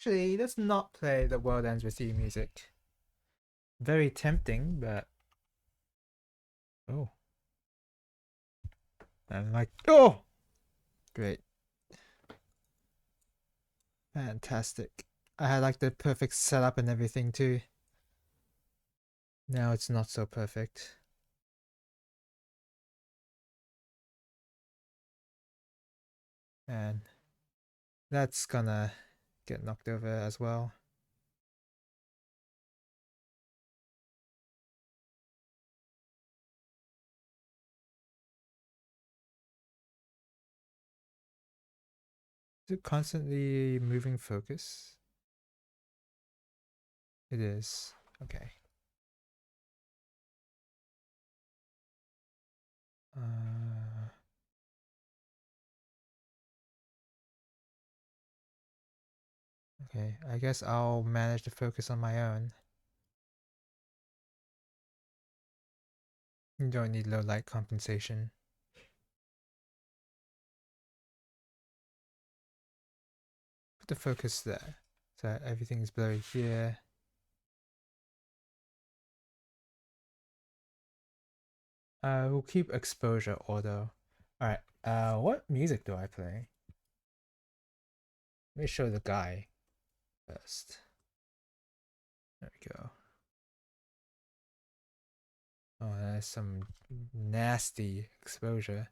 Actually, let's not play The World Ends With You music. Very tempting, but... Oh. I'm like... Oh! Great. Fantastic. I had like the perfect setup and everything too. Now it's not so perfect. And that's gonna get knocked over as well. Is it constantly moving focus? It is. Okay. Okay, I guess I'll manage to focus on my own. You don't need low light compensation. Put the focus there, so everything is blurry here. We'll keep exposure auto. Alright, what music do I play? Let me show the guy first. There we go. Oh, that's some nasty exposure.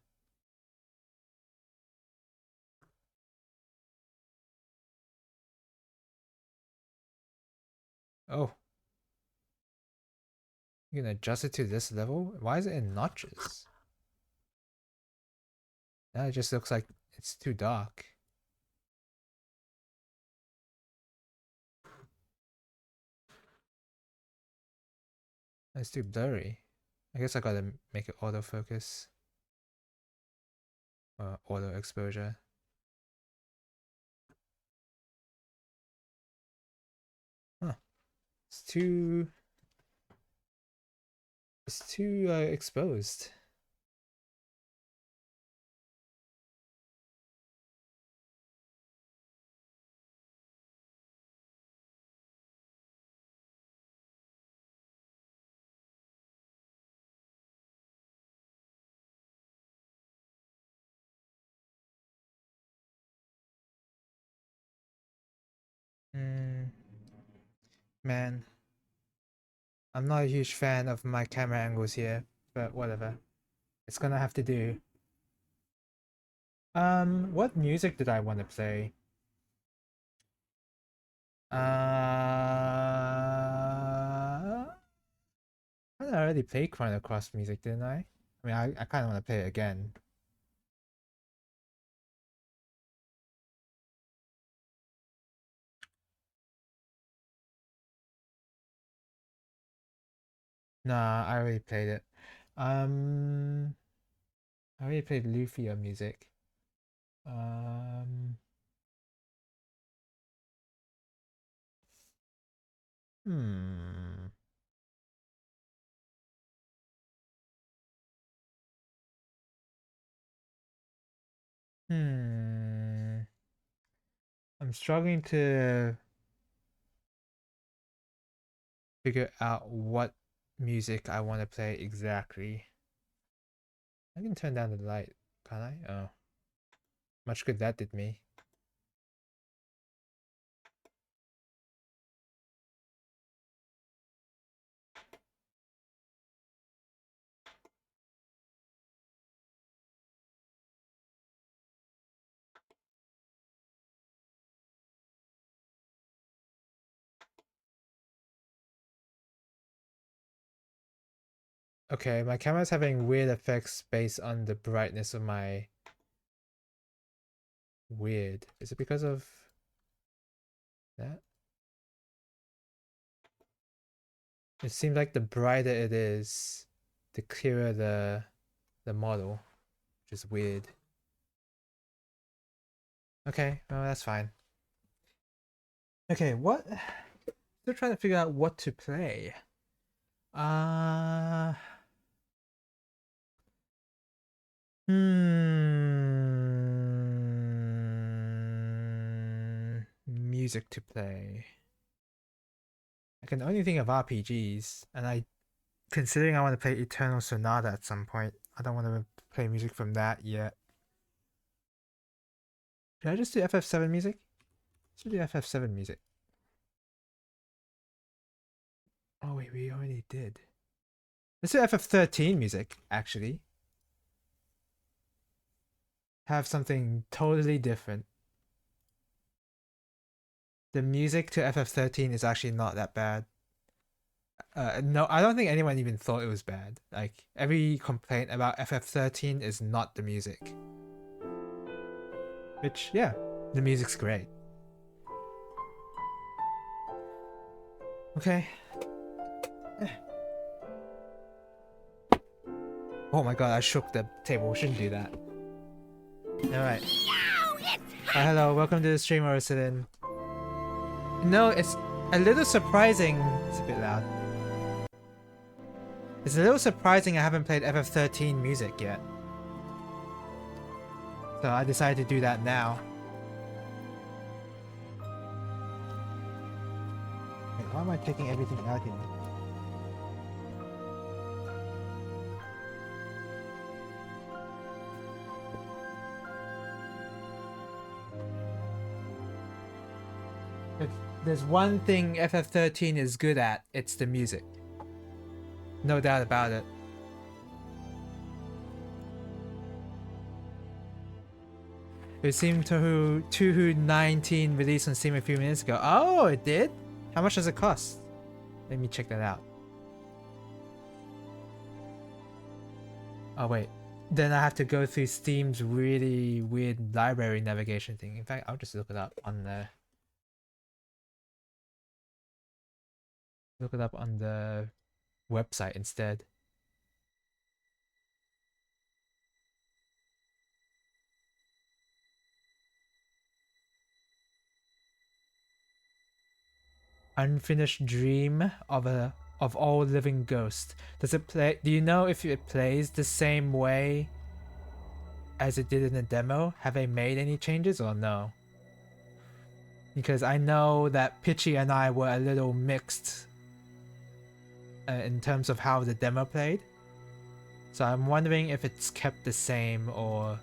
Oh. You can adjust it to this level? Why is it in notches? Now it just looks like it's too dark. It's too blurry. I guess I gotta make it autofocus. Auto exposure. Huh. It's too... It's too exposed. Man. I'm not a huge fan of my camera angles here, but whatever. It's gonna have to do. What music did I want to play? I already played Chrono Cross music, didn't I? I mean, I kind of want to play it again. Nah, I already played it. I already played Lufia music. Um, hmm. Hmm. I'm struggling to figure out what music I want to play exactly. I can turn down the light, can't I? Oh. Much good that did me. Okay, my camera's having weird effects based on the brightness of my... Weird. Is it because of that? It seems like the brighter it is, the clearer the model, which is weird. Okay, well that's fine. Okay, what? Still trying to figure out what to play. Uh music to play. I can only think of RPGs, and considering I want to play Eternal Sonata at some point, I don't want to play music from that yet. Should I just do FF7 music? Let's do FF7 music. Oh wait, we already did. Let's do FF13 music, actually. Have something totally different. The music to FF13 is actually not that bad. No, I don't think anyone even thought it was bad. Like, every complaint about FF13 is not the music. Which, yeah, the music's great. Okay. Oh my god, I shook the table. Shouldn't do that. Alright. Hello, welcome to the stream, Ursulin. No, it's a little surprising. It's a bit loud. It's a little surprising I haven't played FF13 music yet. So I decided to do that now. Wait, why am I taking everything out here? If there's one thing FF13 is good at, it's the music. No doubt about it. It seemed to 19 released on Steam a few minutes ago. Oh, it did? How much does it cost? Let me check that out. Oh wait, then I have to go through Steam's really weird library navigation thing. In fact, I'll just look it up on the website instead. Unfinished Dream of All Living Ghost. Does it play? Do you know if it plays the same way as it did in the demo? Have they made any changes or no? Because I know that Pitchy and I were a little mixed in terms of how the demo played. So I'm wondering if it's kept the same or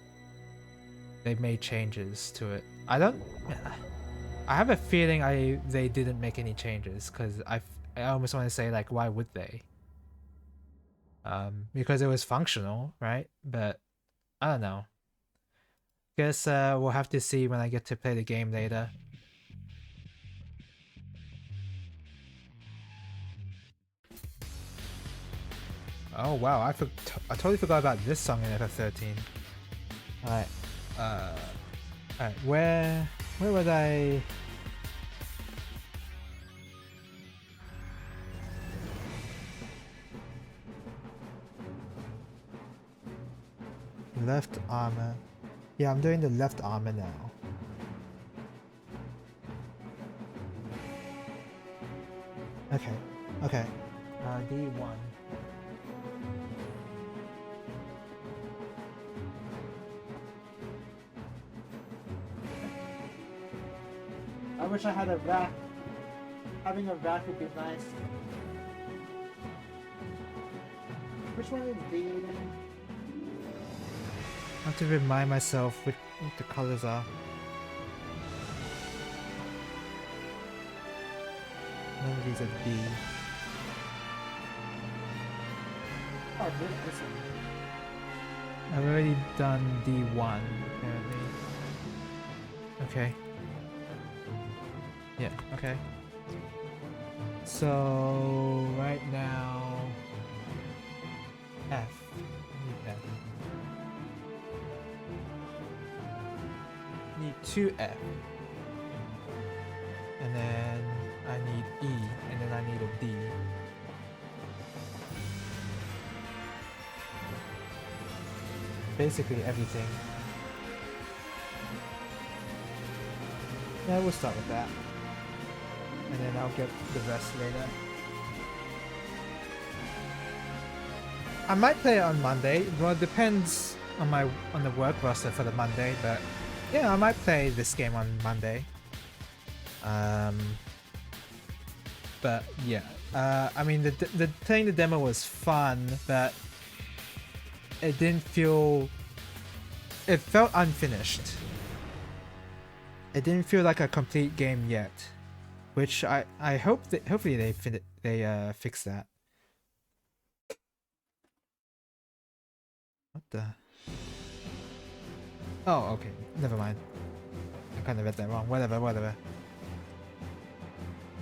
they've made changes to it. I have a feeling they didn't make any changes, because I almost want to say, like, why would they? Because it was functional, right? But I don't know. Guess we'll have to see when I get to play the game later. Oh wow, I totally forgot about this song in FF13. Alright, alright, where was I? Left armor. Yeah, I'm doing the left armor now. Okay. D1. I wish I had a rack. Having a rack would be nice. Which one is D again? I have to remind myself what the colors are. None of these are D. Oh, this one. I've already done D1, apparently. Okay. Yeah, okay. So, right now... F. I need F. Need 2F. And then I need E, and then I need a D. Basically everything. Yeah, we'll start with that. And then I'll get the rest later. I might play it on Monday. Well, it depends on the work roster for the Monday, but yeah, I might play this game on Monday. But yeah, I mean the playing the demo was fun, but it didn't feel. It felt unfinished. It didn't feel like a complete game yet, which I hope that hopefully they fix that. What the? Oh, okay. Never mind. I kind of read that wrong. Whatever.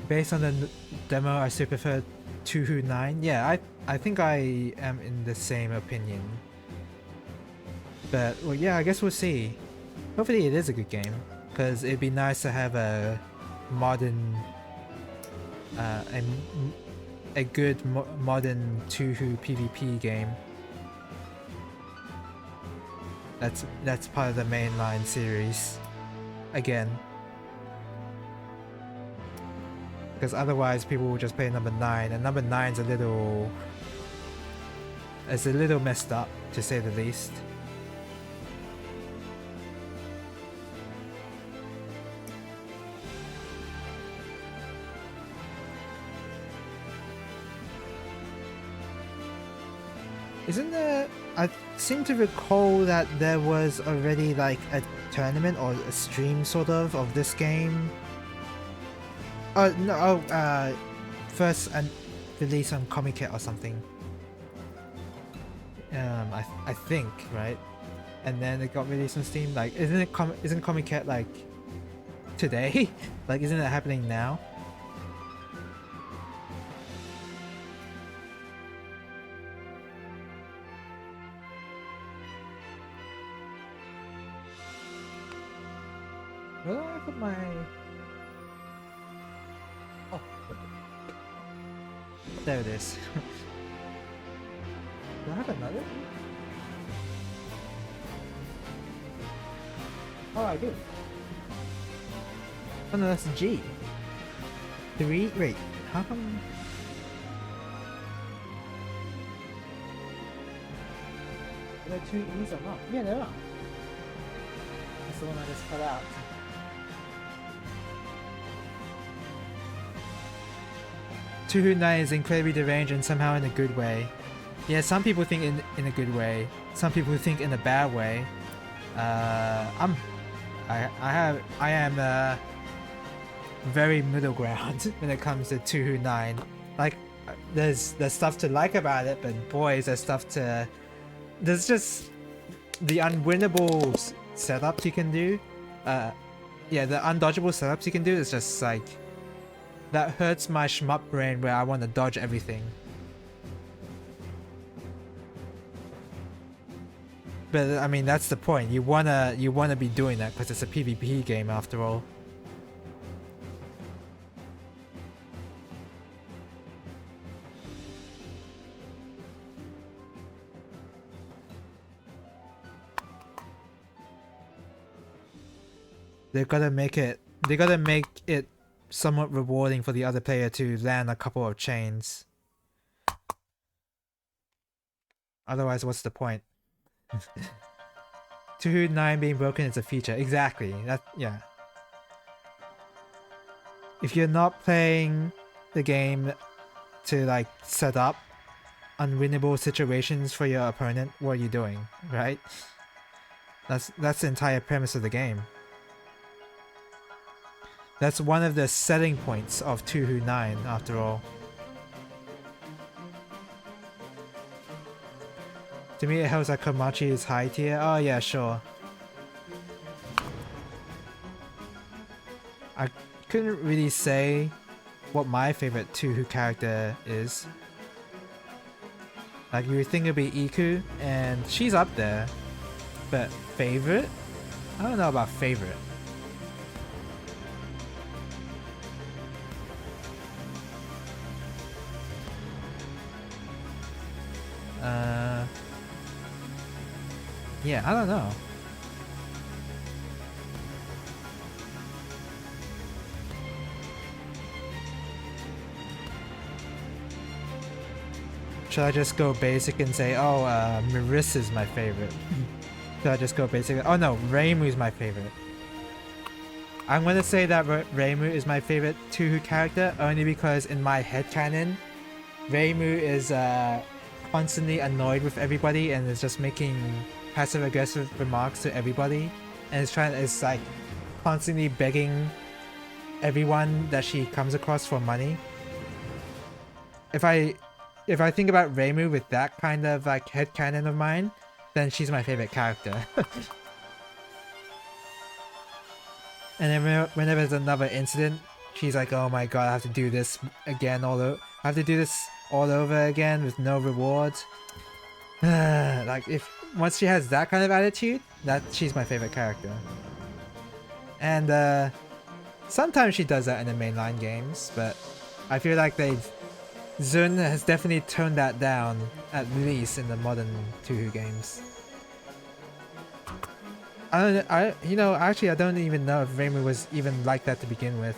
Based on the demo, I still prefer 2-9. Yeah, I think I am in the same opinion. But well, yeah, I guess we'll see. Hopefully, it is a good game, because it'd be nice to have a modern, a good modern 2 PvP game. That's part of the mainline series, again. Because otherwise people will just play number 9, and number 9's a little messed up, to say the least. Isn't there... I seem to recall that there was already like a tournament or a stream sort of this game. No, first and release on Comic Cat or something. I think, right? And then it got released on Steam. Like, isn't Comic Cat like today? Like, isn't it happening now? Where do I put my... Oh. There it is. Do I have another? Oh, I do. Oh no, that's G. 3? Wait, how come... Are there 2 E's or not? Yeah, there are. That's the one I just cut out. Two-9 is incredibly deranged and somehow in a good way. Yeah, some people think in a good way. Some people think in a bad way. I am very middle ground when it comes to 2-9. Like, there's stuff to like about it, but boy, is there stuff to... There's just the unwinnable setups you can do. Yeah, the undodgeable setups you can do is just like... That hurts my shmup brain where I want to dodge everything. But I mean, that's the point. You wanna be doing that because it's a PvP game after all. They gotta make it somewhat rewarding for the other player to land a couple of chains. Otherwise, what's the point? 2-9 being broken is a feature. Exactly. Yeah. If you're not playing the game to like set up unwinnable situations for your opponent, what are you doing, right? That's the entire premise of the game. That's one of the setting points of 2-9 after all. To me, it helps that Komachi is high tier. Oh yeah, sure. I couldn't really say what my favorite 2 character is. Like, you would think it'd be Iku, and she's up there. But favorite? I don't know about favorite. Yeah, I don't know. Should I just go basic and say, oh, Marissa's my favorite? Should I just go basic? Oh no, Reimu's my favorite. I'm gonna say that Reimu is my favorite Tuhu character only because in my headcanon, Reimu is constantly annoyed with everybody and is just making passive-aggressive remarks to everybody, and it's like constantly begging everyone that she comes across for money. If I think about Reimu with that kind of like headcanon of mine, then she's my favorite character. And then whenever there's another incident, she's like, "Oh my god, I have to do this again I have to do this all over again with no reward." Like once she has that kind of attitude, she's my favorite character. And sometimes she does that in the mainline games, but I feel like Zun has definitely toned that down, at least in the modern Tuhu games. Actually I don't even know if Reimu was even like that to begin with.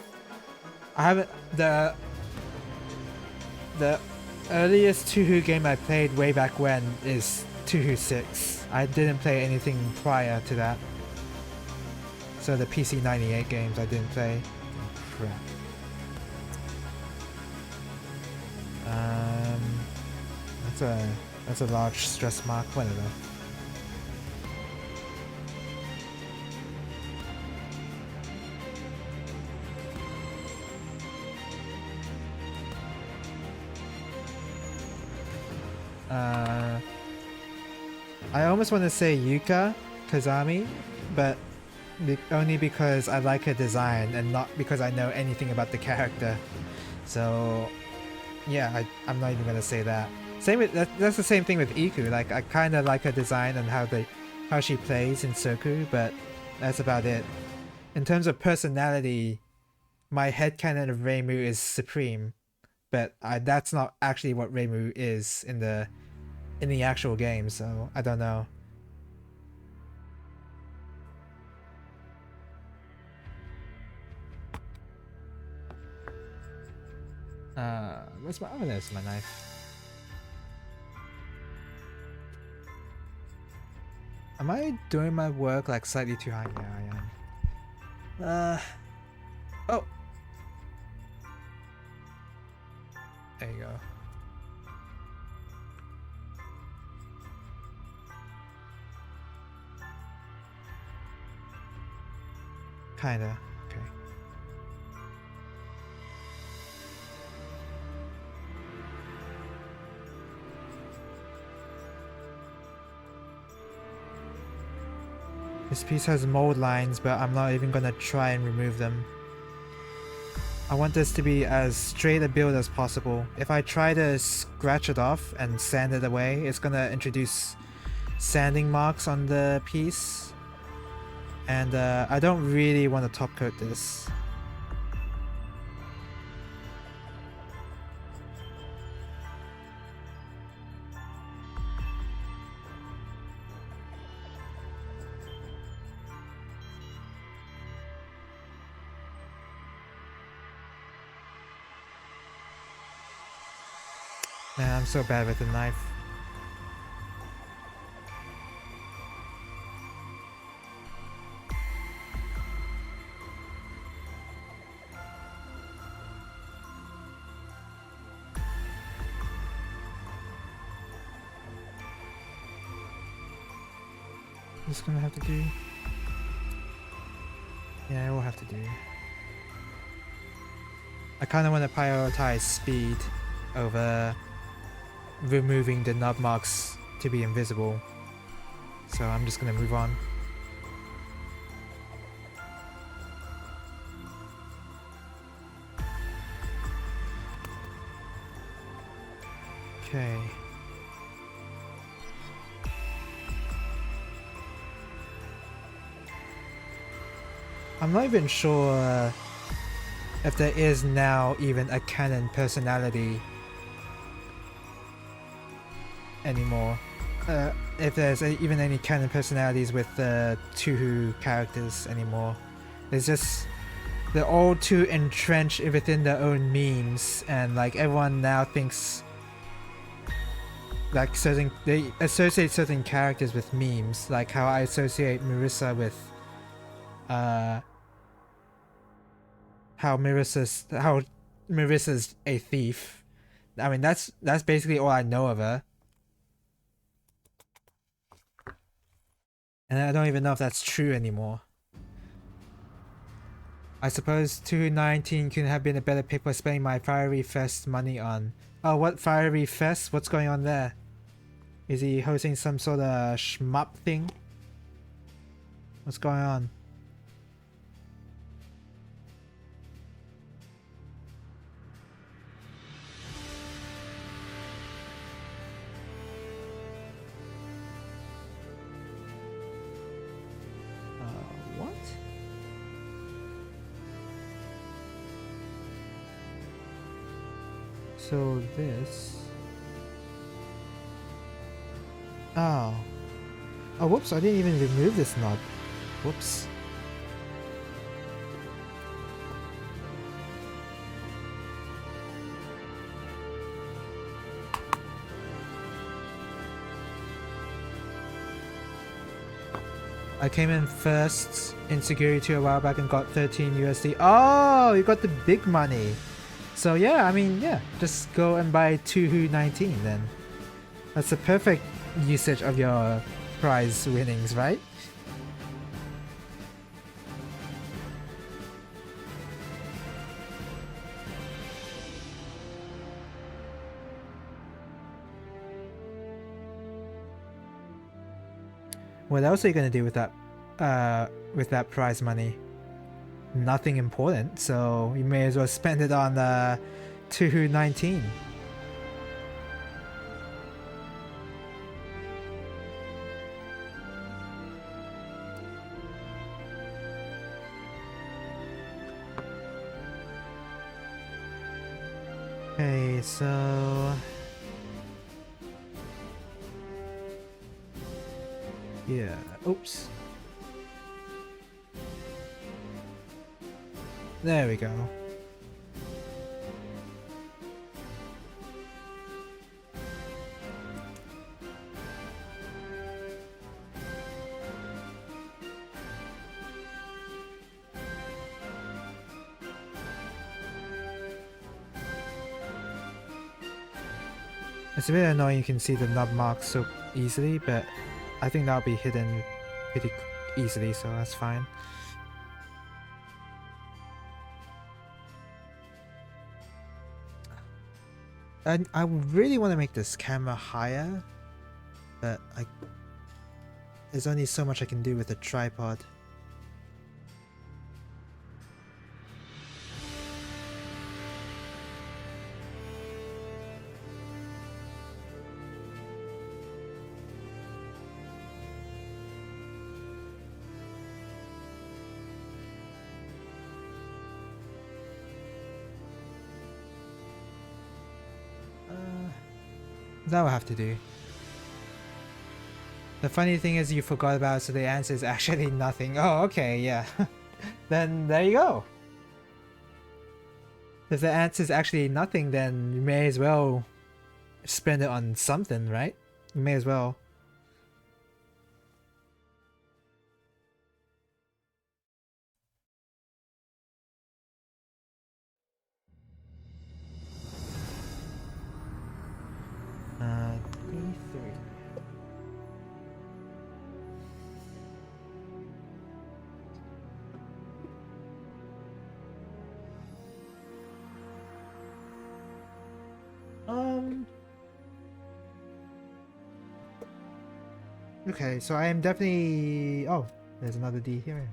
I haven't the earliest Tuhu game I played way back when is Tuhu 6. I didn't play anything prior to that. So the PC 98 games I didn't play. Oh, crap. That's a large stress mark, whatever. I almost want to say Yuka Kazami, but only because I like her design and not because I know anything about the character. So yeah, I'm not even gonna say that. That's the same thing with Iku. Like I kind of like her design and how she plays in Soku, but that's about it. In terms of personality, my headcanon of Reimu is supreme, but that's not actually what Reimu is in the actual game, so I don't know. Where's my... Oh, there's my knife. Am I doing my work like slightly too high? Yeah, I am. Oh! There you go. Kinda. Okay. This piece has mold lines, but I'm not even gonna try and remove them. I want this to be as straight a build as possible. If I try to scratch it off and sand it away, it's gonna introduce sanding marks on the piece. And I don't really want to top coat this. Man, I'm so bad with the knife. Just gonna have to do. Yeah, I will have to do. I kind of want to prioritize speed over removing the nub marks to be invisible. So I'm just gonna move on. Okay. I'm not even sure if there is now even a canon personality anymore. If there's even any canon personalities with Tuhu characters anymore. It's just they're all too entrenched within their own memes, and like everyone now thinks like they associate certain characters with memes, like how I associate Marissa with how Marissa's a thief. I mean, that's basically all I know of her. And I don't even know if that's true anymore. I suppose 219 could have been a better pick for spending my Fiery Fest money on. Oh, what Fiery Fest? What's going on there? Is he hosting some sort of shmup thing? What's going on? What? So this... Oh. Oh, whoops, I didn't even remove this knob. Whoops. I came in first in security 2 a while back and got 13 USD. Oh, you got the big money. So yeah, I mean, yeah, just go and buy 219 then. That's the perfect usage of your prize winnings, right? What else are you gonna do with that prize money? Nothing important, so you may as well spend it on 219. Okay, so yeah, oops. There we go. It's a bit annoying you can see the nub marks so easily, but I think that'll be hidden pretty easily, so that's fine. And I really want to make this camera higher, but there's only so much I can do with a tripod. That will have to do. The funny thing is you forgot about it, so the answer is actually nothing. Oh, okay, yeah. Then there you go. If the answer is actually nothing, then you may as well spend it on something, right? You may as well. D3. Okay, so I am definitely... Oh, there's another D here.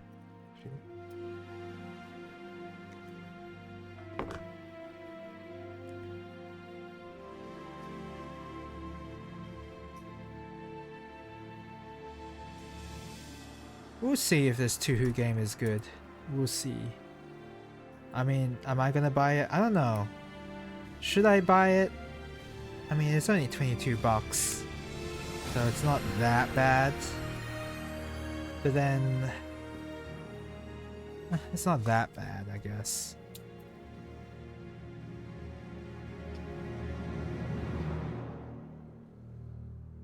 We'll see if this Tuhu game is good. We'll see. I mean, am I gonna buy it? I don't know. Should I buy it? I mean, it's only 22 bucks. So it's not that bad. But then... it's not that bad, I guess.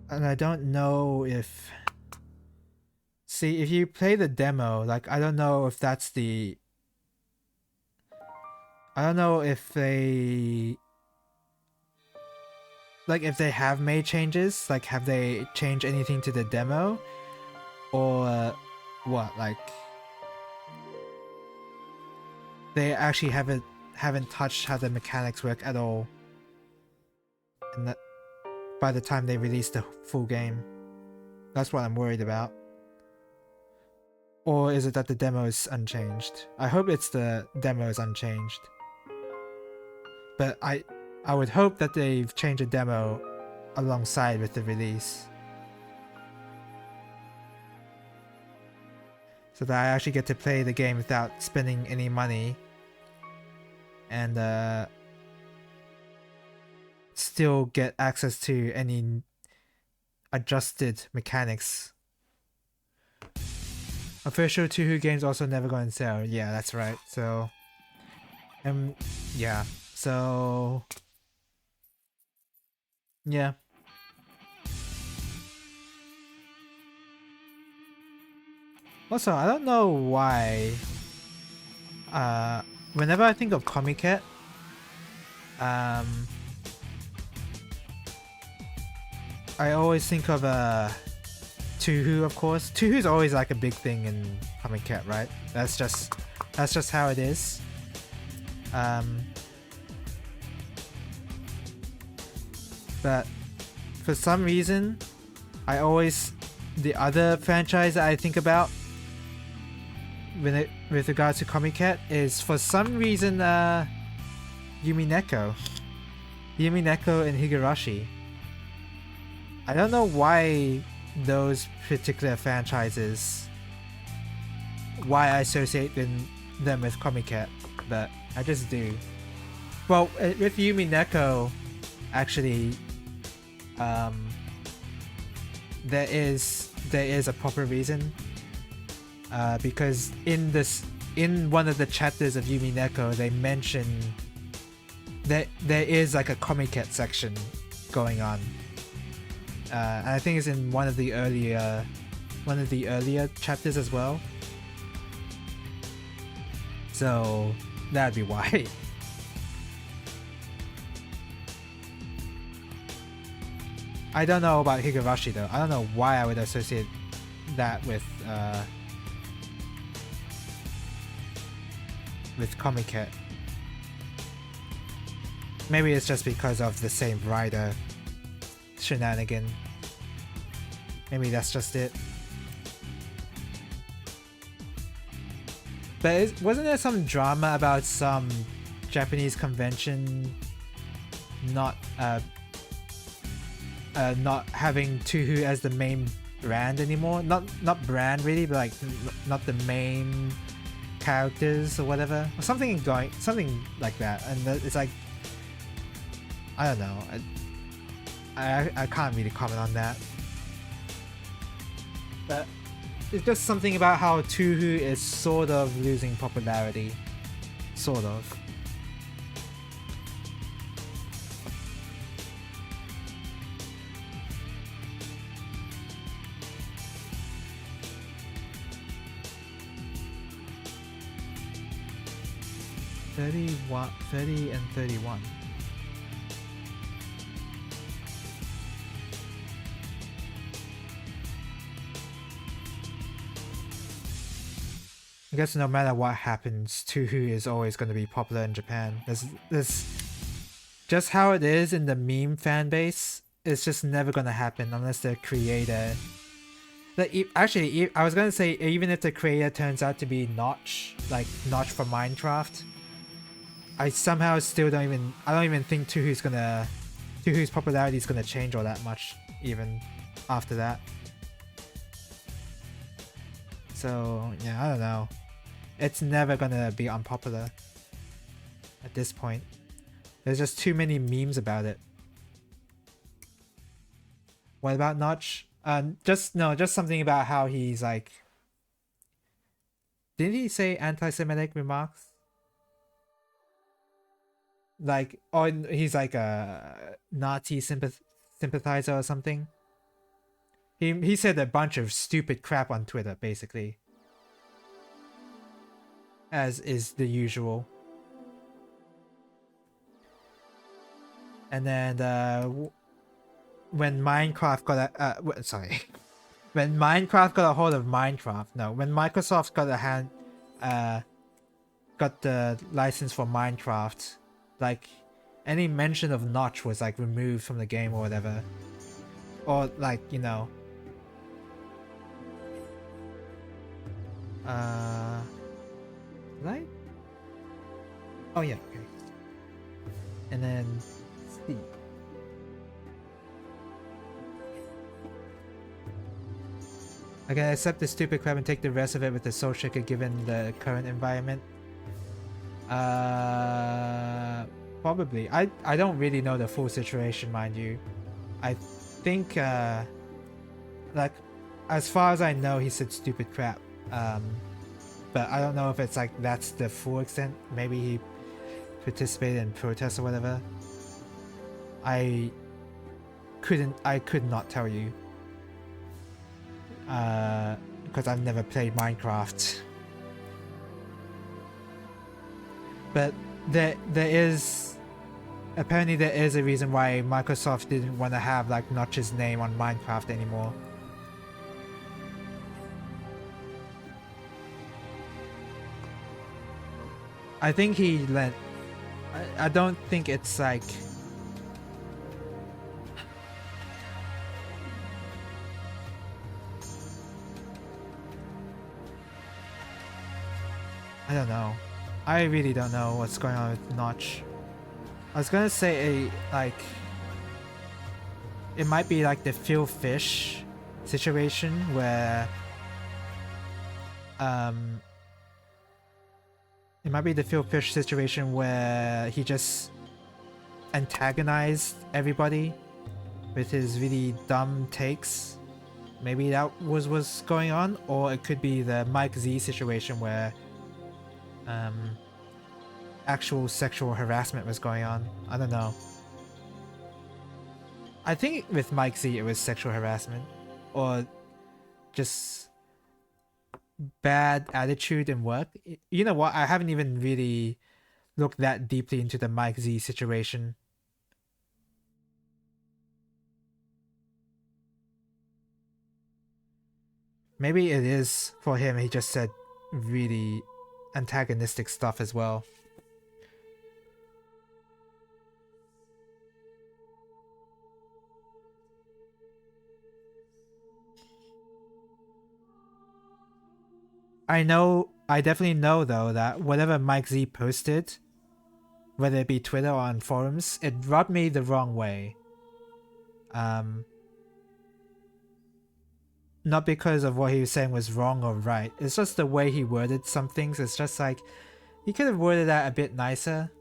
And I don't know if... See, if you play the demo, like, I don't know if that's the... I don't know if they like if they have made changes, like have they changed anything to the demo or what, like they actually haven't touched how the mechanics work at all and that by the time they release the full game. That's what I'm worried about. Or is it that the demo is unchanged? I hope it's the demo is unchanged. But I would hope that they've changed the demo alongside with the release. So that I actually get to play the game without spending any money. And still get access to any adjusted mechanics. Official Touhou games also never go on sale. Yeah, that's right. So, yeah. So, yeah. Also, I don't know why. Whenever I think of Comiket, I always think of Touhou, of course. Touhou's always like a big thing in Comiket, right? That's just how it is. But for some reason, the other franchise that I think about with regards to Comiket is for some reason Yumineko and Higurashi. I don't know why those particular franchises, why I associate them with Comiket, but I just do. Well, with Yumineko, actually, there is a proper reason. Because in one of the chapters of Yumineko, they mention that there is like a Comiket section going on. And I think it's in one of the earlier chapters as well. So that'd be why. I don't know about Higurashi though. I don't know why I would associate that with Comiket. Maybe it's just because of the same writer shenanigan. Maybe that's just it. But wasn't there some drama about some Japanese convention not having Touhou as the main brand anymore? Not brand really, but like not the main characters or whatever, or something like that. And it's like, I don't know. I can't really comment on that. But it's just something about how Touhou is sort of losing popularity. Sort of. $30 and $31. I guess no matter what happens, Touhou is always going to be popular in Japan. There's just how it is in the meme fan base. It's just never going to happen unless the creator... Actually, I was going to say, even if the creator turns out to be Notch, like Notch from Minecraft, I somehow still don't even think Touhou's popularity is gonna change all that much even after that. So yeah, I don't know. It's never gonna be unpopular at this point. There's just too many memes about it. What about Notch? Just something about how he's like. Didn't he say anti-Semitic remarks? Like, or he's like a Nazi sympathizer or something. He said a bunch of stupid crap on Twitter, basically. As is the usual. And then when Minecraft got a sorry, when Minecraft got a hold of Minecraft, no, when Microsoft got a hand, got the license for Minecraft, like any mention of Notch was like removed from the game or whatever, or like, you know, right? Oh yeah, okay. And then see. I can accept the stupid crap and take the rest of it with the soul shaker given the current environment. Probably. I don't really know the full situation, mind you. I think like as far as I know he said stupid crap. But I don't know if it's like that's the full extent. Maybe he participated in protests or whatever. I could not tell you. Because I've never played Minecraft. But apparently there is a reason why Microsoft didn't want to have like Notch's name on Minecraft anymore. I think he let. I don't think it's like. I don't know. I really don't know what's going on with Notch. I was gonna say like it might be like the Phil Fish situation where it might be the Phil Fish situation where he just antagonized everybody with his really dumb takes. Maybe that was what's going on, or it could be the Mike Z situation where actual sexual harassment was going on. I don't know. I think with Mike Z it was sexual harassment or just bad attitude in work. You know what? I haven't even really looked that deeply into the Mike Z situation. Maybe it is for him. He just said really antagonistic stuff as well. I definitely know though that whatever Mike Z posted, whether it be Twitter or on forums, it rubbed me the wrong way. Not because of what he was saying was wrong or right. It's just the way he worded some things. It's just like, he could have worded that a bit nicer.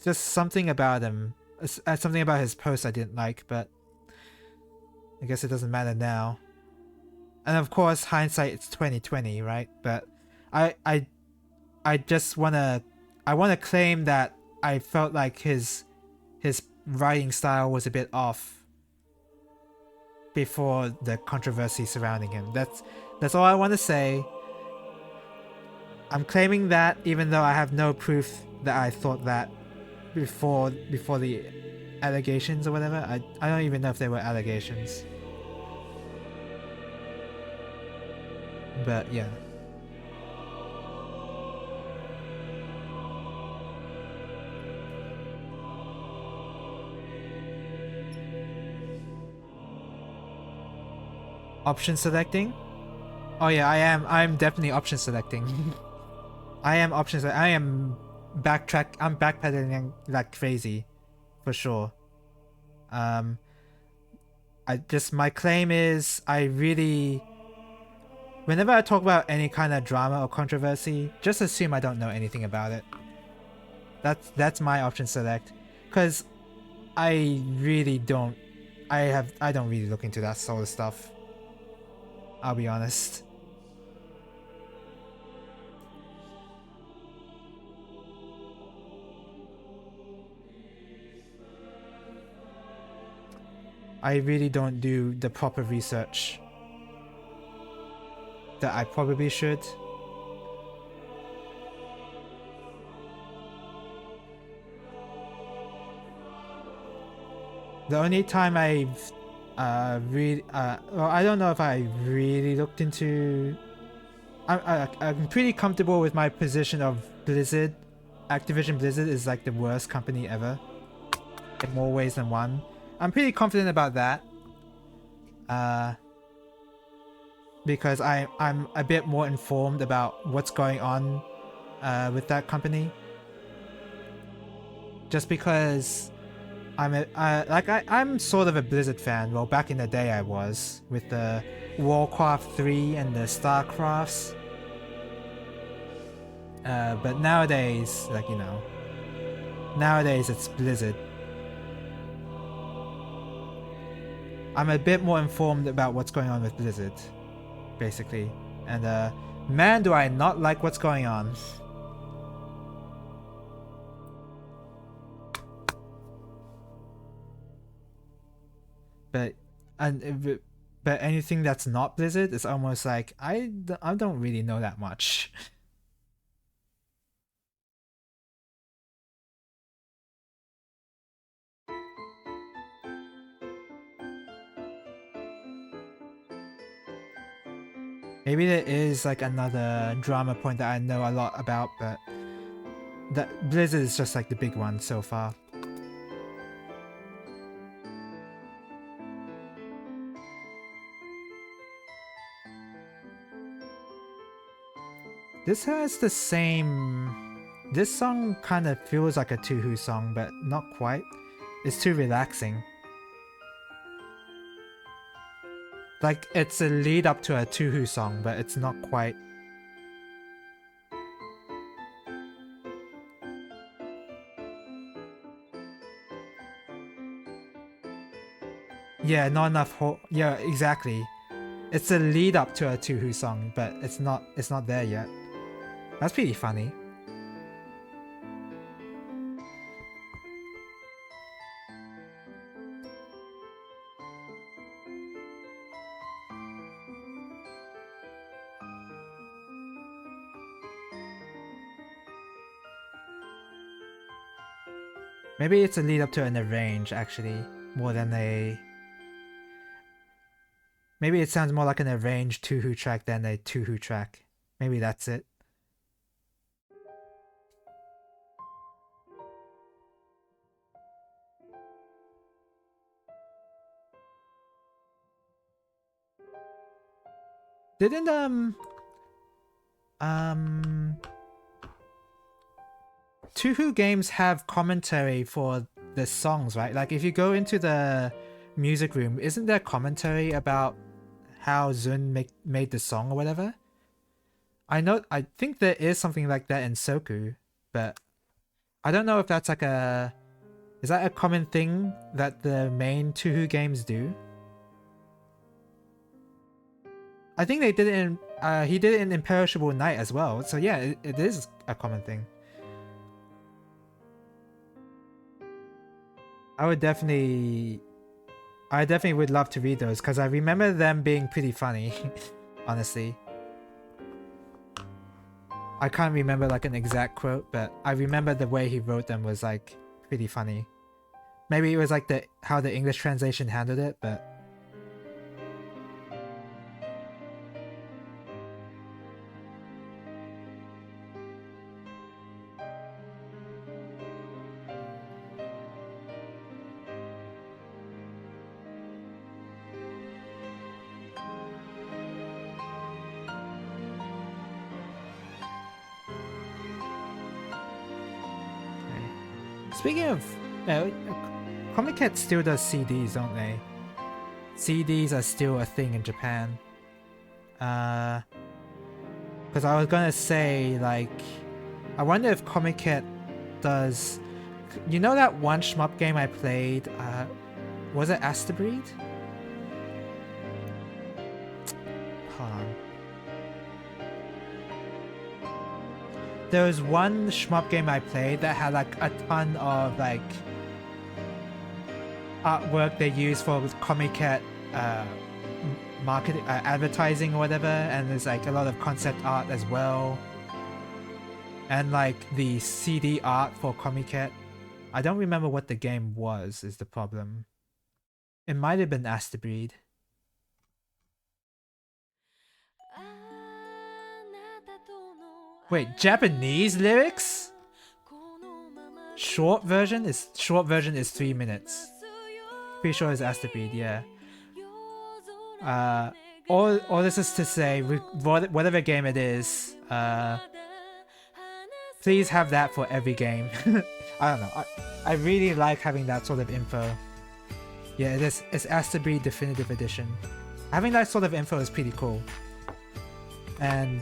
Just something about him. Something about his post I didn't like, but I guess it doesn't matter now. And of course, hindsight, it's 2020, right? But I just wanna claim that I felt like his writing style was a bit off before the controversy surrounding him. That's all I want to say. I'm claiming that even though I have no proof that I thought that before the allegations or whatever. I don't even know if they were allegations. But yeah. Option selecting? Oh yeah, I'm definitely option selecting. I am I'm backpedaling like crazy, for sure. My claim is whenever I talk about any kind of drama or controversy, just assume I don't know anything about it. That's my option select, because I really don't. I don't really look into that sort of stuff. I'll be honest. I really don't do the proper research that I probably should. The only time I've really well, I don't know if I really looked into. I'm pretty comfortable with my position of Blizzard. Activision Blizzard is like the worst company ever, in more ways than one. I'm pretty confident about that. Because I'm a bit more informed about what's going on with that company. Just because I'm sort of a Blizzard fan. Well, back in the day I was, with the Warcraft 3 and the Starcrafts. But nowadays, like, you know, nowadays it's Blizzard. I'm a bit more informed about what's going on with Blizzard, basically. And man, do I not like what's going on. But anything that's not Blizzard is almost like I don't really know that much. Maybe there is like another drama point that I know a lot about, but that Blizzard is just like the big one so far. This has the same... This song kind of feels like a Tuhu song, but not quite. It's too relaxing. Like, it's a lead up to a Tuhu song, but it's not quite. Yeah, not enough yeah, exactly. It's a lead up to a Tuhu song, but it's not there yet. That's pretty funny. Maybe it's a lead up to an arrange, actually, more than a... Maybe it sounds more like an arranged Tuhu track than a Tuhu track. Maybe that's it. Didn't Tuhu games have commentary for the songs, right? Like if you go into the music room, isn't there commentary about how Zun made the song or whatever? I think there is something like that in Soku, but I don't know if that's like a... Is that a common thing that the main Tuhu games do? I think they did it in... he did it in Imperishable Night as well, so yeah, it is a common thing. I definitely would love to read those, because I remember them being pretty funny, honestly. I can't remember like an exact quote, but I remember the way he wrote them was like pretty funny. Maybe it was like how the English translation handled it, but... Speaking of, Comic Cat still does CDs, don't they? CDs are still a thing in Japan. Because I was gonna say, like, I wonder if Comic Cat does... You know that one shmup game I played? Was it Asterbreed? Hold on. There was one shmup game I played that had like a ton of like artwork they use for Comic Cat marketing, advertising or whatever, and there's like a lot of concept art as well, and like the CD art for Comic Cat. I don't remember what the game was, is the problem. It might have been Asterbreed. Wait, Japanese lyrics? Short version is 3 minutes. Pretty sure it's Asterbreed, yeah. All this is to say, whatever game it is, please have that for every game. I don't know. I really like having that sort of info. Yeah, it is. It's Asterbreed Definitive Edition. Having that sort of info is pretty cool. And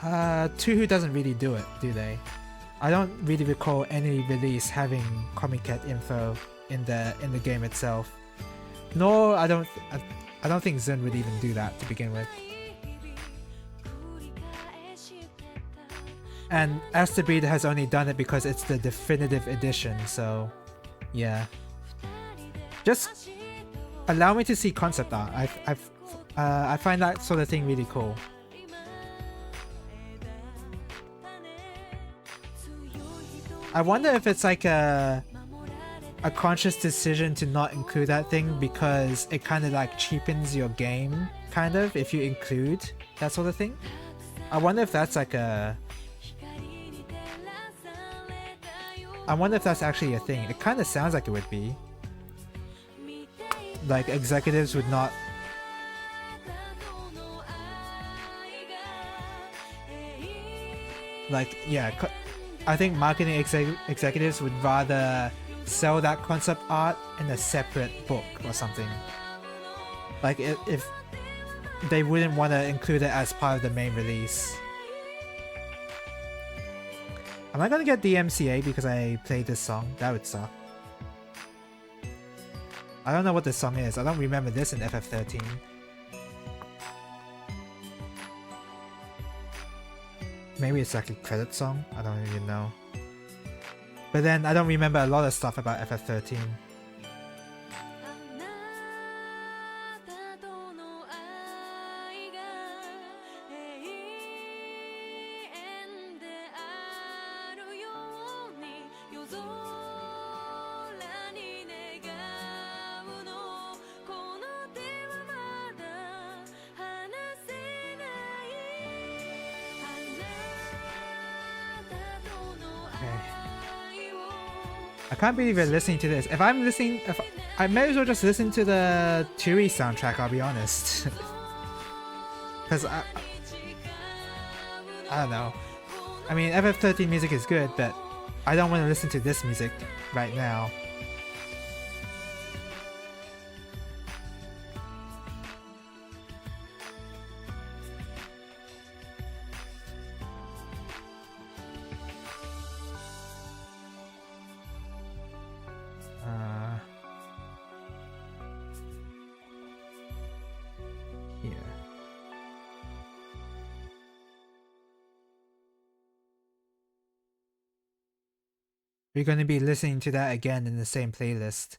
Touhou doesn't really do it, do they? I don't really recall any release having Comiket info in the game itself. Nor I don't think Zun would even do that to begin with. And Asterbreed has only done it because it's the definitive edition, so yeah. Just allow me to see concept art. I find that sort of thing really cool. I wonder if it's like a conscious decision to not include that thing because it kind of like cheapens your game, kind of, if you include that sort of thing. I wonder if that's like a... I wonder if that's actually a thing. It kind of sounds like it would be. Like executives would not... Like, yeah, I think marketing executives would rather sell that concept art in a separate book or something. Like if they wouldn't want to include it as part of the main release. Am I gonna get DMCA because I played this song? That would suck. I don't know what this song is. I don't remember this in FF13. Maybe it's like a credit song? I don't even know. But then I don't remember a lot of stuff about FF13. I can't believe we're listening to this. If I'm listening, I may as well just listen to the Turi soundtrack, I'll be honest. Because I don't know. I mean, FF13 music is good, but I don't want to listen to this music right now. We're going to be listening to that again in the same playlist.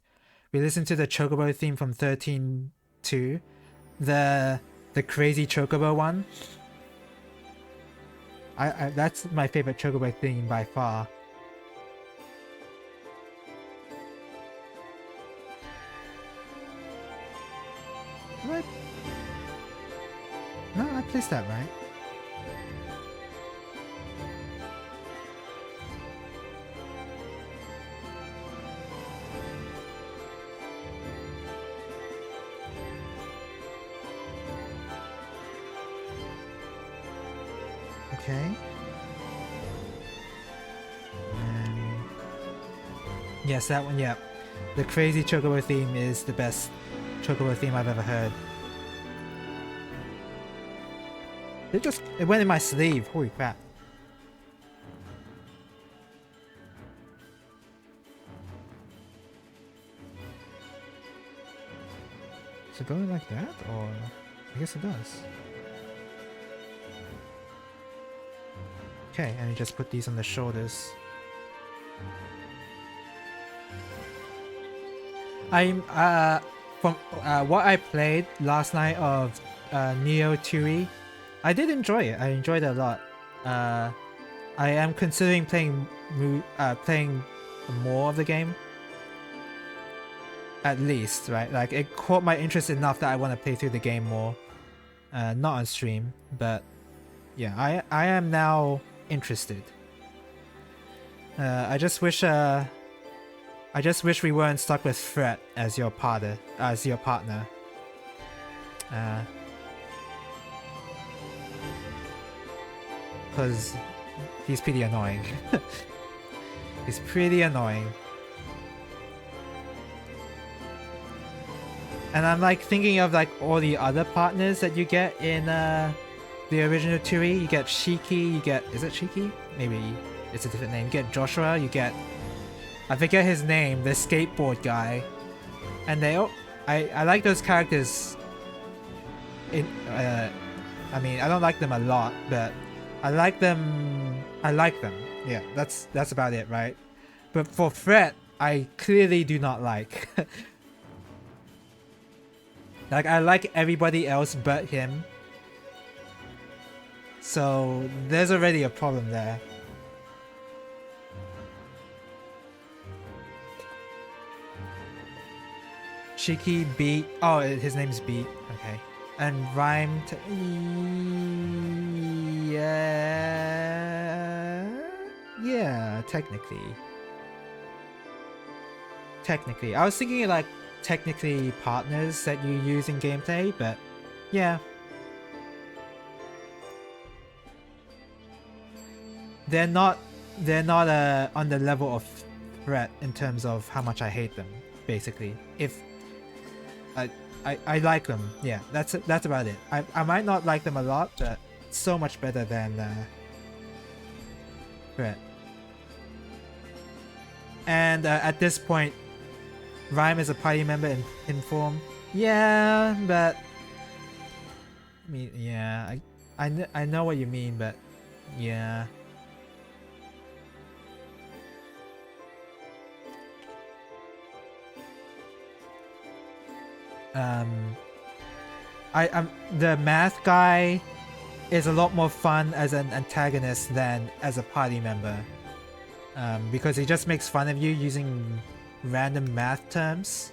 We listened to the Chocobo theme from 13.2, the crazy Chocobo one. That's my favorite Chocobo theme by far. What? No, I placed that right. Okay. Yes, that one, yeah. The crazy Chocobo theme is the best Chocobo theme I've ever heard. It went in my sleeve, holy crap. Does it go like that, or I guess it does. Okay, and you just put these on the shoulders. I'm from what I played last night of Neo Turi, I did enjoy it. I enjoyed it a lot. I am considering playing more of the game. at least, right? Like it caught my interest enough that I want to play through the game more. Not on stream, but yeah, I am now interested. I just wish we weren't stuck with Fred as your partner. Because he's pretty annoying. He's pretty annoying. And I'm like thinking of like all the other partners that you get in the original 2E. You get Shiki, you get... Is it Shiki? Maybe it's a different name. You get Joshua, you get... I forget his name, the skateboard guy. And they... I like those characters. I mean, I don't like them a lot, but I like them. Yeah, that's about it, right? But for Fred, I clearly do not like. Like, I like everybody else but him. So, there's already a problem there. Shiki, Beat. Oh, his name's Beat. Okay. And Rhyme. Yeah, technically. I was thinking like technically partners that you use in gameplay, but yeah. They're not on the level of threat in terms of how much I hate them, basically. If I like them, yeah, that's about it. I might not like them a lot, but so much better than threat. And at this point, Rhyme is a party member in form. Yeah, but I mean, yeah, I know what you mean, but yeah. The math guy is a lot more fun as an antagonist than as a party member. Because he just makes fun of you using random math terms.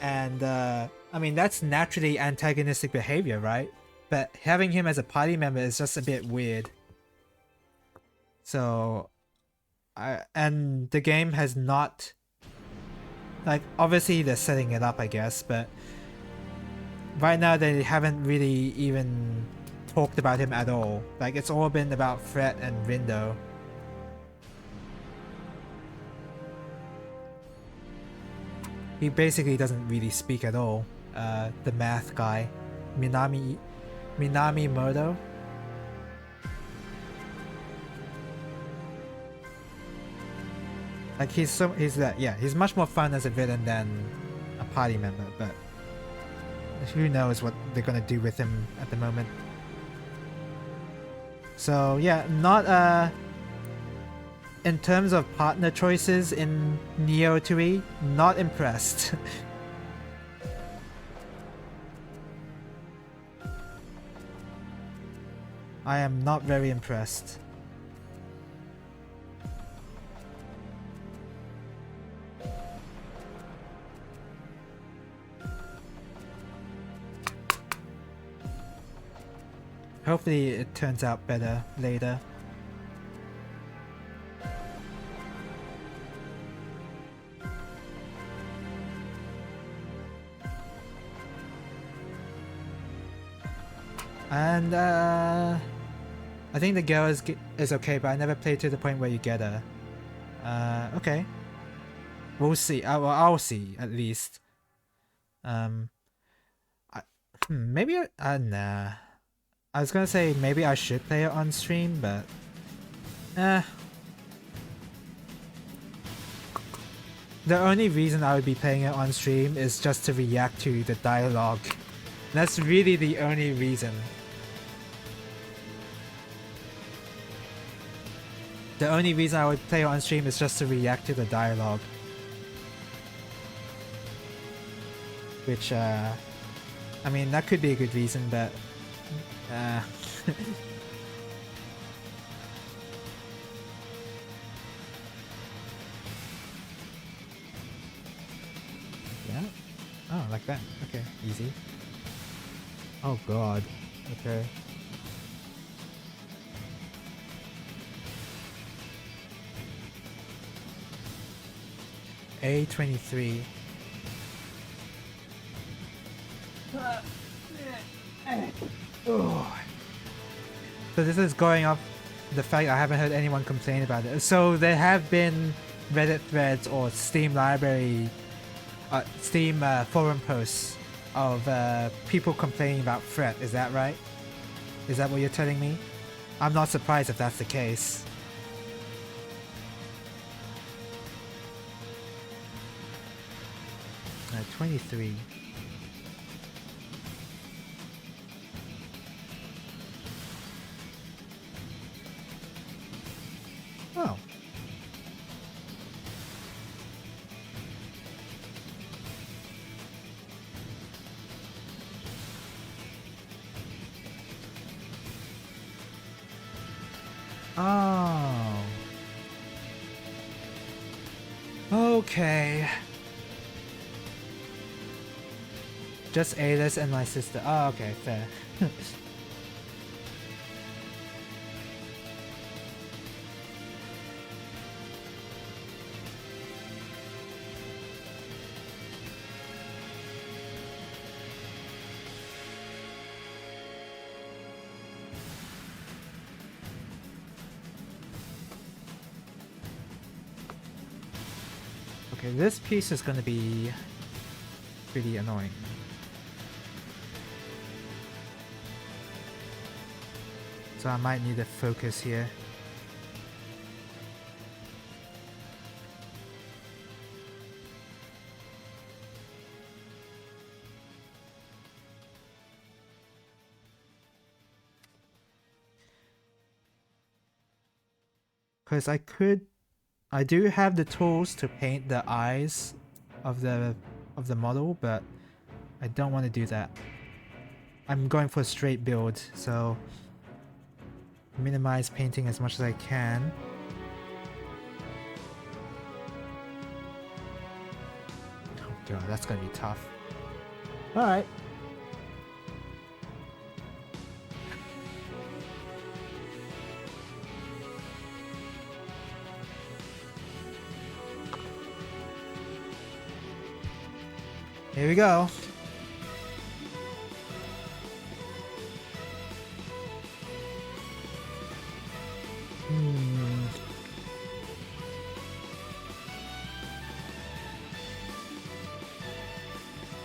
And I mean, that's naturally antagonistic behavior, right? But having him as a party member is just a bit weird. So and the game has not, like, obviously they're setting it up, I guess, but right now they haven't really even talked about him at all. Like, it's all been about Fred and Rindo. He basically doesn't really speak at all. The math guy, Minami Murdo. Like, he's much more fun as a villain than a party member, but who knows what they're gonna do with him at the moment. So yeah, not in terms of partner choices in Neo 2E, not impressed. I am not very impressed. Hopefully it turns out better later. And I think the girl is okay, but I never played to the point where you get her. Okay. We'll see. I'll see at least. Maybe nah. I was gonna say maybe I should play it on stream, but the only reason I would be playing it on stream is just to react to the dialogue. That's really the only reason. The only reason I would play it on stream is just to react to the dialogue. Which, I mean, that could be a good reason, but... like that. Okay, easy. Oh god. Okay. A23. Oh. So this is going off the fact I haven't heard anyone complain about it. So there have been Reddit threads or Steam library, Steam forum posts of people complaining about fret. Is that right? Is that what you're telling me? I'm not surprised if that's the case. Uh, 23. Oh. Oh. Okay. Just Alice and my sister. Oh, okay, fair. Okay, this piece is gonna be pretty annoying. So I might need to focus here. Because I do have the tools to paint the eyes of the model, but I don't want to do that. I'm going for a straight build, so minimize painting as much as I can. Oh god, that's gonna be tough. Alright. Here we go.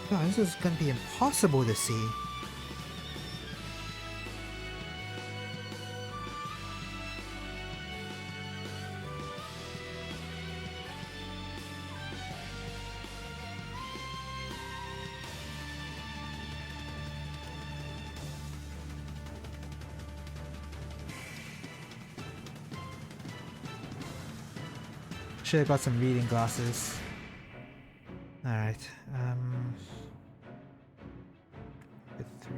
God, this is gonna be impossible to see. Should have got some reading glasses. Alright, with 3.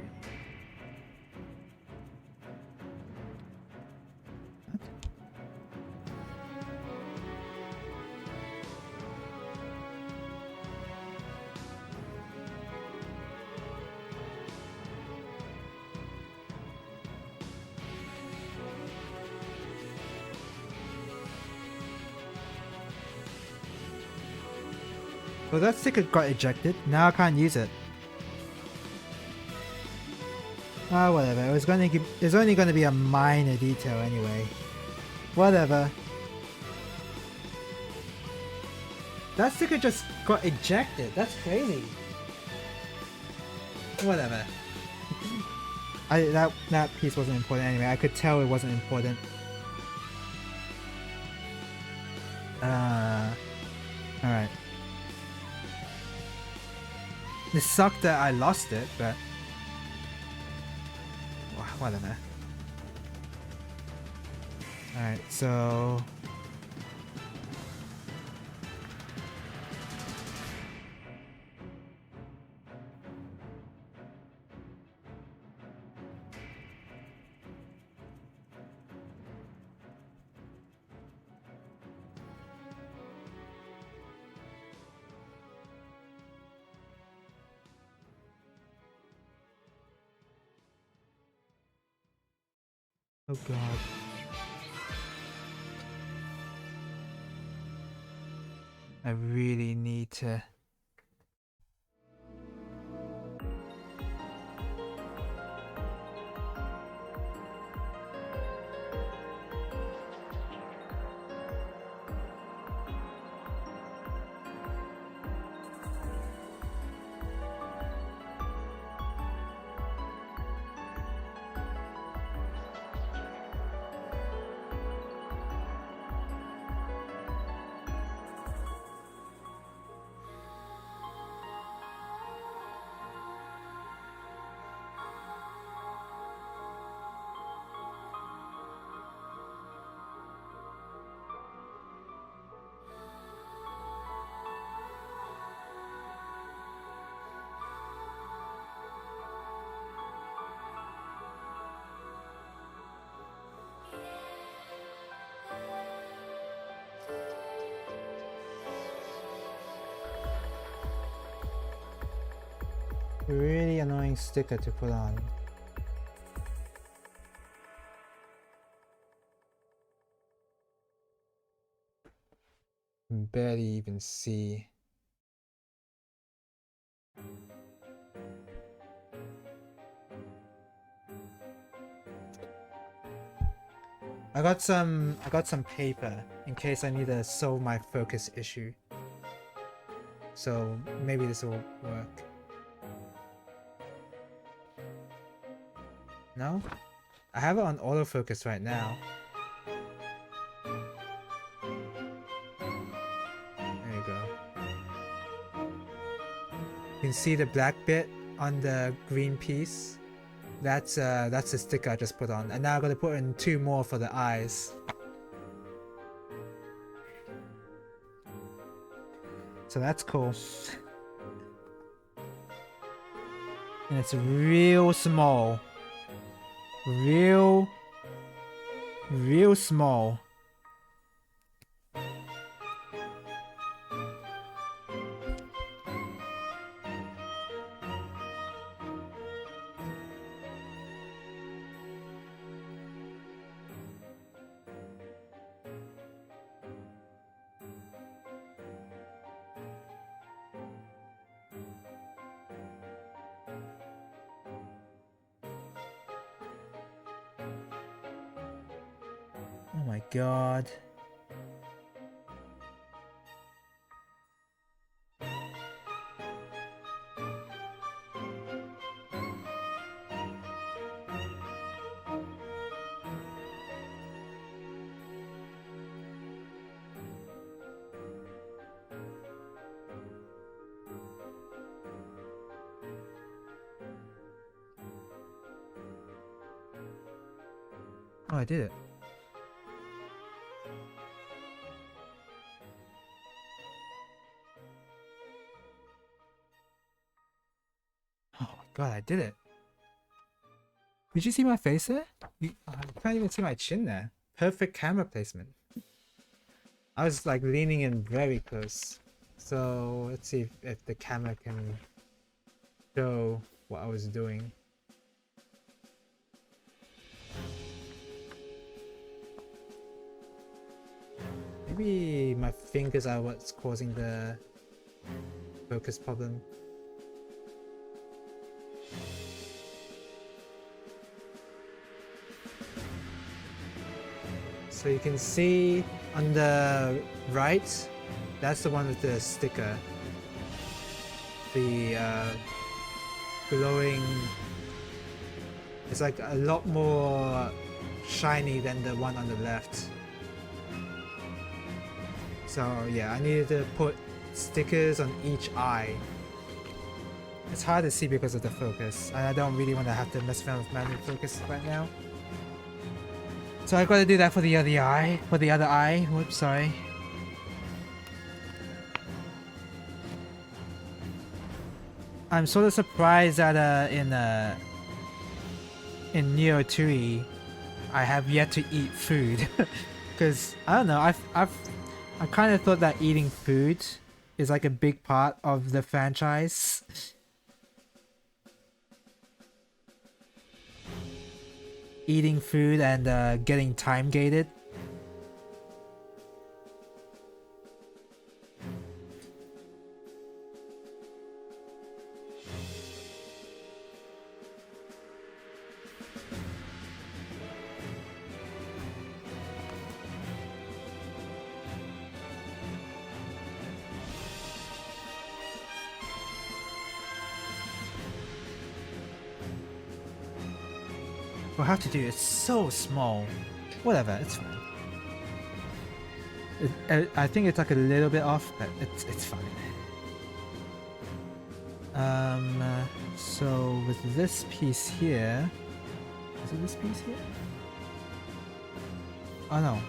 What? Well, that sticker got ejected. Now I can't use it. Ah, whatever. It was gonna give. It's only gonna be a minor detail anyway. Whatever. That sticker just got ejected. That's crazy. Whatever. That piece wasn't important anyway. I could tell it wasn't important. Alright. It sucked that I lost it, but whatever. Alright, so Oh god. I really need to... Really annoying sticker to put on. Can barely even see. I got some paper in case I need to solve my focus issue. So maybe this will work. No? I have it on autofocus right now. There you go. You can see the black bit on the green piece. That's the sticker I just put on. And now I'm gonna put in 2 more for the eyes. So that's cool. And it's real small. Real small. Oh my god. Oh, I did it. Oh my god, I did it. Did you see my face there? I can't even see my chin there. Perfect camera placement. I was like leaning in very close. So let's see if the camera can show what I was doing. Maybe my fingers are what's causing the focus problem. So you can see on the right, that's the one with the sticker. The glowing, it's like a lot more shiny than the one on the left. So yeah, I needed to put stickers on each eye. It's hard to see because of the focus. I don't really want to have to mess around with manual focus right now. So I've got to do that for the other eye. Whoops, sorry. I'm sort of surprised that in Neo 2E, I have yet to eat food. Because I don't know, I kind of thought that eating food is like a big part of the franchise. eating food and getting time gated. We'll have to do it. It's so small. Whatever, it's fine. I think it's like a little bit off, but it's fine. So with this piece here, is it this piece here? Oh no.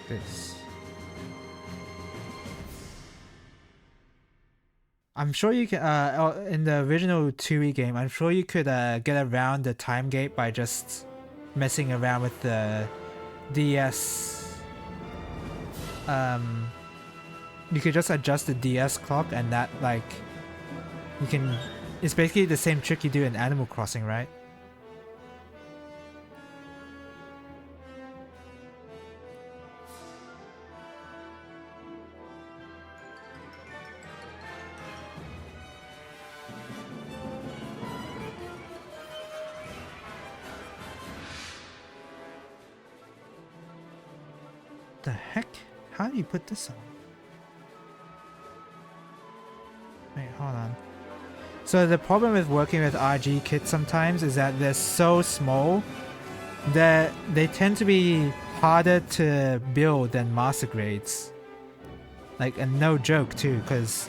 This. I'm sure you can in the original 2E game, I'm sure you could get around the time gate by just messing around with the DS. You could just adjust the DS clock and that like you can, it's basically the same trick you do in Animal Crossing, right? The heck? How do you put this on? Wait, hold on. So the problem with working with RG kits sometimes is that they're so small that they tend to be harder to build than master grades. Like, and no joke too, because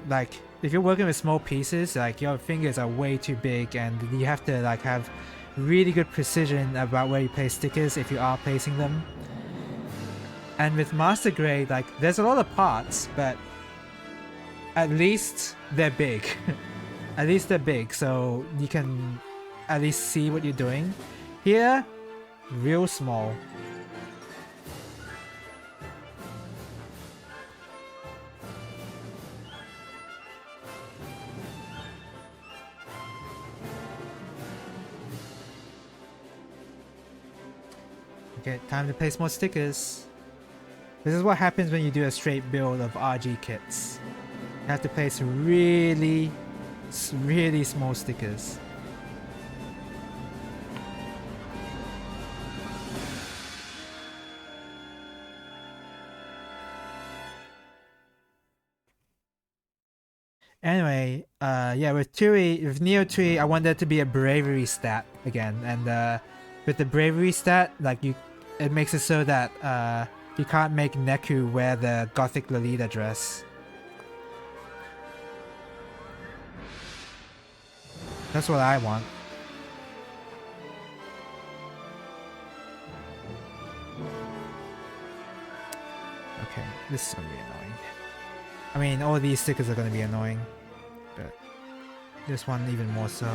like if you're working with small pieces, like your fingers are way too big and you have to like have really good precision about where you place stickers if you are placing them. And with master grade, like there's a lot of parts, but at least they're big. At least they're big, so you can at least see what you're doing. Here, real small. Okay, time to place more stickers. This is what happens when you do a straight build of RG kits. You have to place really small stickers. Anyway, yeah, with 2E, with Neo 2E, I want there to be a bravery stat again, and with the bravery stat, like it makes it so that you can't make Neku wear the Gothic Lolita dress. That's what I want. Okay, this is gonna be annoying. I mean, all these stickers are gonna be annoying, but this one even more so.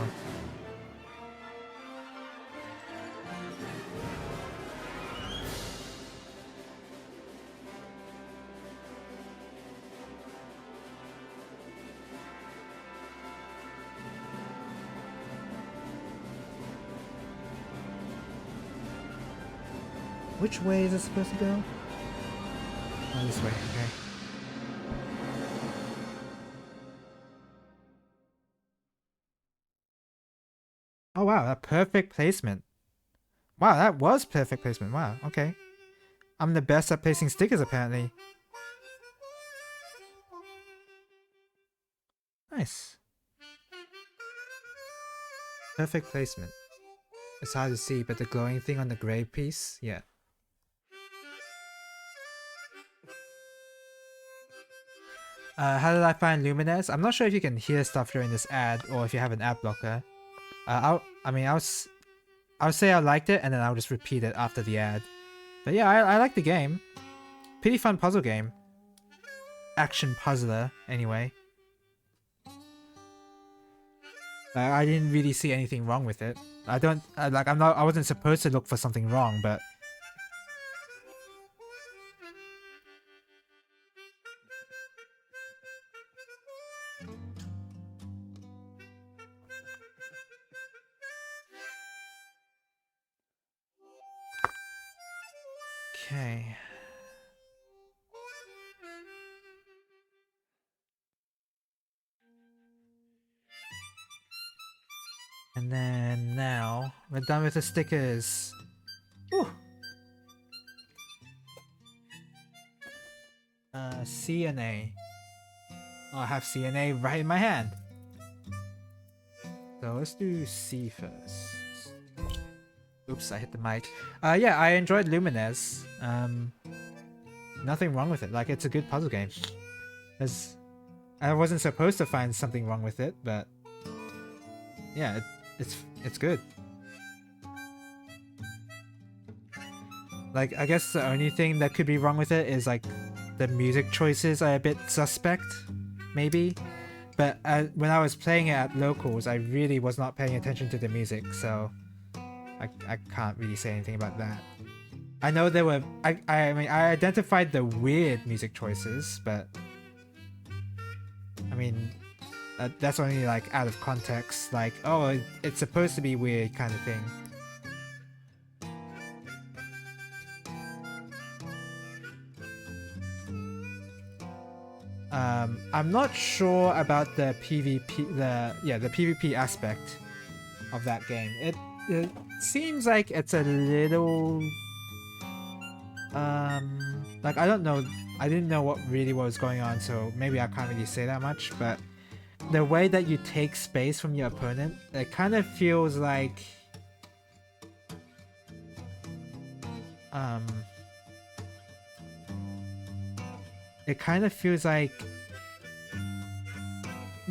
Which way is it supposed to go? Oh, this way, okay. Oh wow, that perfect placement. Wow, that was perfect placement. Wow, okay. I'm the best at placing stickers apparently. Nice. Perfect placement. It's hard to see, but the glowing thing on the grey piece, yeah. How did I find Lumines? I'm not sure if you can hear stuff during this ad or if you have an ad blocker. I'll say I liked it and then I'll just repeat it after the ad. But yeah, I like the game. Pretty fun puzzle game. Action puzzler, anyway. I didn't really see anything wrong with it. I don't like. I wasn't supposed to look for something wrong, but. Okay. And then now we're done with the stickers. Ooh. C and A. Oh, I have C and A right in my hand. So let's do C first. Oops, I hit the mic. Yeah, I enjoyed Lumines. Nothing wrong with it. Like, it's a good puzzle game. I wasn't supposed to find something wrong with it, but yeah, it's good. Like, I guess the only thing that could be wrong with it is like the music choices are a bit suspect, maybe. But when I was playing it at locals, I really was not paying attention to the music, so I can't really say anything about that. I know there were I mean I identified the weird music choices, but I mean that's only like out of context, like, oh, it's supposed to be weird kind of thing. I'm not sure about the PvP, the PvP aspect of that game. It seems like it's a little like, I don't know, I didn't know what was going on, so maybe I can't really say that much, but the way that you take space from your opponent, it kind of feels like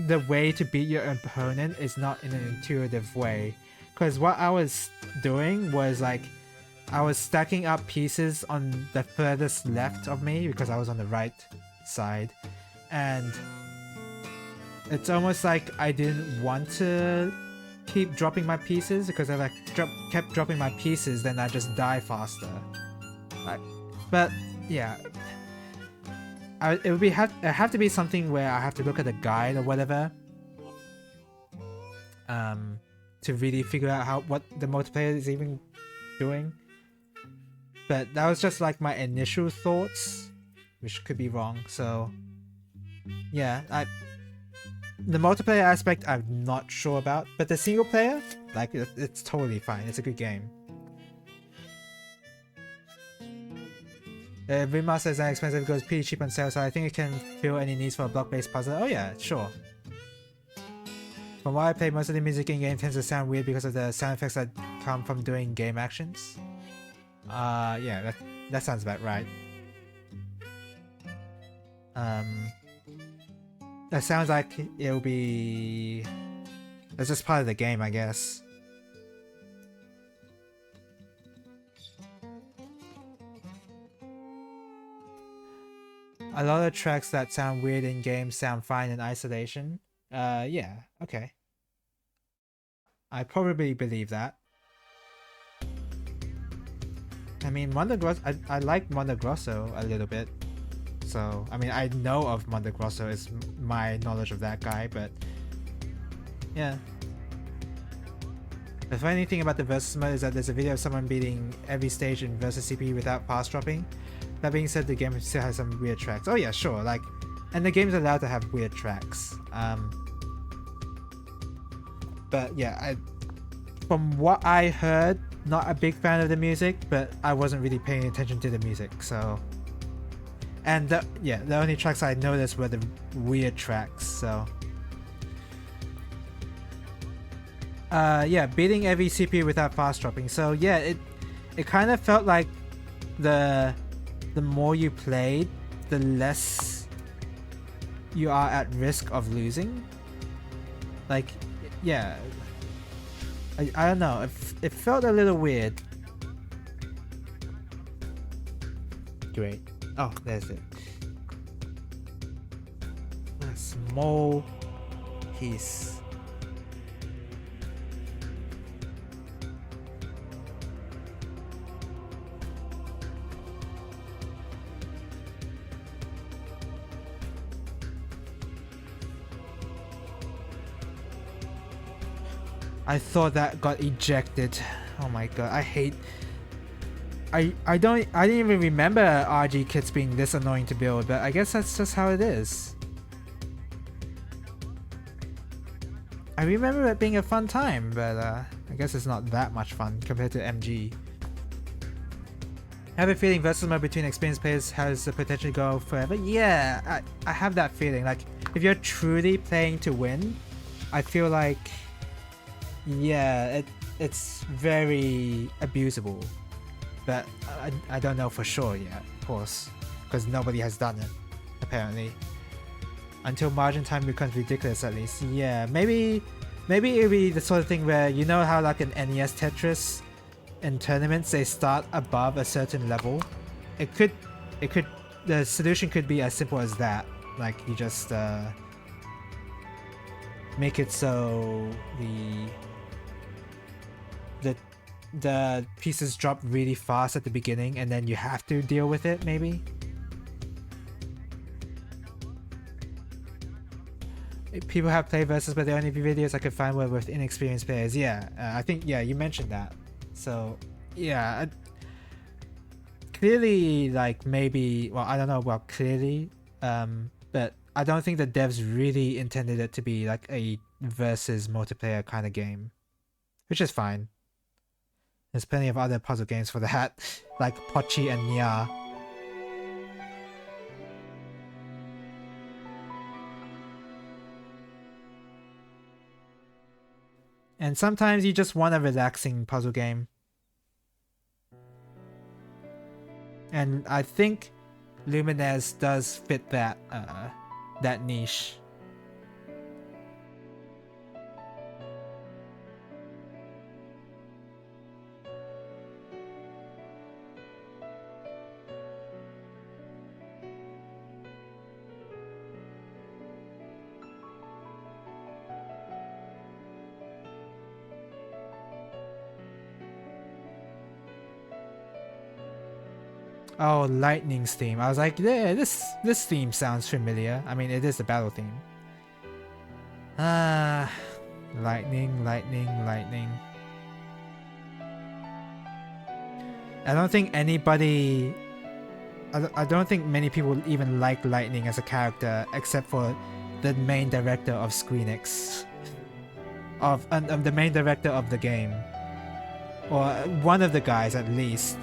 the way to beat your opponent is not in an intuitive way. Because what I was doing was like, I was stacking up pieces on the furthest left of me because I was on the right side, and it's almost like I didn't want to keep dropping my pieces, because if I kept dropping my pieces, then I just die faster. But yeah, it would have to be something where I have to look at a guide or whatever, to really figure out what the multiplayer is even doing. But that was just like my initial thoughts, which could be wrong. So yeah, the multiplayer aspect I'm not sure about, but the single player, like, it's totally fine. It's a good game. Remaster is not expensive because it's pretty cheap on sale, so I think it can fill any needs for a block-based puzzle. Oh yeah, sure. From what I play, most of the music in game tends to sound weird because of the sound effects that come from doing game actions. Yeah, that sounds about right. That sounds like it'll be... That's just part of the game, I guess. A lot of tracks that sound weird in games sound fine in isolation. Yeah, okay. I probably believe that. I mean, I like Mondo Grosso a little bit. So, I mean, I know of Mondo Grosso is my knowledge of that guy, but yeah. The funny thing about the versus mode is that there's a video of someone beating every stage in versus CPU without fast dropping. That being said, the game still has some weird tracks. Oh yeah, sure, like, and the game's allowed to have weird tracks. But yeah, from what I heard, not a big fan of the music, but I wasn't really paying attention to the music, so... And the only tracks I noticed were the weird tracks, so... Yeah, beating every CPU without fast dropping. So yeah, it kind of felt like the more you played, the less you are at risk of losing. Like, yeah, I don't know, it felt a little weird. Great. Oh, there's it. A small piece. I thought that got ejected. Oh my god, I hate... I didn't even remember RG kits being this annoying to build, but I guess that's just how it is. I remember it being a fun time, but I guess it's not that much fun compared to MG. I have a feeling versus mode between experienced players has the potential to go forever. Yeah, I have that feeling. Like, if you're truly playing to win, I feel like, yeah, it's very abusable. But I don't know for sure yet, of course, because nobody has done it, apparently. Until margin time becomes ridiculous, at least. Yeah, maybe it'll be the sort of thing where, you know how like an NES Tetris in tournaments they start above a certain level? The solution could be as simple as that. Like, you just make it so the pieces drop really fast at the beginning and then you have to deal with it, maybe? People have played versus, but the only videos I could find were with inexperienced players. Yeah, I think, yeah, you mentioned that. So, yeah. Clearly, like, maybe, well, I don't know about clearly, but I don't think the devs really intended it to be like a versus multiplayer kind of game. Which is fine. There's plenty of other puzzle games for that, like Pochi and Nya. And sometimes you just want a relaxing puzzle game. And I think Lumines does fit that that niche. Oh, Lightning's theme. I was like, yeah, this theme sounds familiar. I mean, it is a battle theme. Lightning. I don't think anybody... I don't think many people even like Lightning as a character, except for the main director of Squeenix. Of the main director of the game. Or one of the guys, at least.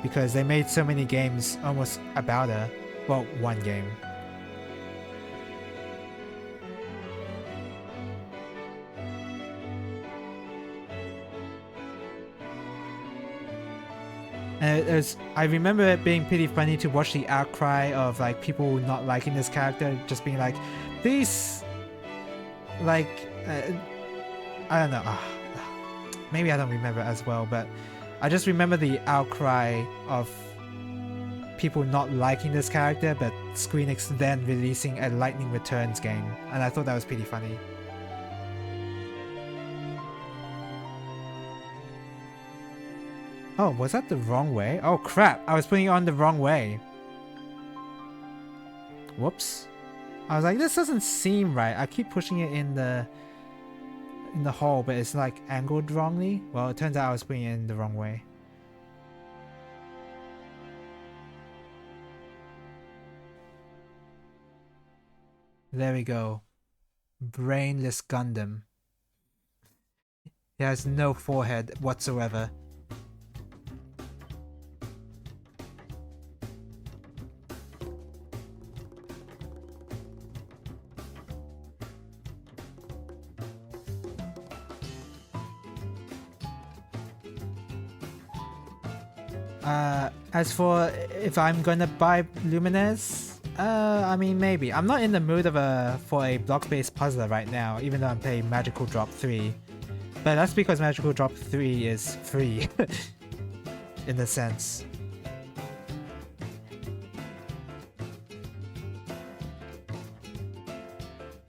Because they made so many games almost about her. Well, one game. And I remember it being pretty funny to watch the outcry of like people not liking this character, just being like, these, like, I don't know. Maybe I don't remember as well, but I just remember the outcry of people not liking this character, but Squeenix then releasing a Lightning Returns game, and I thought that was pretty funny. Oh, was that the wrong way? Oh crap, I was putting it on the wrong way. Whoops. I was like, this doesn't seem right. I keep pushing it in the hole, but it's like angled wrongly. Well, it turns out I was putting it in the wrong way. There we go. Brainless Gundam. He has no forehead whatsoever. As for if I'm gonna buy Lumines, I mean maybe. I'm not in the mood for a block-based puzzler right now, even though I'm playing Magical Drop 3. But that's because Magical Drop 3 is free, in a sense.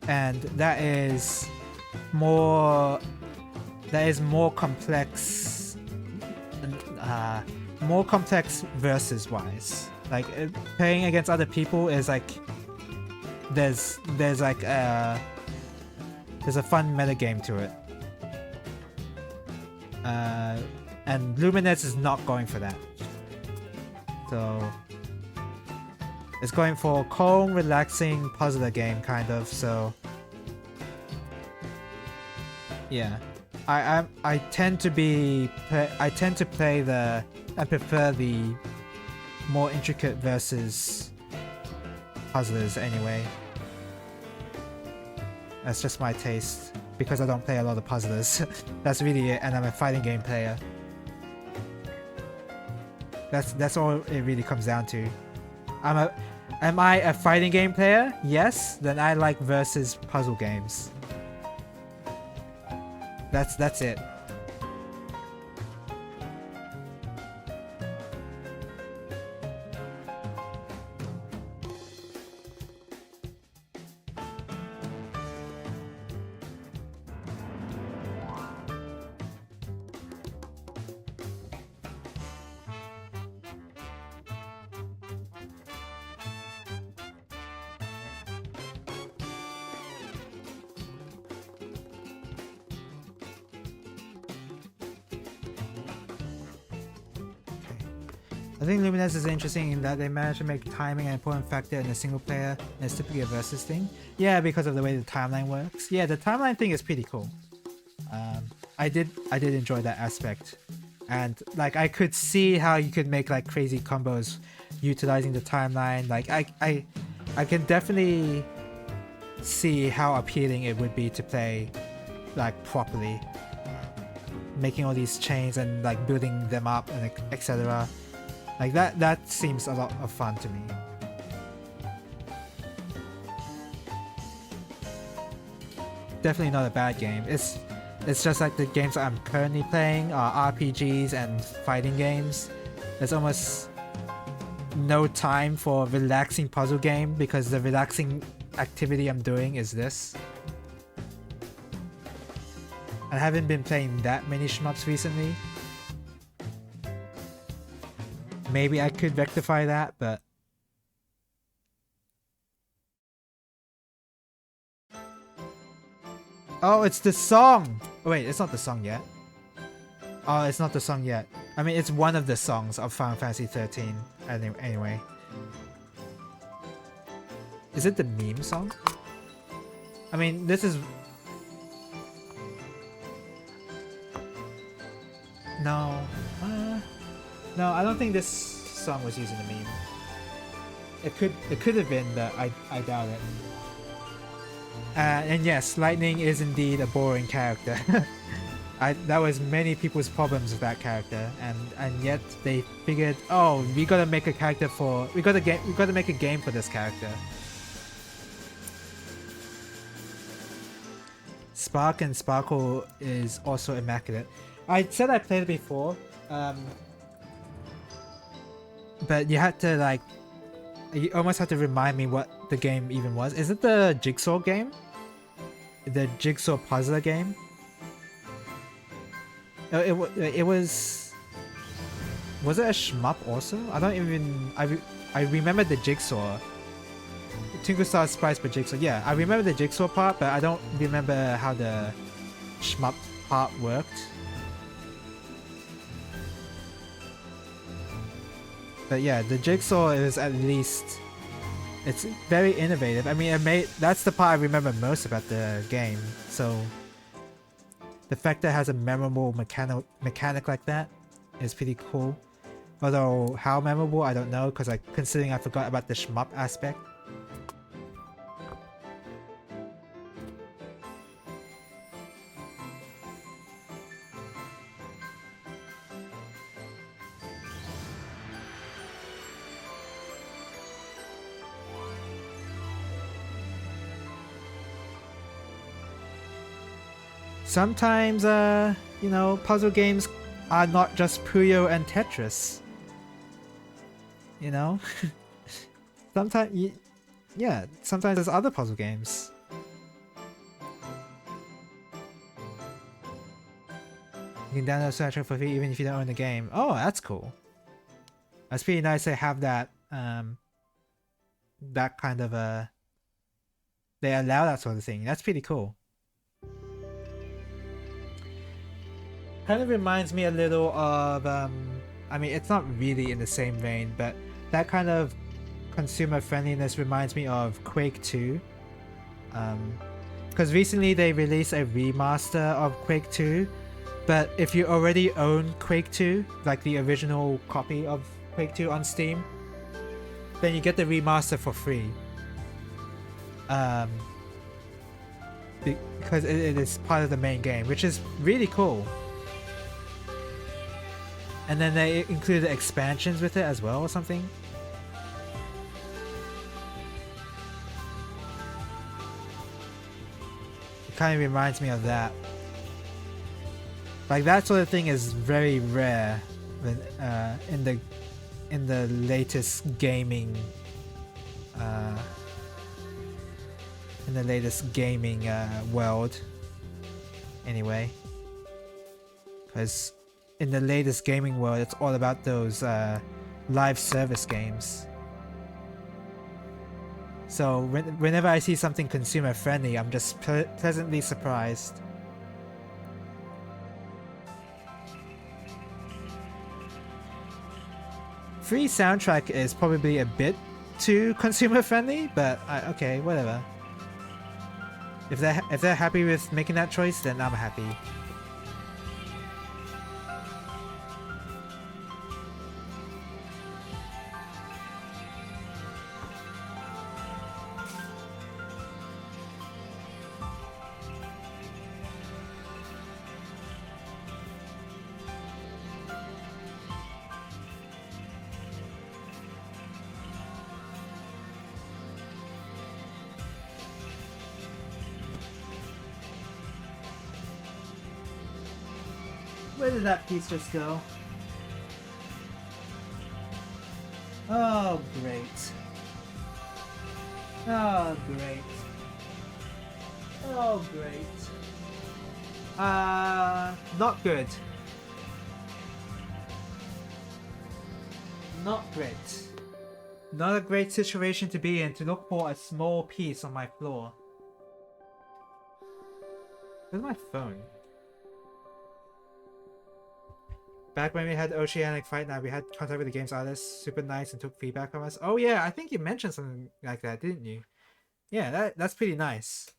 And that is more complex. More complex versus wise. Like playing against other people is like there's a fun metagame to it. And Luminous is not going for that. So it's going for calm, relaxing puzzler game kind of. So yeah, I tend to play the I prefer the more intricate versus puzzlers anyway. That's just my taste because I don't play a lot of puzzlers. That's really it, and I'm a fighting game player. That's all it really comes down to. Am I a fighting game player? Yes, then I like versus puzzle games. That's it. I think Lumines is interesting in that they managed to make timing an important factor in a single player, and it's typically a versus thing. Yeah, because of the way the timeline works. Yeah, the timeline thing is pretty cool. I did enjoy that aspect, and like I could see how you could make like crazy combos utilizing the timeline. Like I can definitely see how appealing it would be to play like properly, making all these chains and like building them up and etc. Like that seems a lot of fun to me. Definitely not a bad game. It's just like the games that I'm currently playing are RPGs and fighting games. There's almost no time for relaxing puzzle game because the relaxing activity I'm doing is this. I haven't been playing that many shmups recently. Maybe I could rectify that, but oh, it's the song! Wait, it's not the song yet. Oh, it's not the song yet. I mean, it's one of the songs of Final Fantasy 13. Anyway. Is it the meme song? I mean, this is... No. No, I don't think this song was using the meme. It could have been, but I doubt it. And yes, Lightning is indeed a boring character. That was many people's problems with that character, and yet they figured, oh, we gotta make a character for we gotta make a game for this character. Spark and Sparkle is also immaculate. I said I played it before, but you had to like, you almost had to remind me what the game even was. Is it the Jigsaw game? The Jigsaw puzzler game? It was it a shmup also? I don't even... I remember the Jigsaw. Twinkle Star Spice but Jigsaw. Yeah, I remember the Jigsaw part, but I don't remember how the shmup part worked. But yeah, the Jigsaw is at least... It's very innovative. I mean, that's the part I remember most about the game. So the fact that it has a memorable mechanic like that is pretty cool. Although how memorable, I don't know, because considering I forgot about the shmup aspect. Sometimes, you know, puzzle games are not just Puyo and Tetris. You know? Sometimes, yeah, sometimes there's other puzzle games. You can download Soundtrack for free even if you don't own the game. Oh, that's cool. That's pretty nice to have that, that kind of a... They allow that sort of thing. That's pretty cool. kind of reminds me a little of I mean, it's not really in the same vein, but that kind of consumer friendliness reminds me of Quake 2. Because recently they released a remaster of Quake 2, but if you already own Quake 2, like the original copy of Quake 2 on Steam, then you get the remaster for free. Because it is part of the main game, which is really cool. And then they included expansions with it as well or something. It kind of reminds me of that. Like that sort of thing is very rare when, in the latest gaming world anyway, because in the latest gaming world it's all about those live service games. So whenever I see something consumer friendly, I'm just pleasantly surprised. Free soundtrack is probably a bit too consumer friendly, but okay, whatever. If they're happy with making that choice, then I'm happy. Where did that piece just go? Oh, great. Oh, great. Oh, great. Not good. Not great. Not a great situation to be in, to look for a small piece on my floor. Where's my phone? Back when we had Oceanic Fight Night, we had contact with the game's artists, super nice, and took feedback from us. Oh yeah, I think you mentioned something like that, didn't you? Yeah, that's pretty nice.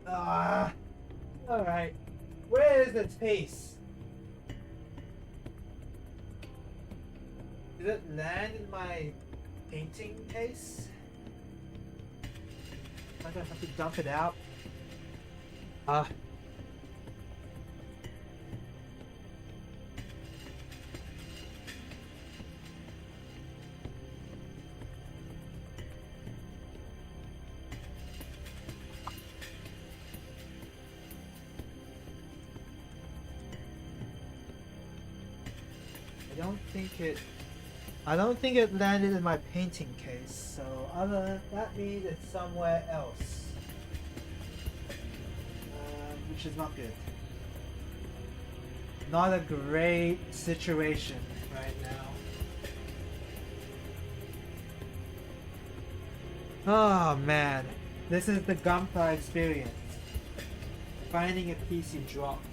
Alright. Where is the taste? Did it land in my painting case? I'm gonna have to dump it out. I don't think it landed in my painting case, so that means it's somewhere else. Which is not good. Not a great situation right now. Oh man, this is the Gunpla experience. Finding a piece you dropped.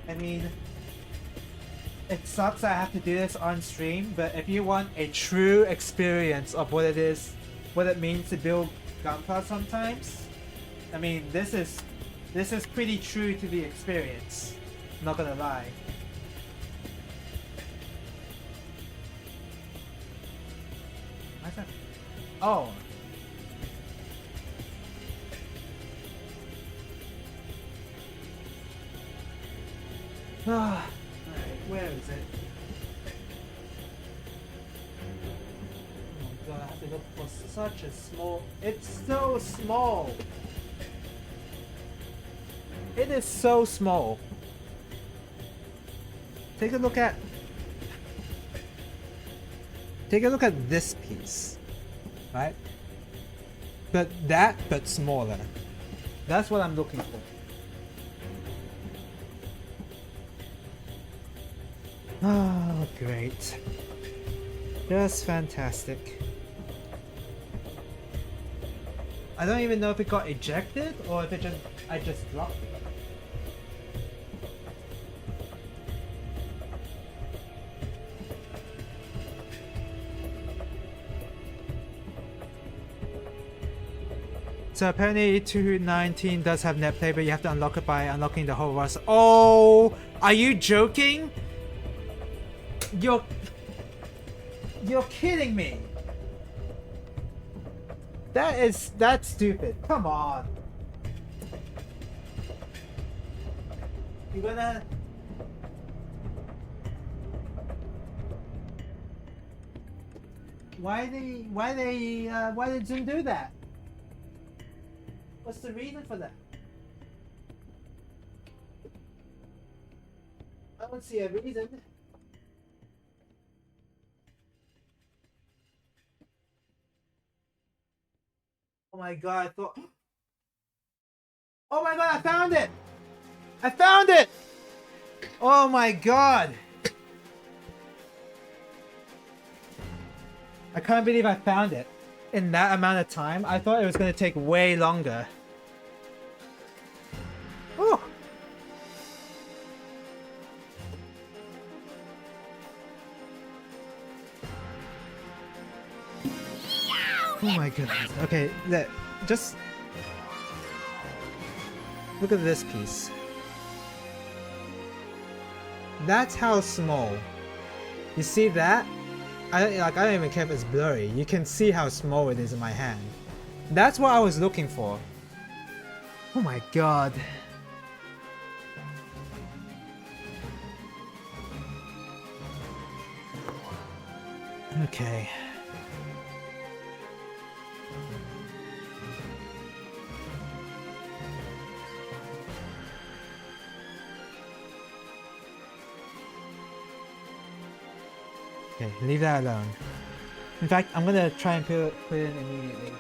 I mean, it sucks I have to do this on stream, but if you want a true experience of what it means to build Gunpla sometimes, I mean, this is pretty true to the experience. Not gonna lie. Why's that? Oh. Ah. Where is it? Oh god, I have to look for such a small... It's so small! It is so small. Take a look at this piece. Right? But smaller. That's what I'm looking for. Oh, great. Just fantastic. I don't even know if it got ejected or if I just dropped it. So apparently 219 does have net play, but you have to unlock it by unlocking the whole roster. Oh, are you joking? You're kidding me. That's stupid. Come on. You're gonna... Why did Zoom do that? What's the reason for that? I don't see a reason. Oh my god, I thought... Oh my god, I found it! I found it! Oh my god! I can't believe I found it. In that amount of time, I thought it was going to take way longer. Oh! Oh my goodness. Okay, just look at this piece. That's how small. You see that? I don't even care if it's blurry. You can see how small it is in my hand. That's what I was looking for. Oh my god. Okay. Okay, leave that alone. In fact, I'm gonna try and put it in immediately.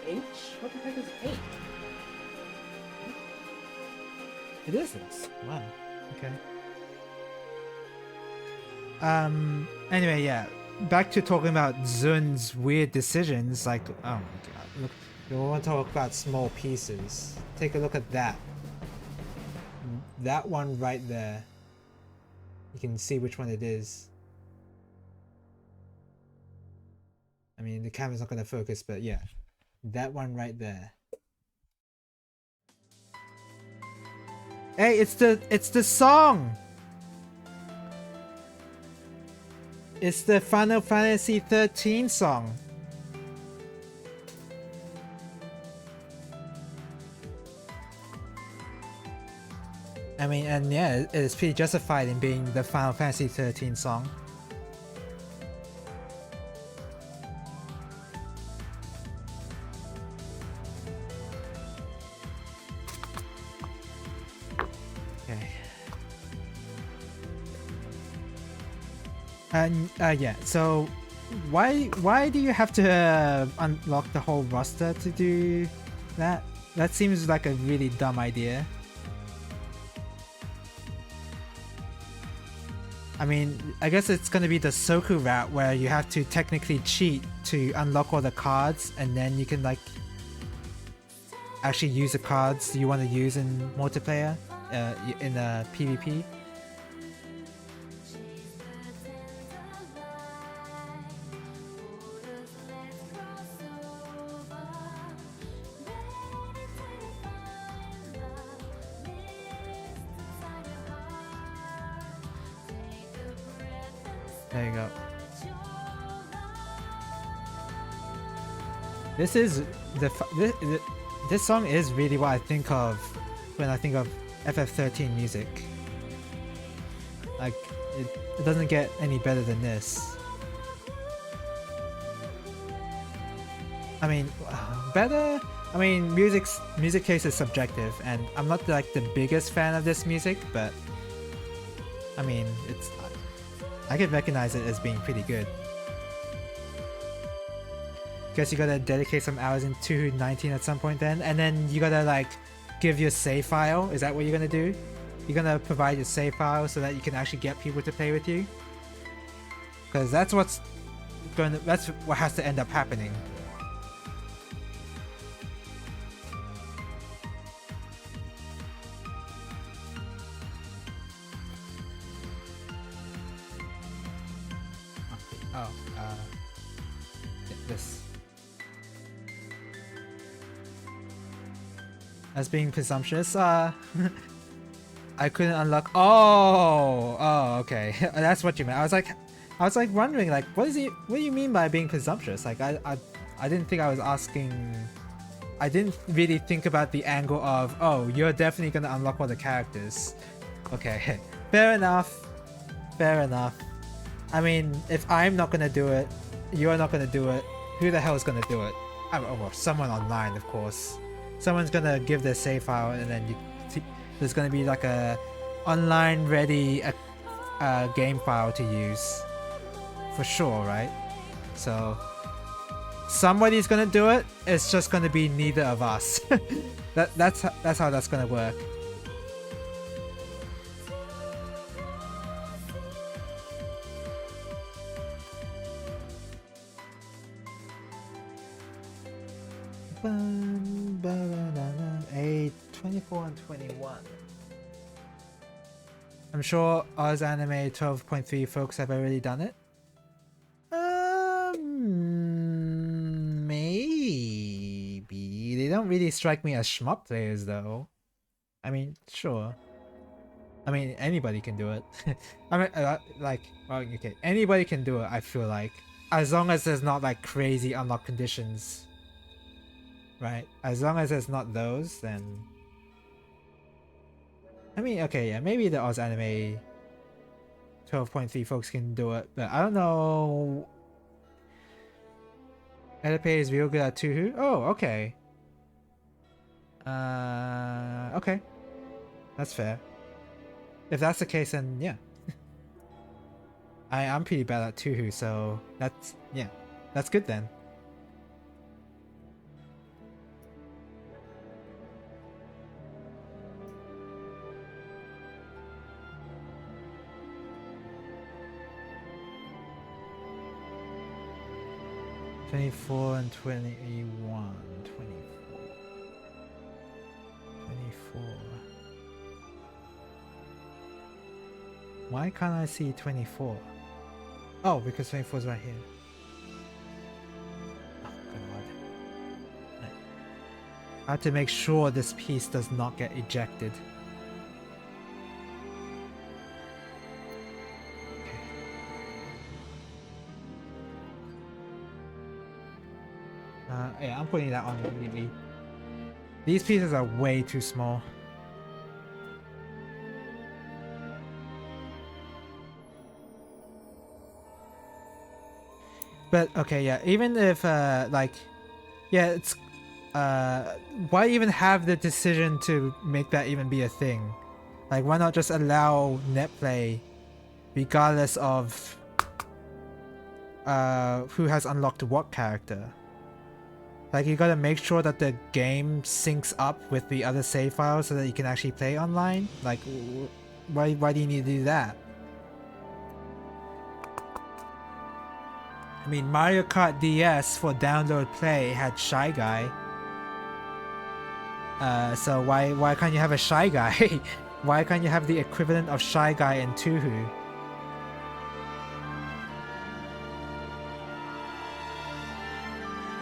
H? What the heck is H? It is this. Wow. Okay. Anyway, yeah. Back to talking about Zun's weird decisions. Like, oh my god. Look, you want to talk about small pieces. Take a look at that. That one right there. You can see which one it is. I mean, the camera's not going to focus, but yeah. That one right there. Hey, it's the song! It's the Final Fantasy 13 song. I mean, and yeah, it's pretty justified in being the Final Fantasy 13 song. Okay. And yeah, so why do you have to unlock the whole roster to do that? That seems like a really dumb idea. I mean, I guess it's gonna be the Soku route where you have to technically cheat to unlock all the cards, and then you can like actually use the cards you want to use in multiplayer, in PvP. There you go. This is this song is really what I think of when I think of FF13 music. Like it doesn't get any better than this. I mean, better. I mean, music taste is subjective, and I'm not like the biggest fan of this music, but I mean, I can recognize it as being pretty good. Guess you gotta dedicate some hours in 219 at some point then, and then you gotta like give you a save file? Is that what you're gonna do? You're gonna provide a save file so that you can actually get people to play with you? Because that's what has to end up happening. Oh, this. As being presumptuous, I couldn't unlock. Oh, okay. That's what you meant. I was like wondering, like, what do you mean by being presumptuous? Like, I didn't think I was asking. I didn't really think about the angle of, oh, you're definitely gonna unlock all the characters. Okay, fair enough. Fair enough. I mean, if I'm not gonna do it, you're not gonna do it, who the hell is gonna do it? Well, someone online, of course. Someone's gonna give their save file, and then there's gonna be like a online ready game file to use, for sure, right? So somebody's gonna do it. It's just gonna be neither of us. that's how that's gonna work. A 24 and 21. I'm sure Oz Anime 12.3 folks have already done it. Maybe. They don't really strike me as shmup players though. I mean, sure. I mean, anybody can do it. I mean, like, well, okay, anybody can do it, I feel like. As long as there's not like crazy unlock conditions. Right? As long as there's not those, then... I mean, okay, yeah, maybe the Oz Anime 12.3 folks can do it, but I don't know... Edipe is real good at Tuhu? Oh, okay. Okay. That's fair. If that's the case, then yeah. I'm pretty bad at Tuhu, so that's... yeah. That's good then. (24 and 21). 24. Why can't I see 24? Oh, because 24 is right here. Oh god. I have to make sure this piece does not get ejected. Yeah, I'm putting that on immediately. These pieces are way too small. But okay, yeah, even if like, yeah, it's why even have the decision to make that even be a thing? Like, why not just allow netplay regardless of who has unlocked what character? Like, you gotta make sure that the game syncs up with the other save files so that you can actually play online? Like, why do you need to do that? I mean, Mario Kart DS for download play had Shy Guy. So why can't you have a Shy Guy? Why can't you have the equivalent of Shy Guy in Tuhu?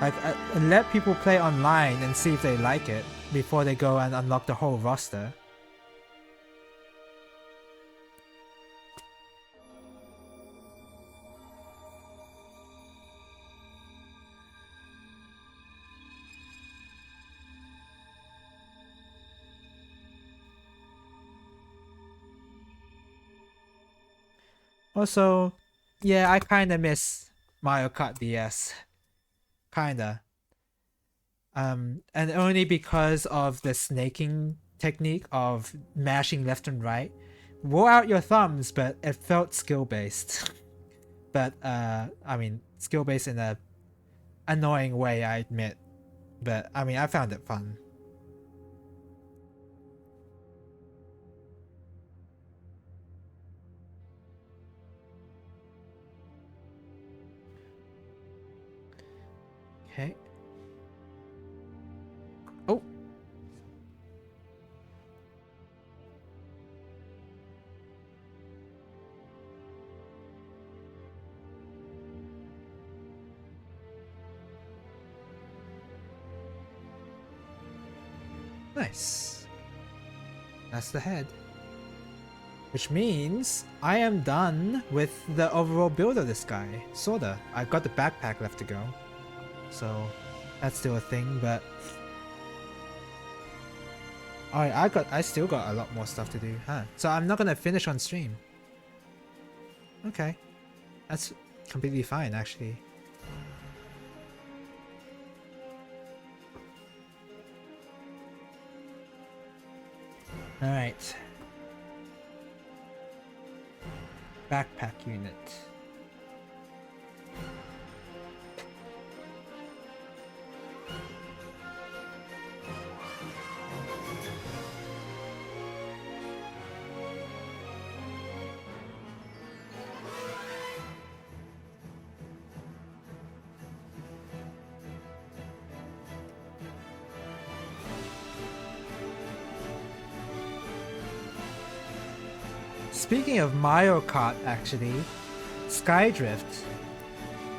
Like, let people play online and see if they like it before they go and unlock the whole roster. Also, yeah, I kinda miss Mario Kart DS. Kinda. And only because of the snaking technique of mashing left and right. Wore out your thumbs, but it felt skill-based. But, I mean, skill-based in a annoying way, I admit. But, I mean, I found it fun. Okay. Oh. Nice. That's the head. Which means I am done with the overall build of this guy. Sorta. I've got the backpack left to go. So that's still a thing, but alright, I still got a lot more stuff to do, huh? So I'm not gonna finish on stream. Okay. That's completely fine actually. Alright. Backpack unit. Speaking of Mario Kart, actually, Skydrift.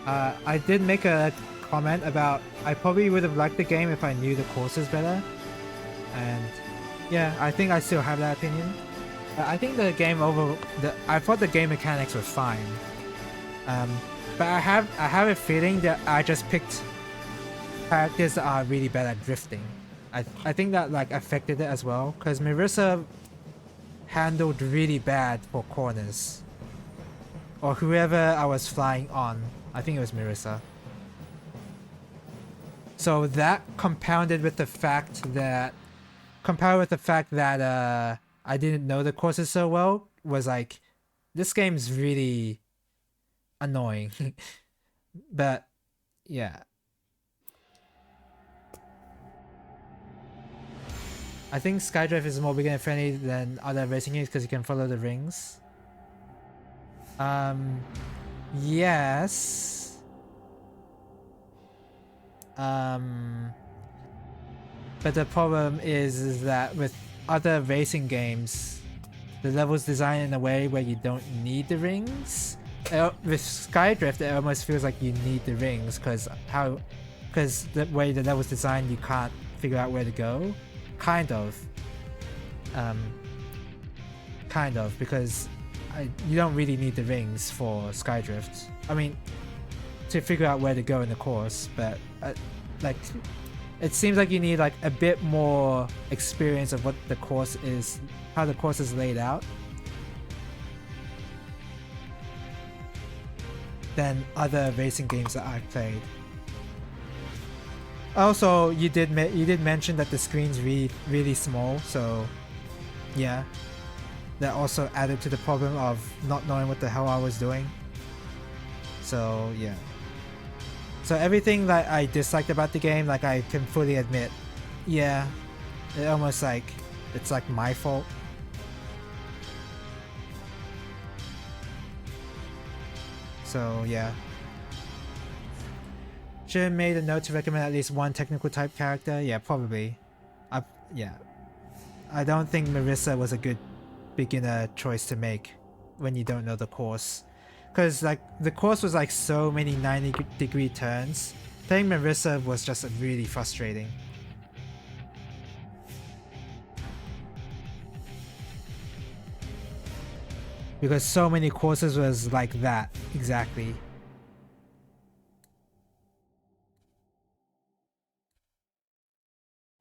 I did make a comment about I probably would have liked the game if I knew the courses better, and yeah, I think I still have that opinion. I think the game I thought the game mechanics were fine, but I have a feeling that I just picked characters that are really bad at drifting. I think that like affected it as well, because Marissa handled really bad for corners, or whoever I was flying on. I think it was Marissa. So that compounded with the fact that I didn't know the courses so well, was like, this game's really annoying. But yeah, I think Skydrive is more beginner friendly than other racing games because you can follow the rings. Yes. But the problem is that with other racing games, the level's designed in a way where you don't need the rings. With Skydrift, it almost feels like you need the rings because the way the level's designed, you can't figure out where to go. Kind of, because you don't really need the rings for Skydrift. I mean, to figure out where to go in the course, but like, it seems like you need like a bit more experience of what the course is, how the course is laid out, than other racing games that I've played. Also, you did mention that the screen's really small, so yeah, that also added to the problem of not knowing what the hell I was doing. So yeah, so everything that I disliked about the game, like, I can fully admit, yeah, it almost like it's like my fault. So yeah. Should have made a note to recommend at least one technical type character. Yeah, probably. Yeah. I don't think Marissa was a good beginner choice to make when you don't know the course. Because like the course was like so many 90-degree turns. Playing Marissa was just really frustrating. Because so many courses was like that, exactly.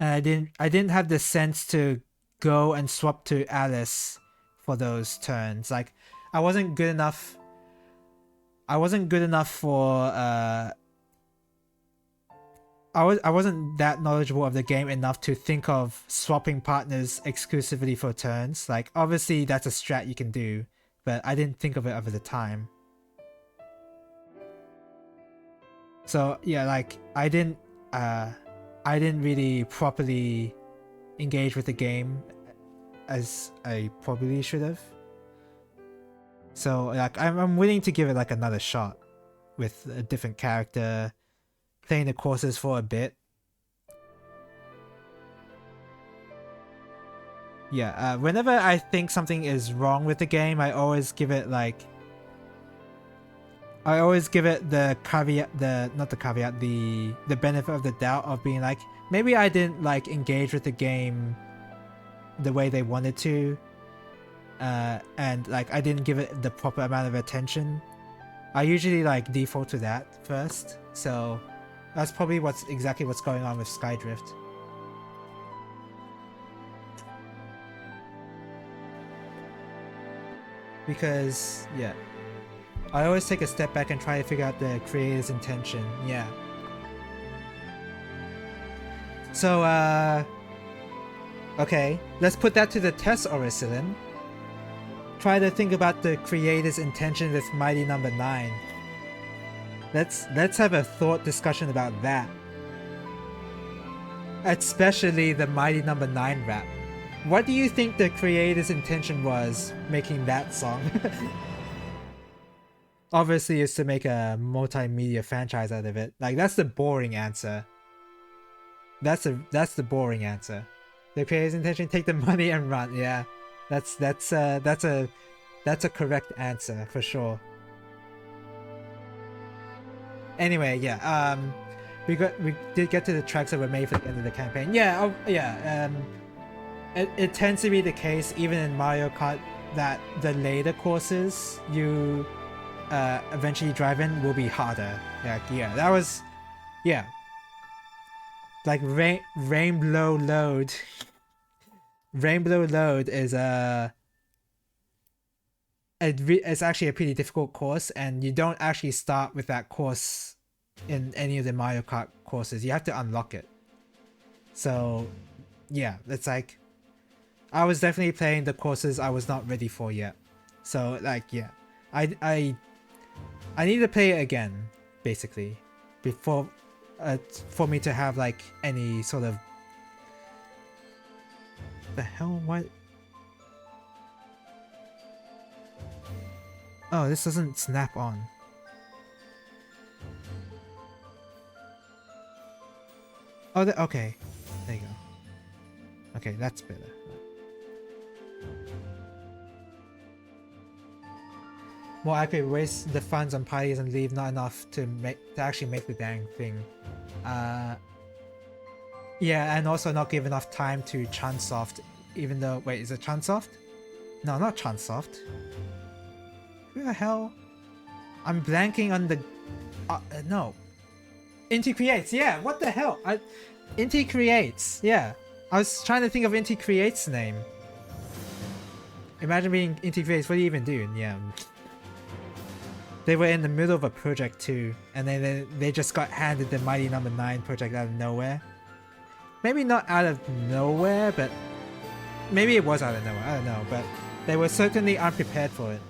And I didn't have the sense to go and swap to Alice for those turns. Like, I wasn't good enough for I wasn't that knowledgeable of the game enough to think of swapping partners exclusively for turns. Like, obviously that's a strat you can do, but I didn't think of it over the time. So yeah, like, I didn't really properly engage with the game as I probably should have. So like, I'm willing to give it like another shot with a different character, playing the courses for a bit. Yeah, whenever I think something is wrong with the game, I always give it like... I always give it the caveat, not the caveat, the benefit of the doubt of being like, maybe I didn't like engage with the game the way they wanted to, and like I didn't give it the proper amount of attention. I usually like default to that first, so that's probably exactly what's going on with Skydrift. Because yeah, I always take a step back and try to figure out the creator's intention. Yeah. So okay, let's put that to the test, Oricillin. Try to think about the creator's intention with Mighty Number 9. Let's have a thought discussion about that. Especially the Mighty Number 9 rap. What do you think the creator's intention was making that song? Obviously it's to make a multimedia franchise out of it. Like that's the boring answer. That's the boring answer. The creator's intention, take the money and run. Yeah. That's a correct answer for sure. Anyway, yeah, we did get to the tracks that were made for the end of the campaign. Yeah, it tends to be the case even in Mario Kart that the later courses you eventually drive in will be harder. Yeah, that was, yeah. Like Rainbow Load. Rainbow Load is it's actually a pretty difficult course, and you don't actually start with that course in any of the Mario Kart courses. You have to unlock it. So yeah, it's like I was definitely playing the courses I was not ready for yet. So like yeah, I need to play it again basically before for me to have like any sort of... The hell? What? Oh, this doesn't snap on. Oh, okay. There you go. Okay, that's better. More accurate, waste the funds on parties and leave not enough to actually make the dang thing. Yeah, and also not give enough time to Chunsoft, even though... Wait, is it Chunsoft? No, not Chunsoft. Who the hell? I'm blanking on the... no. Inti Creates, yeah, what the hell? Inti Creates, yeah. I was trying to think of Inti Creates' name. Imagine being Inti Creates, what do you even do? Yeah. They were in the middle of a project too, and then they just got handed the Mighty Number 9 project out of nowhere. Maybe not out of nowhere, but maybe it was out of nowhere, I don't know, but they were certainly unprepared for it.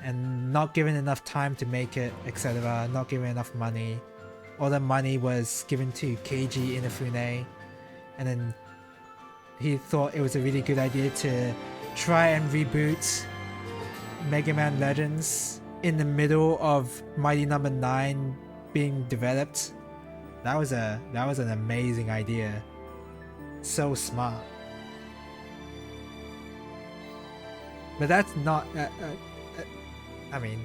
And not given enough time to make it, etc. Not given enough money. All the money was given to Keiji Inafune, and then he thought it was a really good idea to try and reboot Mega Man Legends in the middle of Mighty Number 9 being developed. That was an amazing idea. So smart. But that's not... I mean,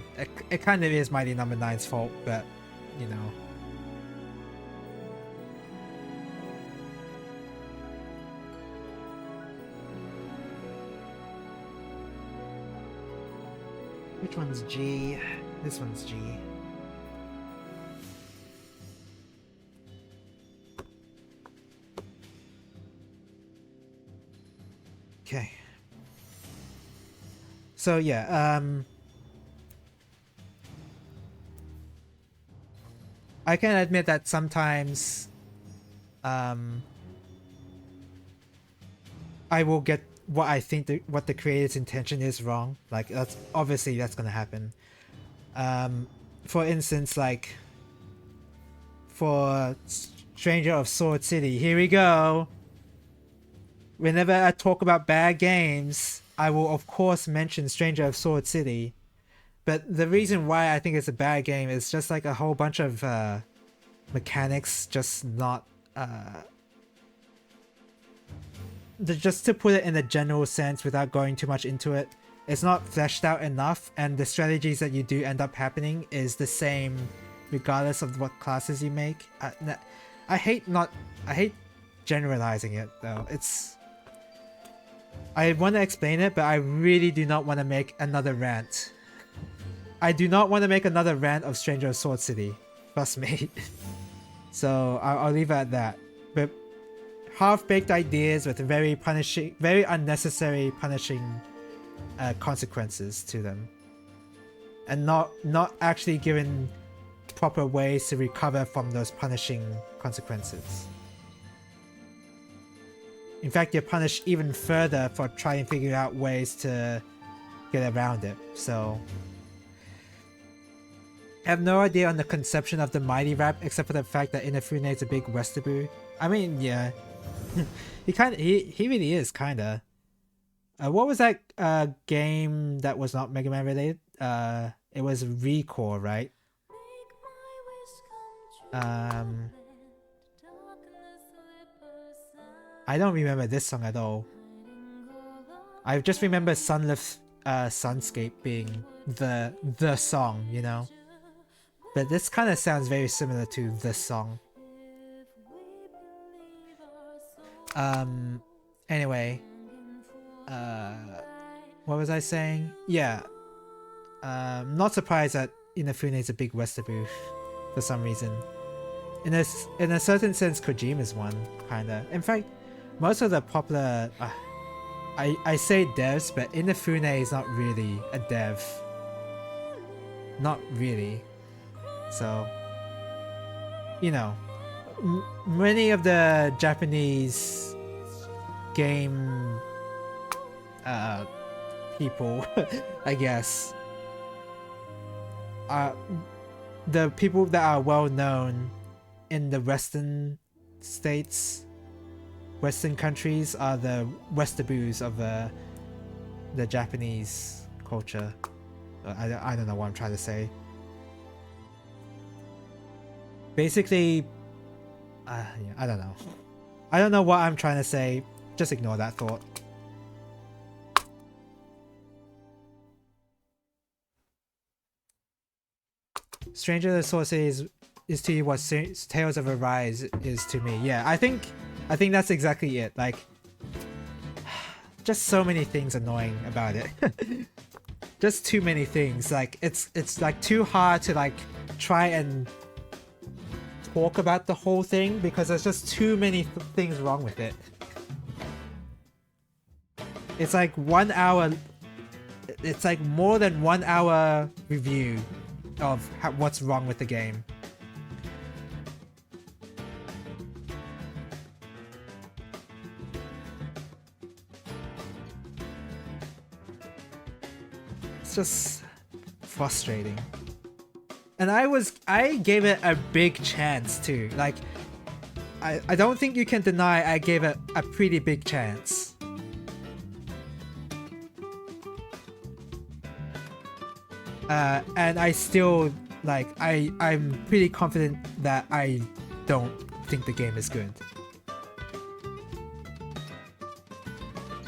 it kind of is Mighty Number 9's fault, but, you know. Which one's G? This one's G. Okay. So yeah, I can admit that sometimes I will get what I think what the creator's intention is wrong. Like that's gonna happen. For instance, like for Stranger of Sword City, here we go. Whenever I talk about bad games, I will of course mention Stranger of Sword City. But the reason why I think it's a bad game is just like a whole bunch of mechanics just not just to put it in a general sense without going too much into it, it's not fleshed out enough, and the strategies that you do end up happening is the same regardless of what classes you make. I hate generalizing it though. I want to explain it, but I really do not want to make another rant. I do not want to make another rant of Stranger of Sword City. Trust me. So I'll leave it at that. But half-baked ideas with very unnecessary punishing consequences to them, and not actually given proper ways to recover from those punishing consequences. In fact, you're punished even further for trying to figure out ways to get around it. So I have no idea on the conception of the mighty rap, except for the fact that Inafune is a big Westerbu. I mean, yeah, he really is kinda. What was that game that was not Mega Man related? It was Recall, right? I don't remember this song at all. I just remember Sunlift Sunscape being the song, you know? But this kind of sounds very similar to this song. Anyway. What was I saying? Yeah. Not surprised that Inafune is a big Westerbu for some reason. In a certain sense, Kojima's one, kinda. In fact, most of the popular... I say devs, but Inafune is not really a dev. Not really. So, you know, many of the Japanese game people, I guess, the people that are well known in the Western states, Western countries, are the Westerboos of the Japanese culture. I don't know what I'm trying to say. Basically, yeah, I don't know. I don't know what I'm trying to say. Just ignore that thought. Stranger the Sorcery is to you what Tales of Arise is to me. Yeah, I think that's exactly it. Like, just so many things annoying about it. Just too many things. Like, it's like too hard to like try and talk about the whole thing because there's just too many things wrong with it. It's like 1 hour. It's like more than 1 hour review of what's wrong with the game. It's just frustrating. And I gave it a big chance too. Like, I don't think you can deny I gave it a pretty big chance. And I still, like, I'm pretty confident that I don't think the game is good.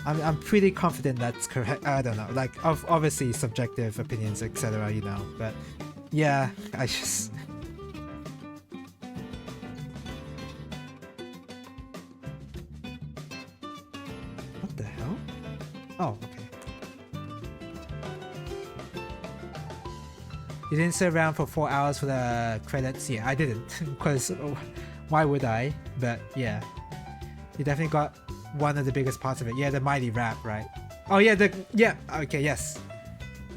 I'm pretty confident that's correct. I don't know, like, obviously subjective opinions, etc., you know, but yeah, I just... What the hell? Oh, okay. You didn't sit around for 4 hours for the credits? Yeah, I didn't, because why would I? But yeah, you definitely got one of the biggest parts of it. Yeah, the mighty rap, right? Oh yeah, okay, yes.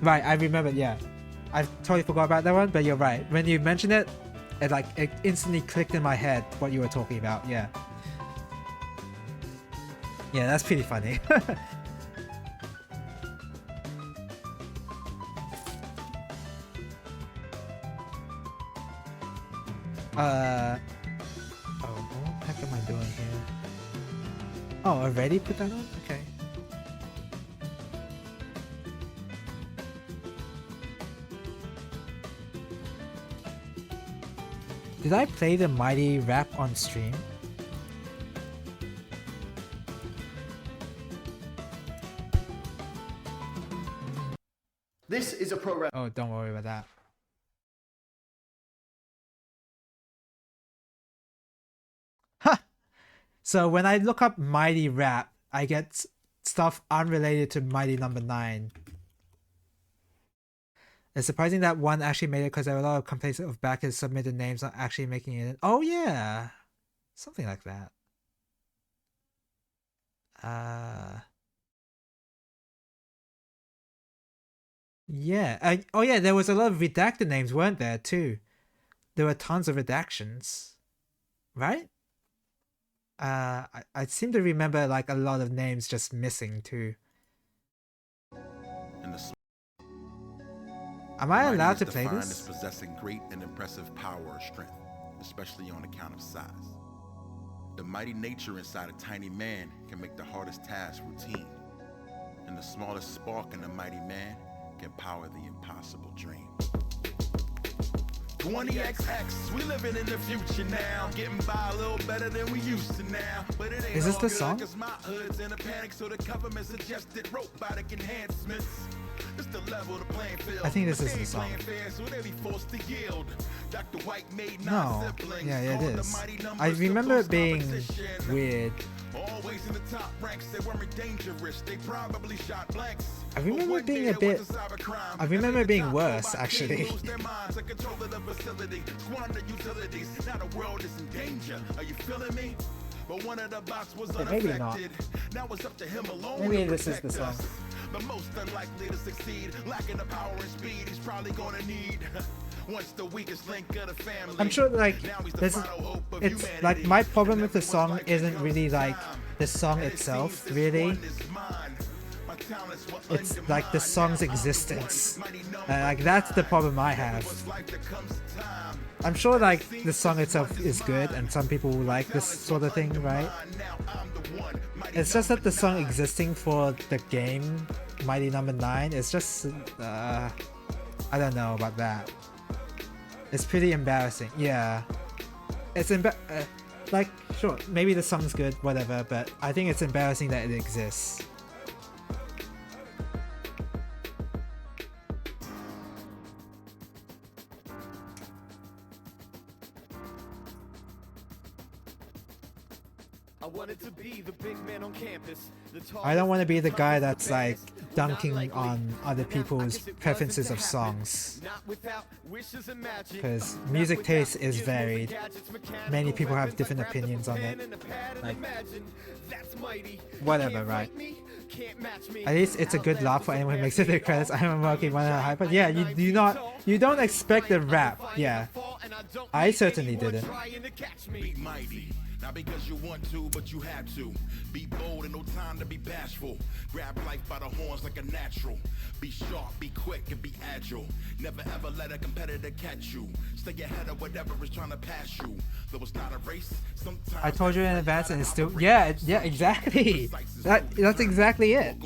Right, I remember, yeah. I totally forgot about that one, but you're right. When you mentioned it, it instantly clicked in my head what you were talking about, yeah. Yeah, that's pretty funny. Oh, what the heck am I doing here? Oh, already put that on? Okay. Did I play the Mighty rap on stream? This is a program. Oh, don't worry about that. Huh! So when I look up Mighty rap, I get stuff unrelated to Mighty number 9. It's surprising that one actually made it because there were a lot of complaints of backers submitted names not actually making it. Oh yeah! Something like that. Yeah. Oh yeah, there was a lot of redacted names, weren't there, too? There were tons of redactions. Right? I seem to remember like a lot of names just missing, too. Am I allowed to play this? As possessing great and impressive power or strength, especially on account of size. The mighty nature inside a tiny man can make the hardest task routine. And the smallest spark in a mighty man can power the impossible dream. 20XX, we living in the future now, getting by a little better than we used to now. But it ain't Is this all the good, song? 'cause my hood's in a panic, so the government suggested robotic enhancements. It's the level of the playing field. I think this is the song. Fair, so they be forced to yield. Dr. White made No. Yeah, it is. I remember it being weird. Always in the top ranks, they weren't dangerous. They probably shot blanks. I remember it being a bit... I remember it being worse, actually. Now the world is in danger. Are you feeling me? But one of the bots was maybe not. unaffected. Now it's up to him alone. Maybe to this is the protect song. us. The most unlikely to succeed, lacking the power and speed he's probably gonna need. Once the weakest link of the family. I'm sure like this is, it's like my problem with the song isn't really like the song itself, really. It's like the song's existence. Like that's the problem I have. I'm sure like the song itself is good and some people like this sort of thing, right? It's just that the song existing for the game Mighty number 9 is just I don't know about that. It's pretty embarrassing. Yeah, it's like sure maybe the song's good, whatever, but I think it's embarrassing that it exists. I don't want to be the guy that's like dunking on other people's preferences of songs, because music taste is varied. Many people have different opinions on it. Like, whatever, right? At least it's a good laugh for anyone who makes it to the credits. I'm working one high, but yeah, you don't expect a rap. Yeah, I certainly didn't. Not because you want to, but you have to. Be bold and no time to be bashful. Grab life by the horns like a natural. Be sharp, be quick, and be agile. Never ever let a competitor catch you. Stay ahead of whatever is trying to pass you. Though it's not a race, sometimes I told you in advance and it's still... Yeah, exactly. That's exactly it.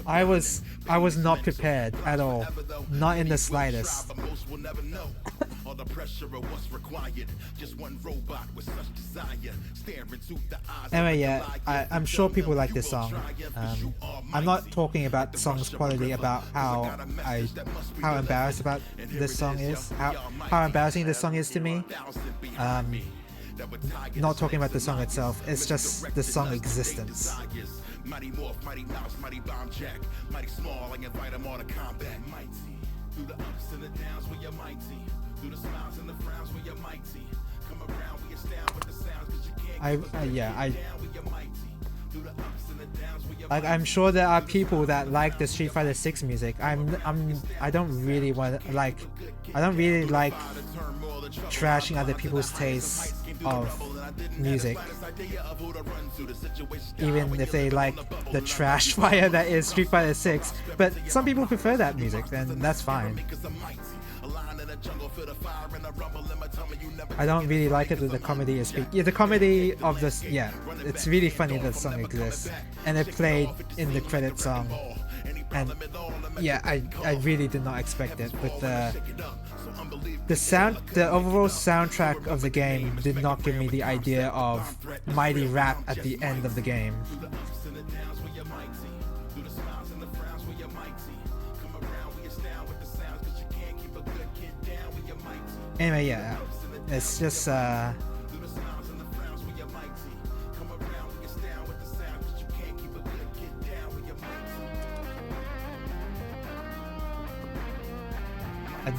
I was not prepared at all. Not in the slightest. The pressure of what's required. Just one robot with such desire. Staring into the eyes. Anyway, yeah, I'm sure people like this song. I'm not talking about the song's quality, about how embarrassed about this song is, how embarrassing this song is to me. Not talking about the song itself. It's just the song existence. Mighty morph, mighty mouse, mighty bomb jack, mighty small. I invite them all to combat. Mighty through the ups and the downs where you're mighty. Through the smiles and the frowns where you're mighty. Come around, we astound with the sounds cause you can't I'm sure there are people that like the Street Fighter 6 music. I don't really like trashing other people's tastes of music, even if they like the trash fire that is Street Fighter 6. But some people prefer that music, and that's fine. I don't really like it that the comedy is the comedy of this. Yeah, it's really funny that the song exists, and it played in the credit song. And yeah, I really did not expect it with the the overall soundtrack of the game did not give me the idea of mighty rap at the end of the game. Anyway, yeah, it's just I'd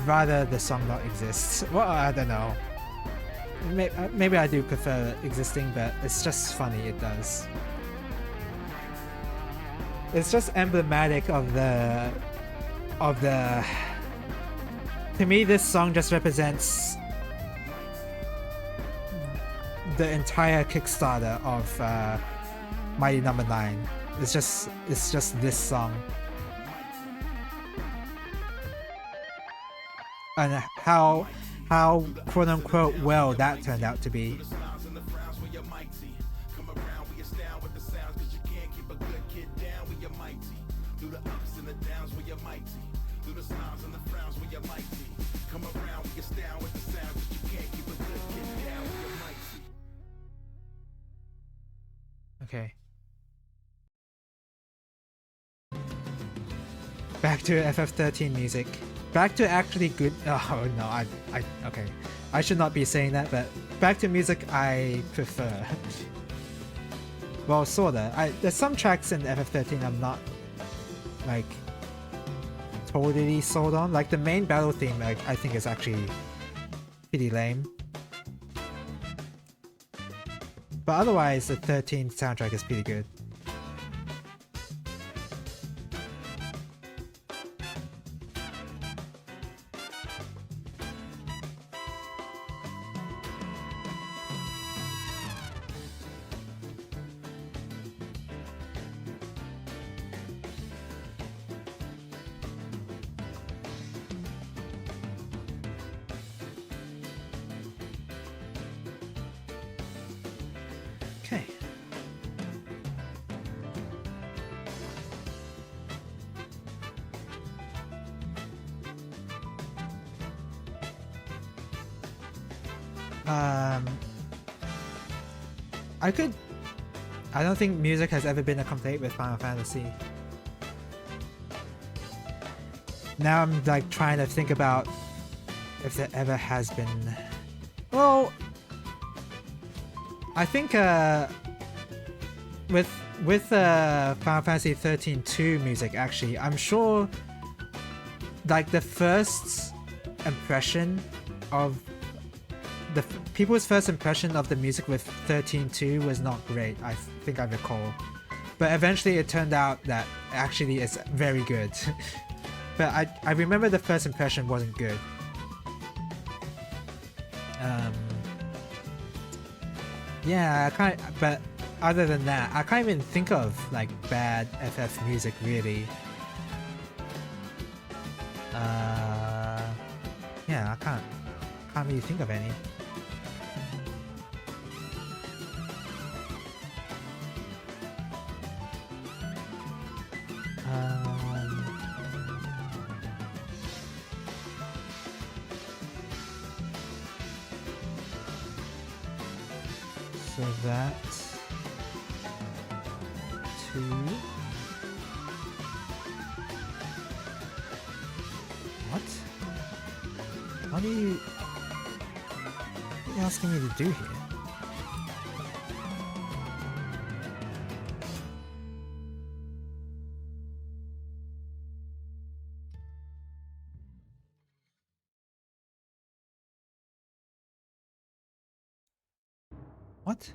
rather the song not exist. Well, I don't know. Maybe I do prefer existing, but it's just funny it does. It's just emblematic of the... To me, this song just represents the entire Kickstarter of Mighty Number 9. It's just this song. And how quote unquote well that turned out to be. Okay. Back to FF13 music. Back to actually good. Oh no, okay. I should not be saying that, but back to music I prefer. Well, sorta. There's some tracks in FF13 I'm not like totally sold on. Like the main battle theme, like, I think is actually pretty lame. But otherwise, the 13 soundtrack is pretty good. Okay. I don't think music has ever been a complaint with Final Fantasy. Now I'm like trying to think about if there ever has been. Well, I think with Final Fantasy 13-2 music, actually, I'm sure like the first impression of people's first impression of the music with 13-2 was not great. I think I recall, but eventually it turned out that actually it's very good. But I remember the first impression wasn't good. Yeah, but other than that, I can't even think of like bad FF music really. Yeah, I can't really think of any. So that's 2. What? What are you asking me to do here? What?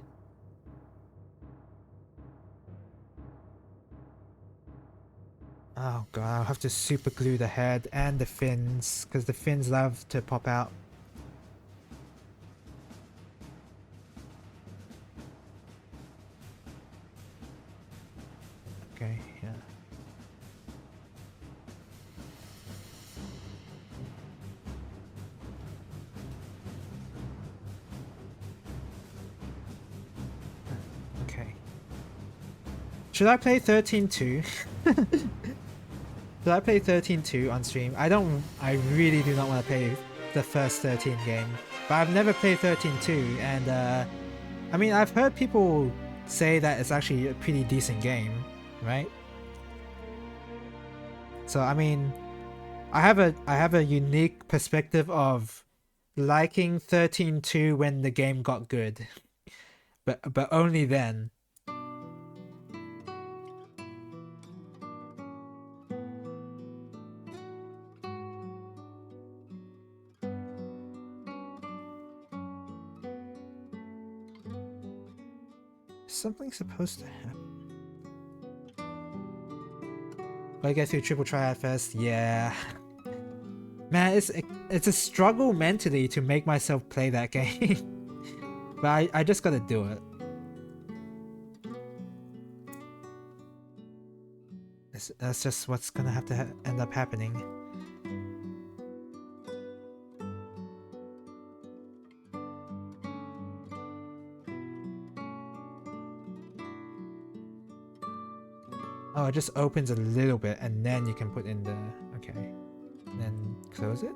Oh god, I'll have to super glue the head and the fins, because the fins love to pop out. Okay, yeah. Okay. Should I play 13-2? Should I play 13-2 on stream? I really do not want to play the first 13 game, but I've never played 13-2, and I mean, I've heard people say that it's actually a pretty decent game, right? So I mean, I have a unique perspective of liking 13-2 when the game got good, but only then. Something's supposed to happen. But I get through triple triad first, yeah. Man, it's a struggle mentally to make myself play that game. But I just gotta do it. That's just what's gonna have to end up happening. Oh, it just opens a little bit and then you can put in the... Okay. And then close it?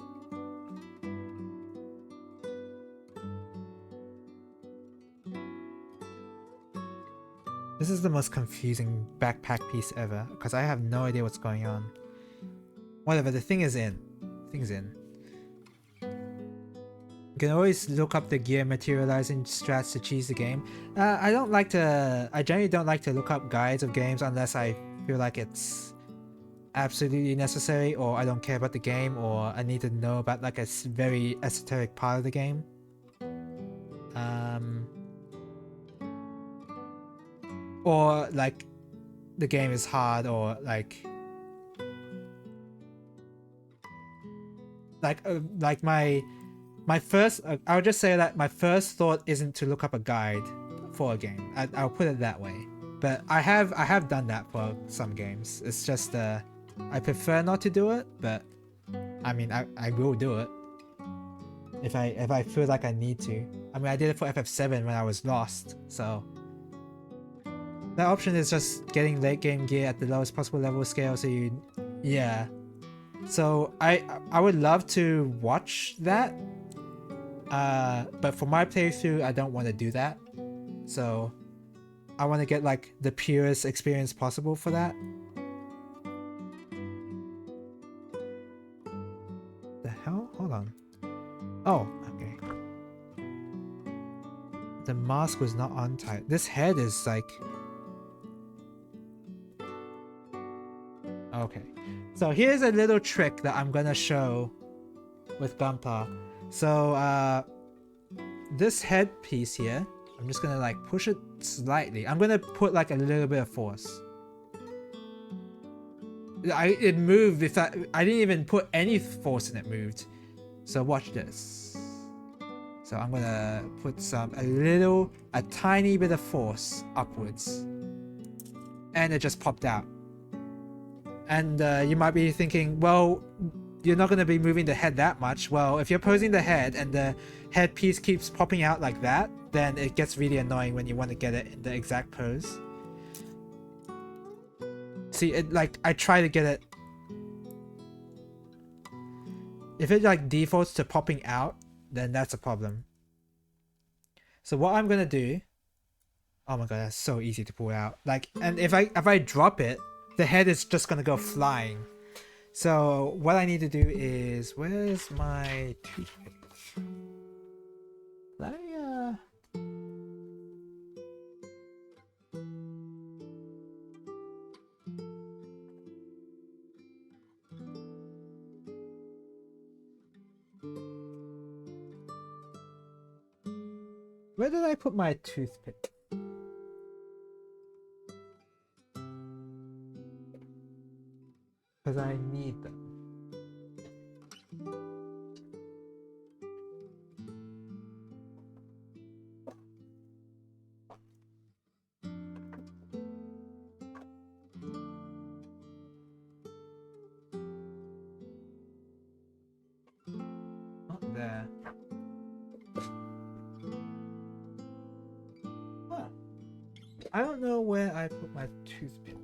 This is the most confusing backpack piece ever, because I have no idea what's going on. Whatever, the thing is in. Thing's in. You can always look up the gear materializing strats to cheese the game. I generally don't like to look up guides of games unless I feel like it's absolutely necessary, or I don't care about the game, or I need to know about like a very esoteric part of the game. Or like the game is hard, or like my first I'll just say that my first thought isn't to look up a guide for a game. I'll put it that way. But I have done that for some games. It's just I prefer not to do it, but I mean I will do it if I feel like I need to. I mean, I did it for FF7 when I was lost, so that option is just getting late game gear at the lowest possible level scale, so yeah. So I would love to watch that, but for my playthrough I don't want to do that. So I want to get like the purest experience possible for that. The hell? Hold on. Oh, okay. The mask was not untied. This head is like... Okay. So here's a little trick that I'm gonna show with Gunpla. So this headpiece here, I'm just gonna like push it slightly. I'm gonna put like a little bit of force. It moved. I didn't even put any force and it moved. So watch this. So I'm gonna put a tiny bit of force upwards, and it just popped out. And you might be thinking, well, you're not going to be moving the head that much. Well, if you're posing the head and the headpiece keeps popping out like that, then it gets really annoying when you want to get it in the exact pose. See, I try to get it... If it like defaults to popping out, then that's a problem. So what I'm going to do... Oh my god, that's so easy to pull out. And if I drop it, the head is just gonna go flying. So what I need to do is... Where's my toothpick? Where did I put my toothpick? Because I need them. Not there. Huh. I don't know where I put my toothpick.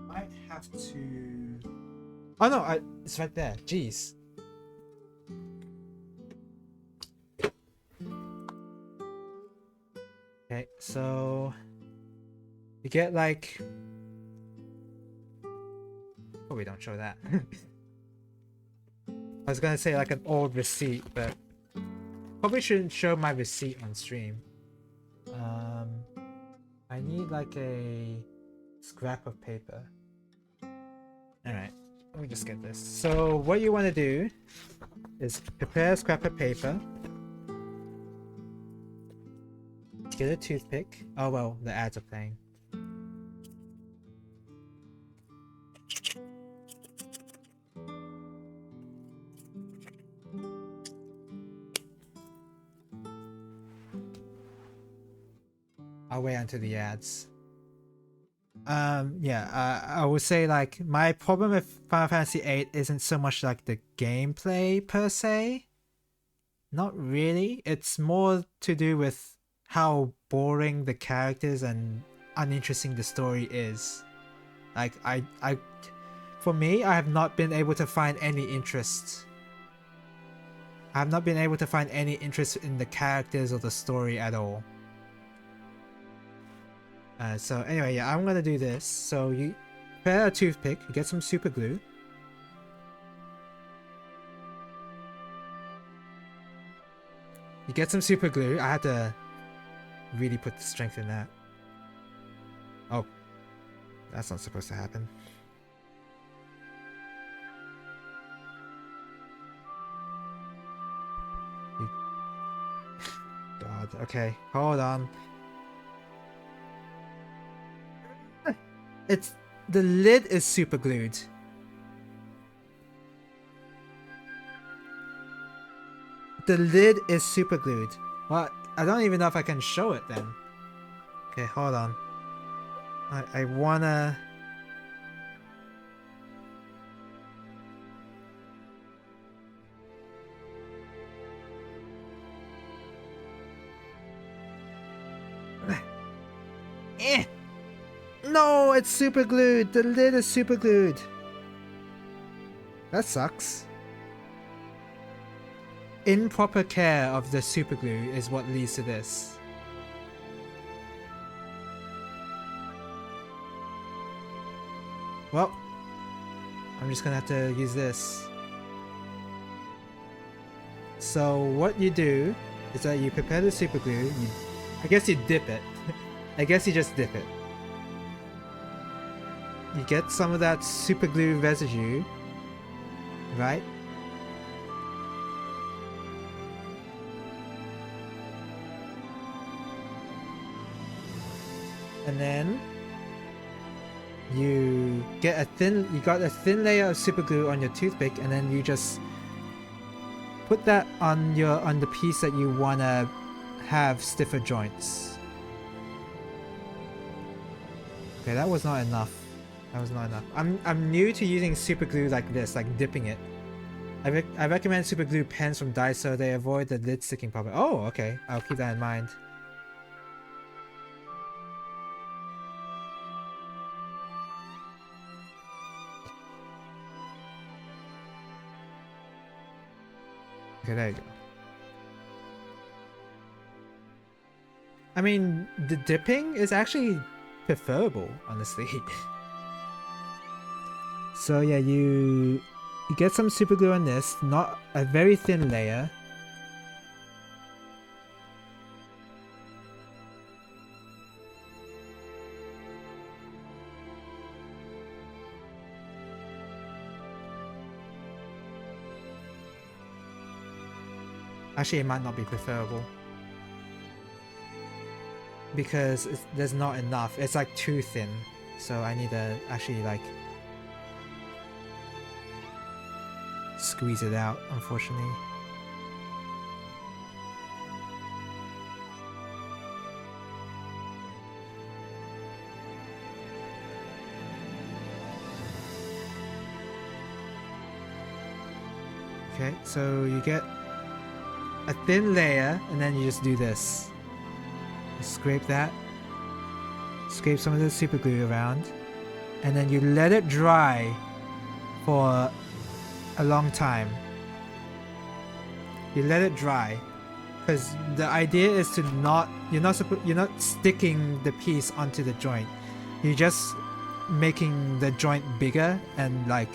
Might have to... Oh no, it's right there. Jeez. Okay, so you get like. Oh, we don't show that. I was gonna say like an old receipt, but probably shouldn't show my receipt on stream. I need like a scrap of paper. Alright, let me just get this. So what you want to do is prepare a scrap of paper. Get a toothpick. Oh well, the ads are playing. I'll wait until the ads. Yeah, I would say like my problem with Final Fantasy VIII isn't so much like the gameplay per se. Not really. It's more to do with how boring the characters and uninteresting the story is. Like for me, I have not been able to find any interest. I have not been able to find any interest in the characters or the story at all. So anyway, yeah, I'm gonna do this. So you prepare a toothpick, you get some super glue. You get some super glue. I had to really put the strength in that. Oh, that's not supposed to happen. God, okay, hold on. It's the lid is super glued. The lid is super glued. Well, I don't even know if I can show it then. Okay, hold on. I wanna. No, it's super glued. The lid is super glued. That sucks. Improper care of the super glue is what leads to this. Well, I'm just gonna have to use this. So what you do is that you prepare the super glue. I guess you dip it. I guess you just dip it. You get some of that super glue residue, right? And then you got a thin layer of super glue on your toothpick, and then you just put that on the piece that you wanna have stiffer joints. Okay, that was not enough. That was not enough. I'm new to using super glue like this, like dipping it. I recommend super glue pens from Daiso. They avoid the lid sticking problem. Oh, okay. I'll keep that in mind. Okay, there you go. I mean, the dipping is actually preferable, honestly. So yeah, you get some super glue on this, not a very thin layer. Actually, it might not be preferable. Because there's not enough. It's like too thin. So I need to actually like squeeze it out, unfortunately. Okay, so you get a thin layer and then you just do this. You scrape that. Scrape some of the super glue around. And then you let it dry for a long time. You let it dry, because the idea is to you're not sticking the piece onto the joint. You're just making the joint bigger and like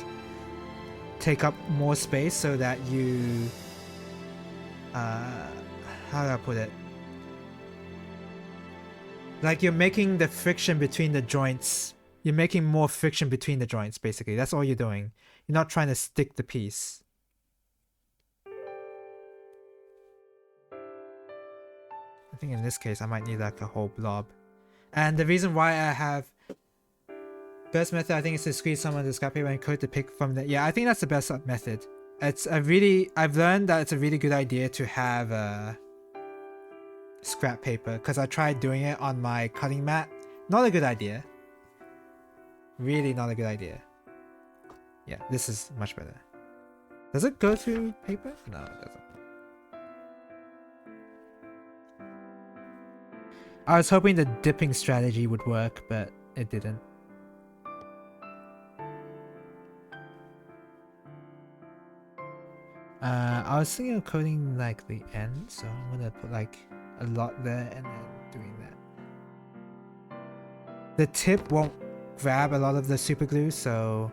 take up more space so that you how do I put it? Like you're making the friction between the joints. You're making more friction between the joints, basically. That's all you're doing. You're not trying to stick the piece. I think in this case, I might need like a whole blob. And the reason why I have best method, I think, is to squeeze some of the scrap paper and coat the pick from the... Yeah, I think that's the best method. I've learned that it's a really good idea to have scrap paper, because I tried doing it on my cutting mat. Not a good idea. Really not a good idea. Yeah, this is much better. Does it go through paper? No, it doesn't. I was hoping the dipping strategy would work, but it didn't. I was thinking of coating like the end, so I'm gonna put like a lot there and then doing that. The tip won't grab a lot of the super glue, so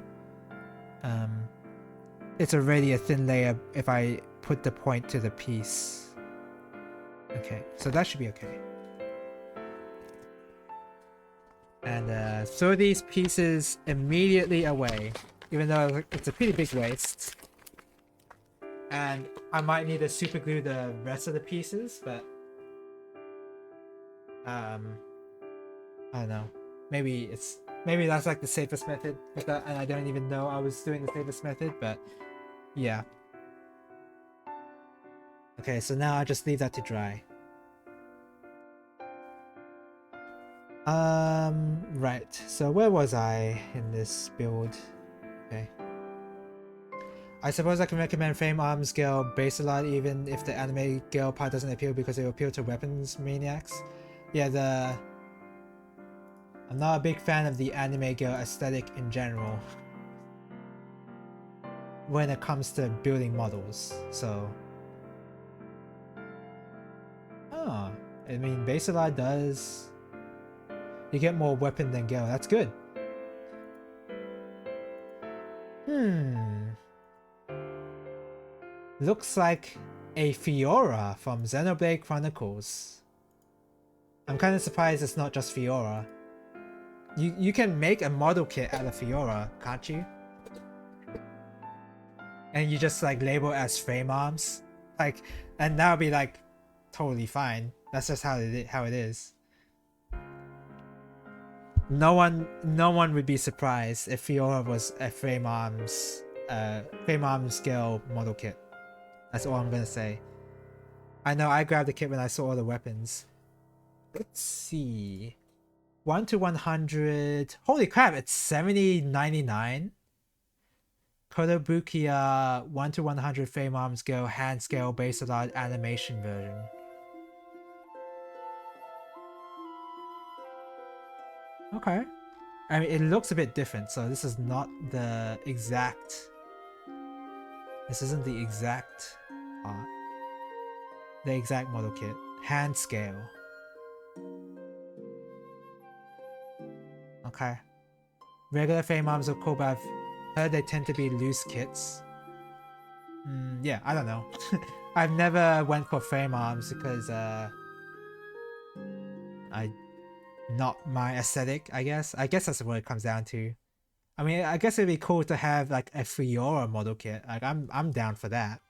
it's already a thin layer if I put the point to the piece. Okay, so that should be okay. And throw these pieces immediately away, even though it's a pretty big waste. And I might need to super glue the rest of the pieces, but I don't know. Maybe that's like the safest method with that, and I don't even know I was doing the safest method, but yeah. Okay, so now I'll just leave that to dry. Right, so where was I in this build? Okay. I suppose I can recommend frame arms girl base a lot even if the anime girl part doesn't appeal, because it will appeal to weapons maniacs. Yeah, I'm not a big fan of the anime girl aesthetic in general when it comes to building models, so... Oh, I mean base a lot does... You get more weapon than girl, that's good. Looks like a Fiora from Xenoblade Chronicles. I'm kind of surprised it's not just Fiora. You can make a model kit out of Fiora, can't you? And you just like label it as frame arms, like, and that would be like totally fine. That's just how it is. No one would be surprised if Fiora was a frame arms scale model kit. That's all I'm gonna say. I know I grabbed the kit when I saw all the weapons. Let's see. 1 to 100. Holy crap, it's 70.99. Kotobukiya 1 to 100 frame arms scale hand scale base a lot animation version. Okay. I mean, it looks a bit different, so this is not the exact... This isn't the exact part. The exact model kit. Hand scale. Okay. Regular frame arms are cool, but I've heard they tend to be loose kits. Yeah, I don't know. I've never went for frame arms because not my aesthetic, I guess. I guess that's what it comes down to. I mean, I guess it'd be cool to have like a Fiora model kit. Like I'm down for that.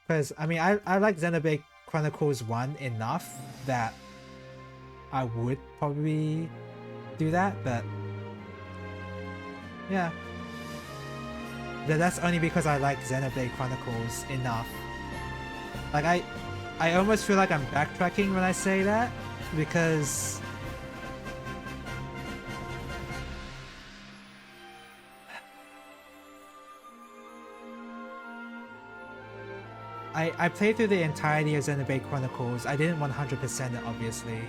Because I mean, I like Xenoblade Chronicles 1 enough that I would probably do that, but yeah. That's only because I like Xenoblade Chronicles enough. Like I almost feel like I'm backtracking when I say that, because I played through the entirety of Xenoblade Chronicles. I didn't 100% it, obviously.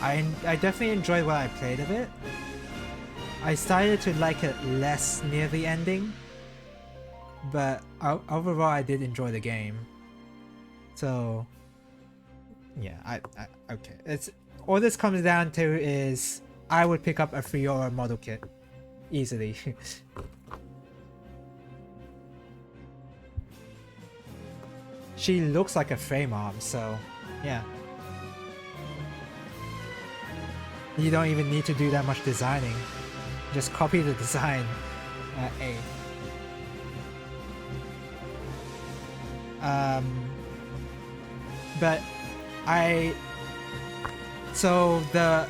I definitely enjoyed what I played of it, I started to like it less near the ending, but overall I did enjoy the game. So yeah, okay. It's all this comes down to is I would pick up a Fiora model kit easily. She looks like a frame arm, so yeah. You don't even need to do that much designing. Just copy the design. A. But so the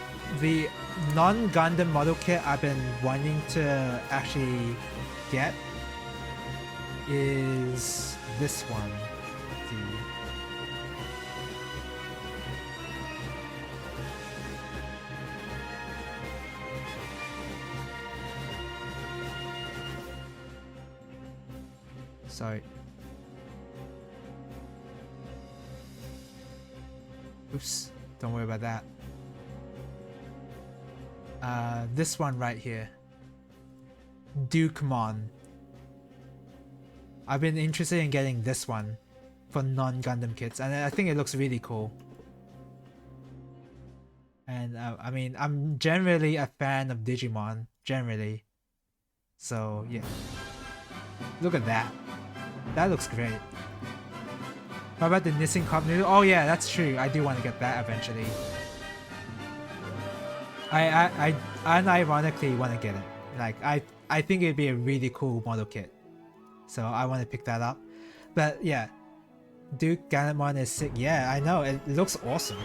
non-Gundam model kit I've been wanting to actually get is this one. Sorry. Oops, don't worry about that. This one right here. Dukemon. I've been interested in getting this one for non-Gundam kits, and I think it looks really cool. And I mean, I'm generally a fan of Digimon, generally. So yeah. Look at that. That looks great. How about the Nissan Cup Noodle? Oh yeah, that's true. I do want to get that eventually. I unironically want to get it. Like I think it'd be a really cool model kit. So I want to pick that up. But yeah, Duke Ganamon is sick. Yeah, I know. It looks awesome.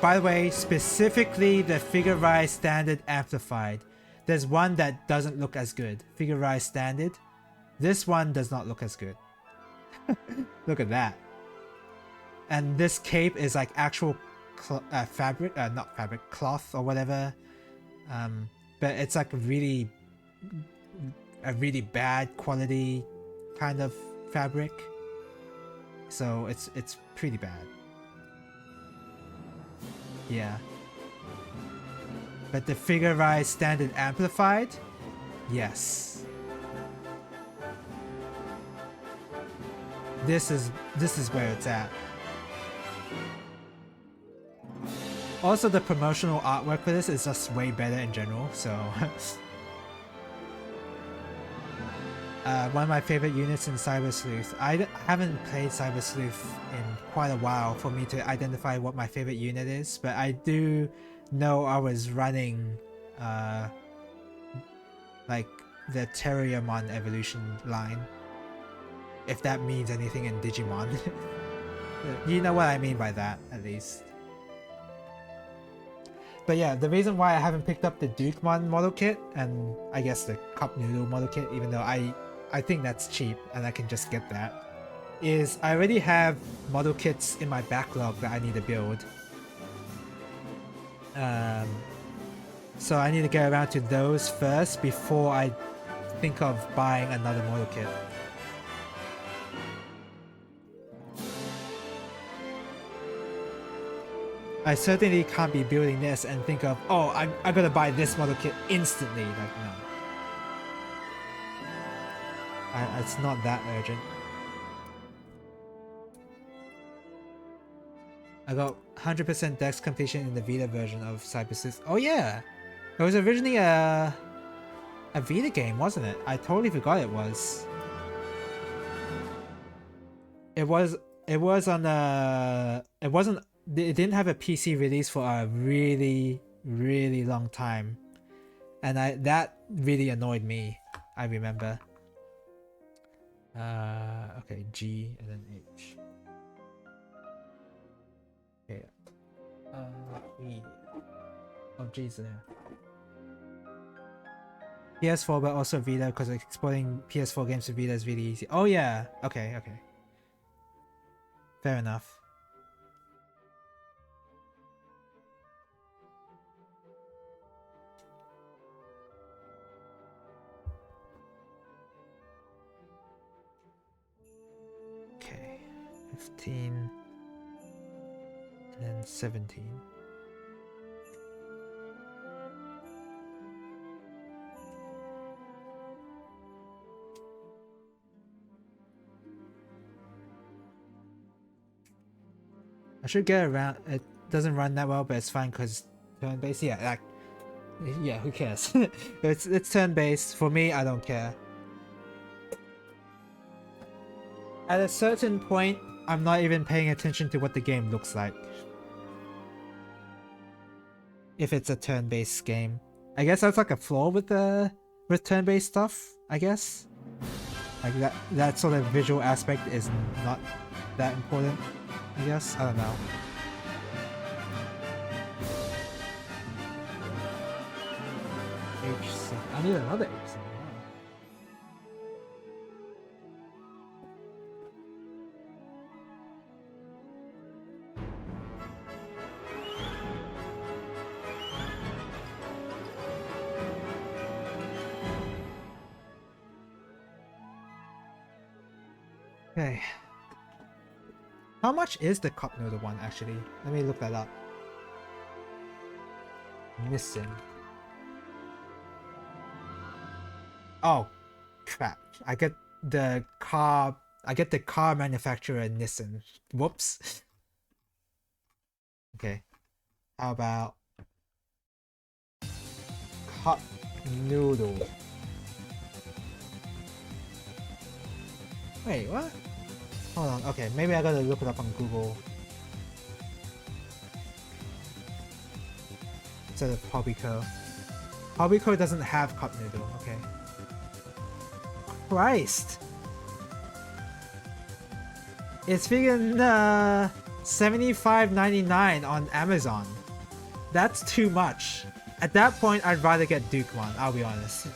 By the way, specifically the Figure Rise Standard Amplified. There's one that doesn't look as good. Figure Rise Standard. This one does not look as good. Look at that. And this cape is like actual fabric, not fabric, cloth or whatever. But it's like a really bad quality kind of fabric. So it's pretty bad. Yeah. But the Figure Rise Standard Amplified? Yes. This is where it's at. Also, the promotional artwork for this is just way better in general, so... one of my favorite units in Cyber Sleuth. I haven't played Cyber Sleuth in quite a while for me to identify what my favorite unit is, but I do know I was running like the Terriermon evolution line. If that means anything in Digimon. You know what I mean by that, at least. But yeah, the reason why I haven't picked up the Dukemon model kit, and I guess the Cup Noodle model kit, even though I think that's cheap and I can just get that, is I already have model kits in my backlog that I need to build. So I need to get around to those first before I think of buying another model kit. I certainly can't be building this and think of, oh, I'm gonna buy this model kit instantly. Like, no. It's not that urgent. I got 100% dex completion in the Vita version of Cyber Sleuth. Oh yeah! It was originally a Vita game, wasn't it? I totally forgot it was. It was on it didn't have a PC release for a really long time. And that really annoyed me, I remember. Okay, G and then H. Okay. E. Oh, G's there. PS4, but also Vita, because exporting PS4 games to Vita is really easy. Oh yeah. Okay. Fair enough. Okay. 15. And then 17. I should get around. It doesn't run that well, but it's fine because turn-based. Yeah, yeah. Who cares? it's turn-based. For me, I don't care. At a certain point, I'm not even paying attention to what the game looks like. If it's a turn-based game, I guess that's like a flaw with turn-based stuff. I guess like that sort of visual aspect is not that important. I guess I don't know. HC. I need another HC. Okay. How much is the cup noodle one actually? Let me look that up. Missing. Oh, crap. I get the car manufacturer Nissan. Whoops. Okay. How about cup noodle? Wait, what? Hold on, okay, maybe I gotta look it up on Google. Instead of Hobbyco. Hobbyco doesn't have cup noodle, okay. Christ! It's freaking $75.99 on Amazon. That's too much. At that point, I'd rather get Duke one, I'll be honest.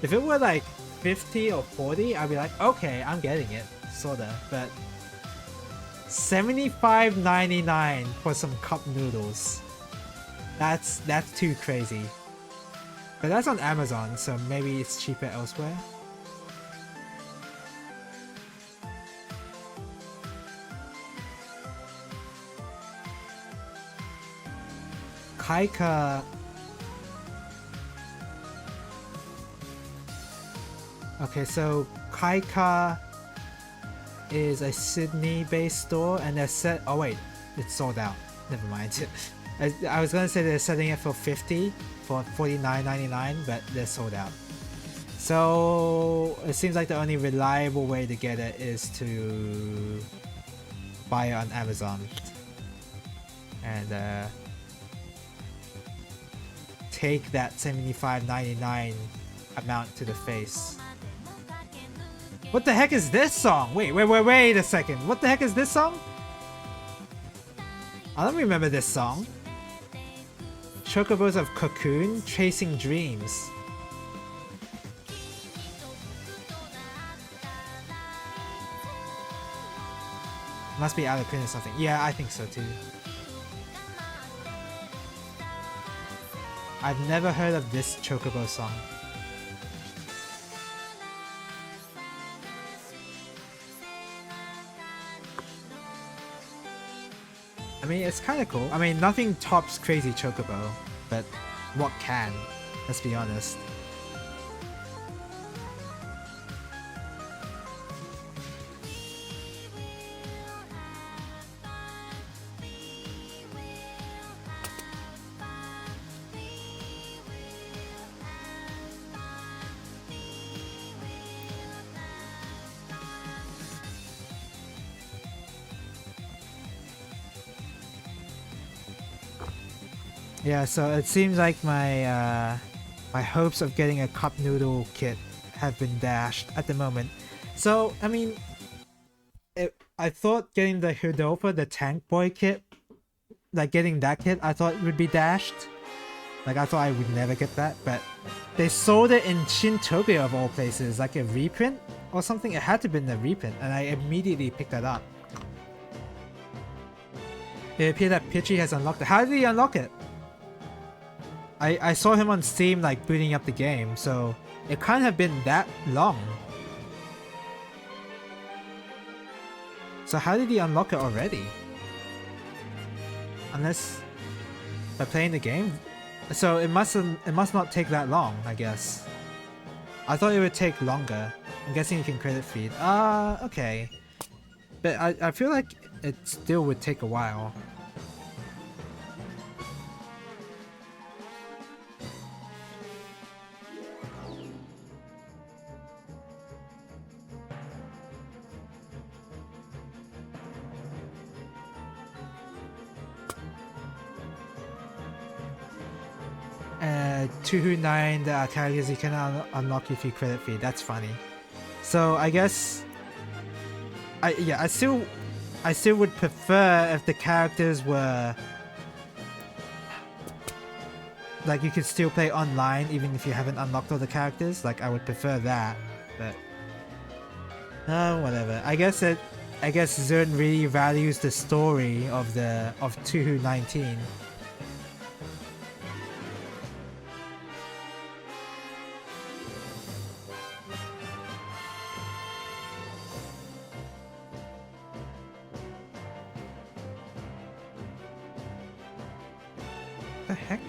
If it were like 50 or 40, I'd be like, okay, I'm getting it, sorta. But $75.99 for some cup noodles. That's too crazy. But that's on Amazon, so maybe it's cheaper elsewhere. Kaika. Okay, so Kaika is a Sydney-based store, and they're set. Oh wait, it's sold out. Never mind. I was gonna say they're setting it for 50 for $49.99, but they're sold out. So it seems like the only reliable way to get it is to buy it on Amazon, and take that $75.99 amount to the face. What the heck is this song? Wait a second. What the heck is this song? I don't remember this song. Chocobos of Cocoon, Chasing Dreams. Must be out of print or something. Yeah, I think so too. I've never heard of this Chocobo song. I mean, it's kind of cool. I mean, nothing tops Crazy Chocobo, but what can? Let's be honest. Yeah, so it seems like my my hopes of getting a cup noodle kit have been dashed at the moment. So, I mean, I thought getting the Hidolfa, the Tank Boy kit, like getting that kit, I thought would be dashed. Like, I thought I would never get that, but they sold it in Shintopia of all places, like a reprint or something. It had to have been a reprint, and I immediately picked that up. It appears that Pitchy has unlocked it. How did he unlock it? I saw him on Steam like booting up the game, so it can't have been that long. So how did he unlock it already? Unless by playing the game? So it must not take that long, I guess. I thought it would take longer. I'm guessing you can credit feed. Okay. But I feel like it still would take a while. $2.9 the characters you can unlock if you credit fee. That's funny. So I guess I still would prefer if the characters were like you could still play online even if you haven't unlocked all the characters. Like I would prefer that, but whatever. I guess Zern really values the story of 2.19. The heck?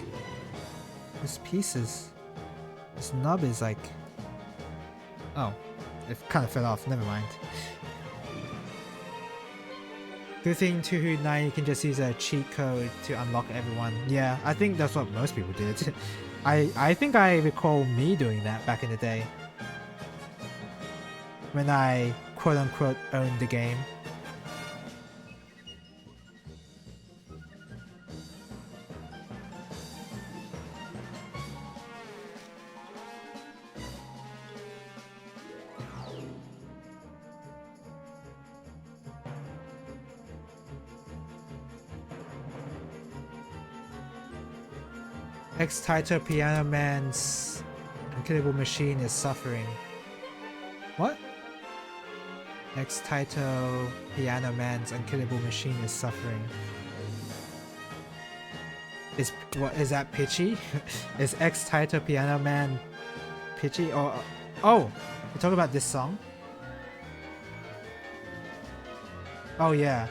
These pieces. This nub is like... Oh, it kind of fell off. Never mind. Good thing 2.9 you can just use a cheat code to unlock everyone. Yeah, I think that's what most people did. I think I recall me doing that back in the day. When I quote-unquote owned the game. Ex-Taito Piano Man's unkillable machine is suffering. What? Ex-Taito Piano Man's unkillable machine is suffering. Is that pitchy? Is Ex-Taito Piano Man pitchy? Or oh, you talk about this song? Oh yeah.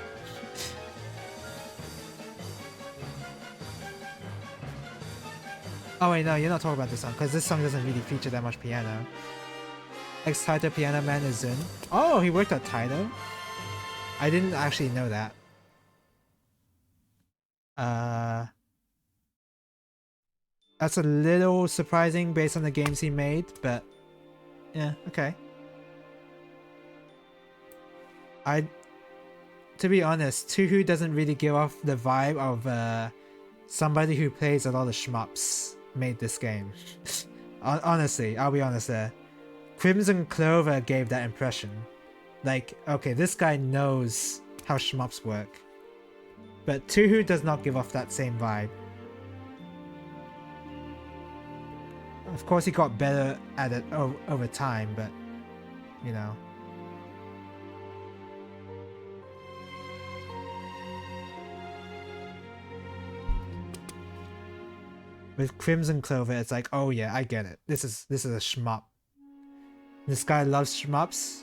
Oh wait, no, you're not talking about this song, because this song doesn't really feature that much piano. Ex-Taito Piano Man is in. Oh, he worked at Taito? I didn't actually know that. That's a little surprising based on the games he made, but yeah, okay. To be honest, Tuhu doesn't really give off the vibe of somebody who plays a lot of shmups made this game. Honestly, I'll be honest there. Crimson Clover gave that impression. Like, okay, this guy knows how shmups work. But Tuhu does not give off that same vibe. Of course he got better at it over time, but, you know. With Crimson Clover, it's like, oh yeah, I get it. This is a shmup. This guy loves shmups,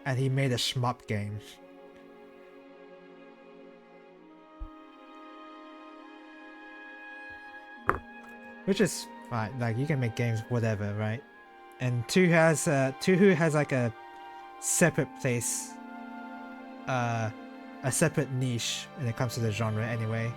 and he made a shmup game. Which is fine. Like you can make games whatever, right? And Tuhu has like a separate place, a separate niche when it comes to the genre anyway.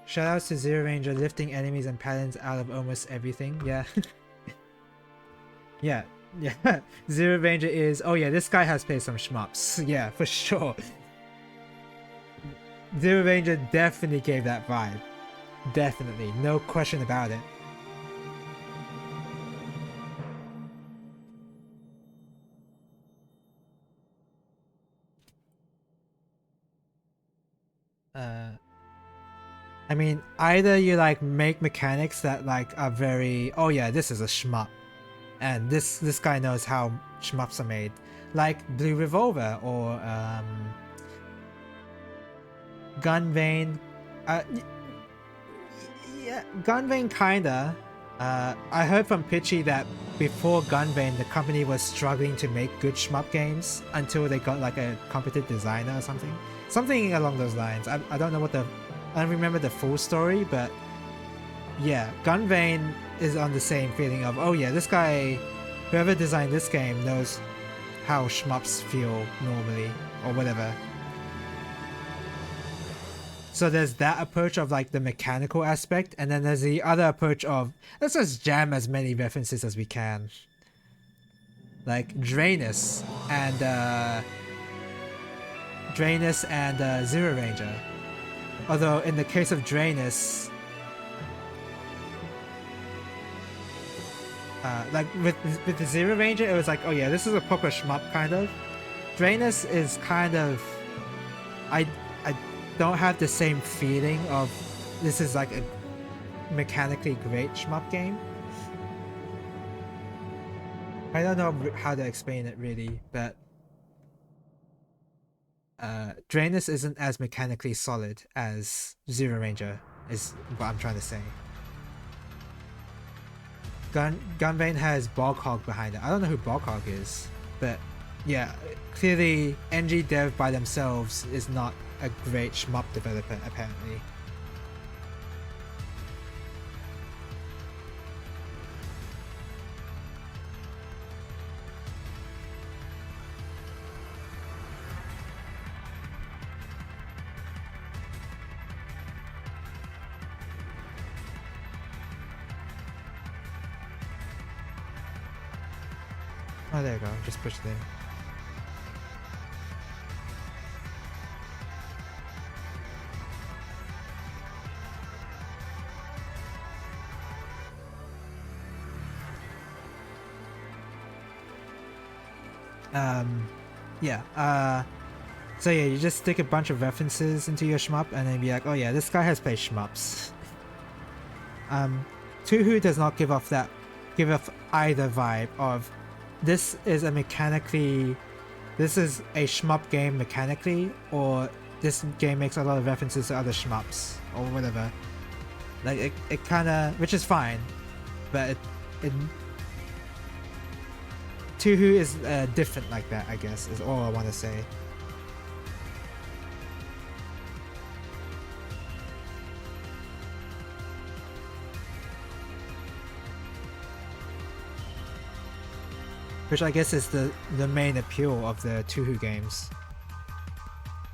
Shoutouts to Zero Ranger lifting enemies and patterns out of almost everything. Yeah. yeah. Zero Ranger is... Oh yeah, this guy has played some shmups. Yeah, for sure. Zero Ranger definitely gave that vibe. Definitely. No question about it. I mean, either you like make mechanics that like are very, oh yeah, this is a shmup, and this guy knows how shmups are made, like Blue Revolver or Gun Vein. Yeah, Gunvein kinda. I heard from Pitchy that before Gunvein, the company was struggling to make good shmup games until they got like a competent designer or something. Something along those lines. I don't know what the... I don't remember the full story, but yeah, Gunvein is on the same feeling of, oh yeah, this guy, whoever designed this game knows how shmups feel normally, or whatever. So there's that approach of like the mechanical aspect, and then there's the other approach of let's just jam as many references as we can. Like Drainus and Zero Ranger. Although in the case of Drainus, like with the Zero Ranger, it was like, oh yeah, this is a proper shmup kind of. Drainus is kind of, I don't have the same feeling of this is like a mechanically great shmup game. I don't know how to explain it really, but Drainus isn't as mechanically solid as Zero Ranger is what I'm trying to say. Gunvein has Boghog behind it. I don't know who Boghog is, but yeah, clearly NG Dev by themselves is not a great shmup developer apparently. Oh, there you go. Just push it in. So yeah, you just stick a bunch of references into your shmup and then be like, oh yeah, this guy has played shmups. Tuhu does not give off either vibe of this is a shmup game mechanically, or this game makes a lot of references to other shmups or whatever. Like it kinda, which is fine, but Tuhu is different like that, I guess, is all I want to say. Which I guess is the main appeal of the Tuhu games,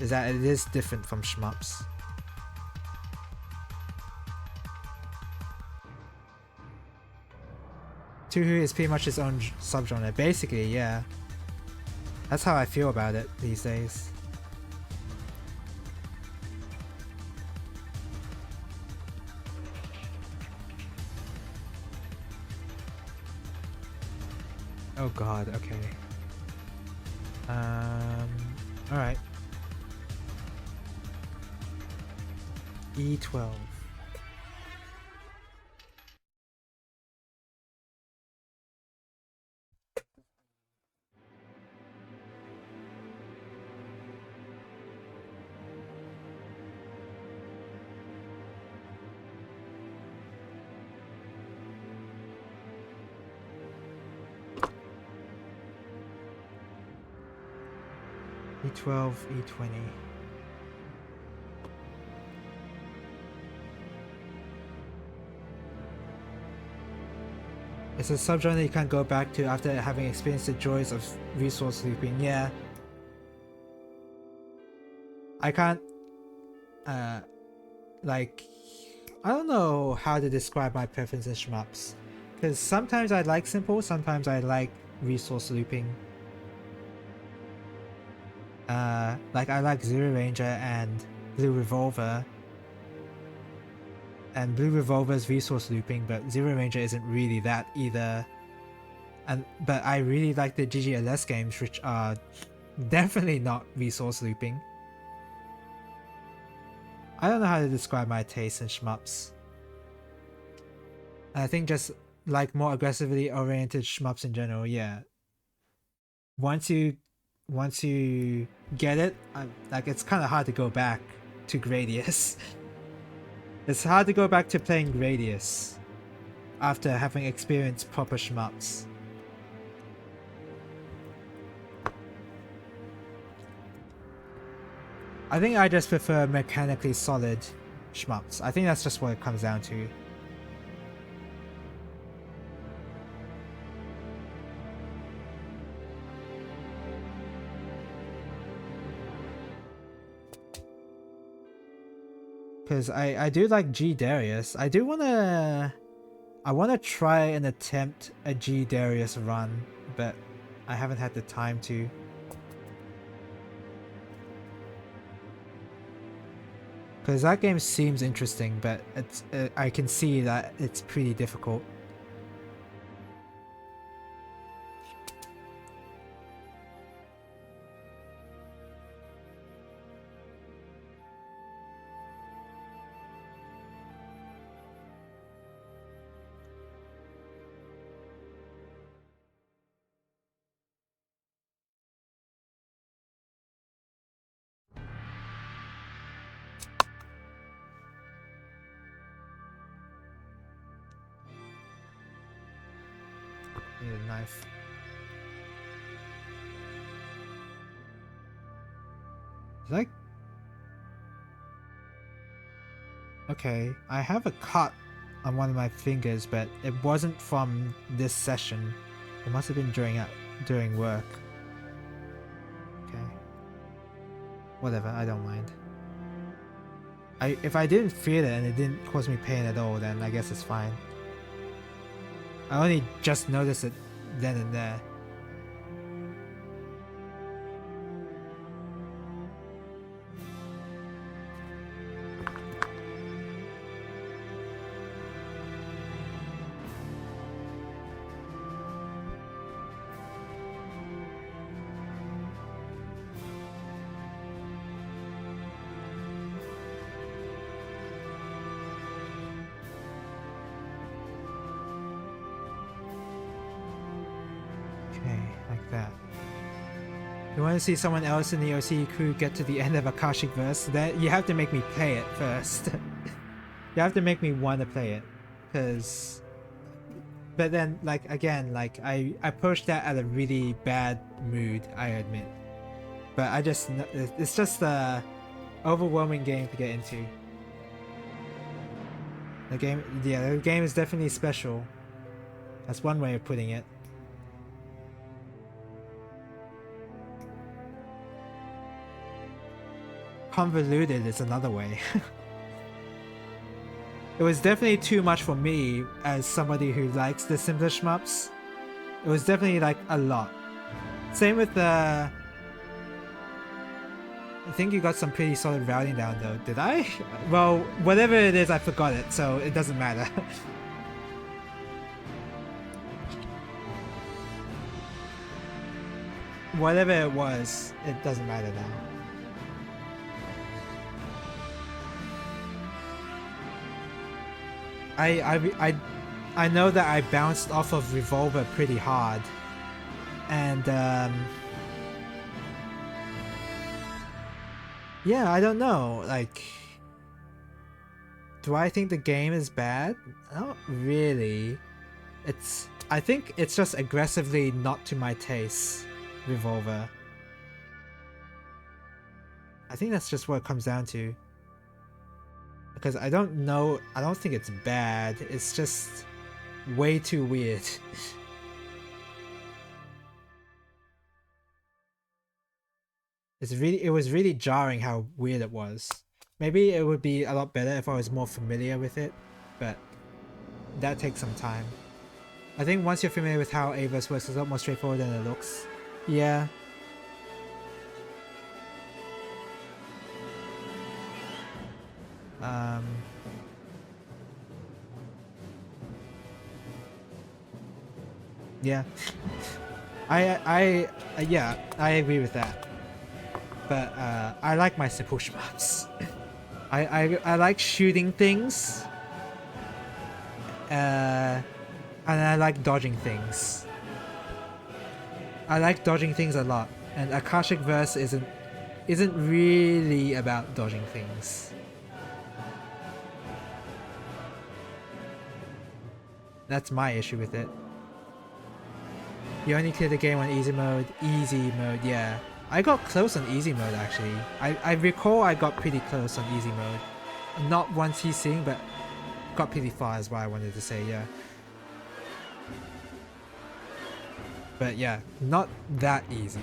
is that it is different from shmups. Tuhu is pretty much its own subgenre, basically, yeah. That's how I feel about it these days. Oh god, okay. Alright. E12. E12, E20. It's a subgenre you can't go back to after having experienced the joys of resource looping. Yeah. I can't... like... I don't know how to describe my preference in shmups. Because sometimes I like simple, sometimes I like resource looping. Like I like Zero Ranger and Blue Revolver. And Blue Revolver's resource looping, but Zero Ranger isn't really that either. But I really like the GGLS games, which are definitely not resource looping. I don't know how to describe my taste in shmups. I think just like more aggressively oriented shmups in general, yeah. Once you get it, like it's kind of hard to go back to Gradius. It's hard to go back to playing Gradius after having experienced proper shmups. I think I just prefer mechanically solid shmups. I think that's just what it comes down to. Because I do like G Darius. I wanna try and attempt a G Darius run, but I haven't had the time to. Because that game seems interesting, but it's I can see that it's pretty difficult. Need a knife. Did I? Okay, I have a cut on one of my fingers, but it wasn't from this session. It must have been during work. Okay. Whatever, I don't mind. If I didn't feel it and it didn't cause me pain at all, then I guess it's fine. I only just noticed it then and there. You want to see someone else in the OC crew get to the end of Akashic Verse? Then you have to make me play it first. You have to make me want to play it, cause. But then, like again, like I approached that at a really bad mood, I admit. But it's just a overwhelming game to get into. The game is definitely special. That's one way of putting it. Convoluted is another way. It was definitely too much for me as somebody who likes the simpler shmups. It was definitely like a lot. Same with the... I think you got some pretty solid routing down though, did I? Well, whatever it is, I forgot it, so it doesn't matter. Whatever it was, it doesn't matter now. I know that I bounced off of Revolver pretty hard, and yeah, I don't know, like, do I think the game is bad? Not really. I think it's just aggressively not to my taste, Revolver. I think that's just what it comes down to. Because I don't think it's bad, it's just way too weird. It was really jarring how weird it was. Maybe it would be a lot better if I was more familiar with it, but that takes some time. I think once you're familiar with how Averse works, it's a lot more straightforward than it looks. Yeah. Yeah. Yeah, I agree with that. But I like my simple shmups. I like shooting things. And I like dodging things. I like dodging things a lot, and Akashic Verse isn't really about dodging things. That's my issue with it. You only clear the game on easy mode. Easy mode, yeah. I got close on easy mode actually. I recall I got pretty close on easy mode. Not one TCing, but got pretty far is what I wanted to say, yeah. But yeah, not that easy.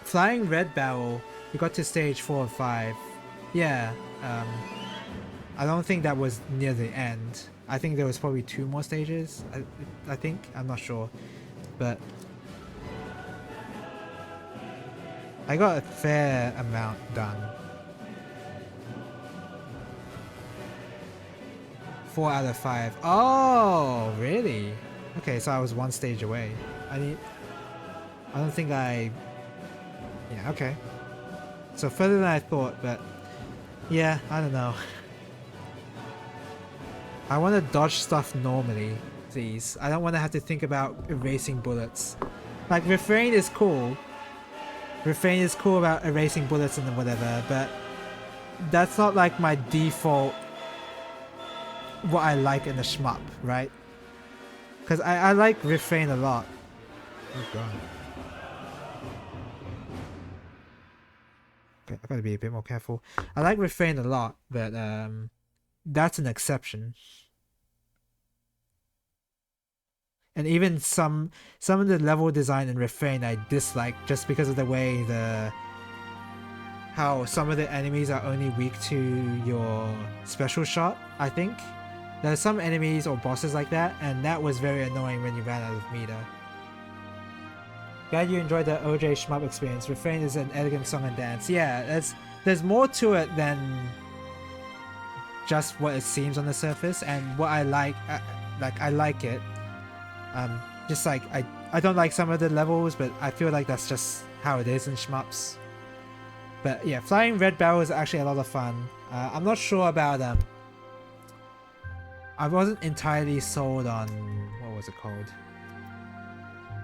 Flying Red Barrel, we got to stage 4 or 5. Yeah, I don't think that was near the end. I think there was probably 2 more stages, I think, I'm not sure. But I got a fair amount done. 4 out of 5. Oh, really? Okay, so I was 1 stage away. I don't think I... Yeah, okay. So further than I thought, but... Yeah, I don't know. I want to dodge stuff normally, please. I don't want to have to think about erasing bullets. Like, refrain is cool. Refrain is cool about erasing bullets and whatever, but... That's not like my default... what I like in a shmup, right? Because I like refrain a lot. Oh god. Okay, I gotta be a bit more careful. I like refrain a lot, but that's an exception. And even some of the level design in refrain I dislike just because of the way how some of the enemies are only weak to your special shot, I think. There are some enemies or bosses like that, and that was very annoying when you ran out of meter. Glad you enjoyed the OJ Shmup experience. Refrain is an elegant song and dance. Yeah, there's more to it than just what it seems on the surface, and what I like I like it. Just like I don't like some of the levels, but I feel like that's just how it is in shmups. But yeah, Flying Red Barrel is actually a lot of fun. I'm not sure about I wasn't entirely sold on what was it called?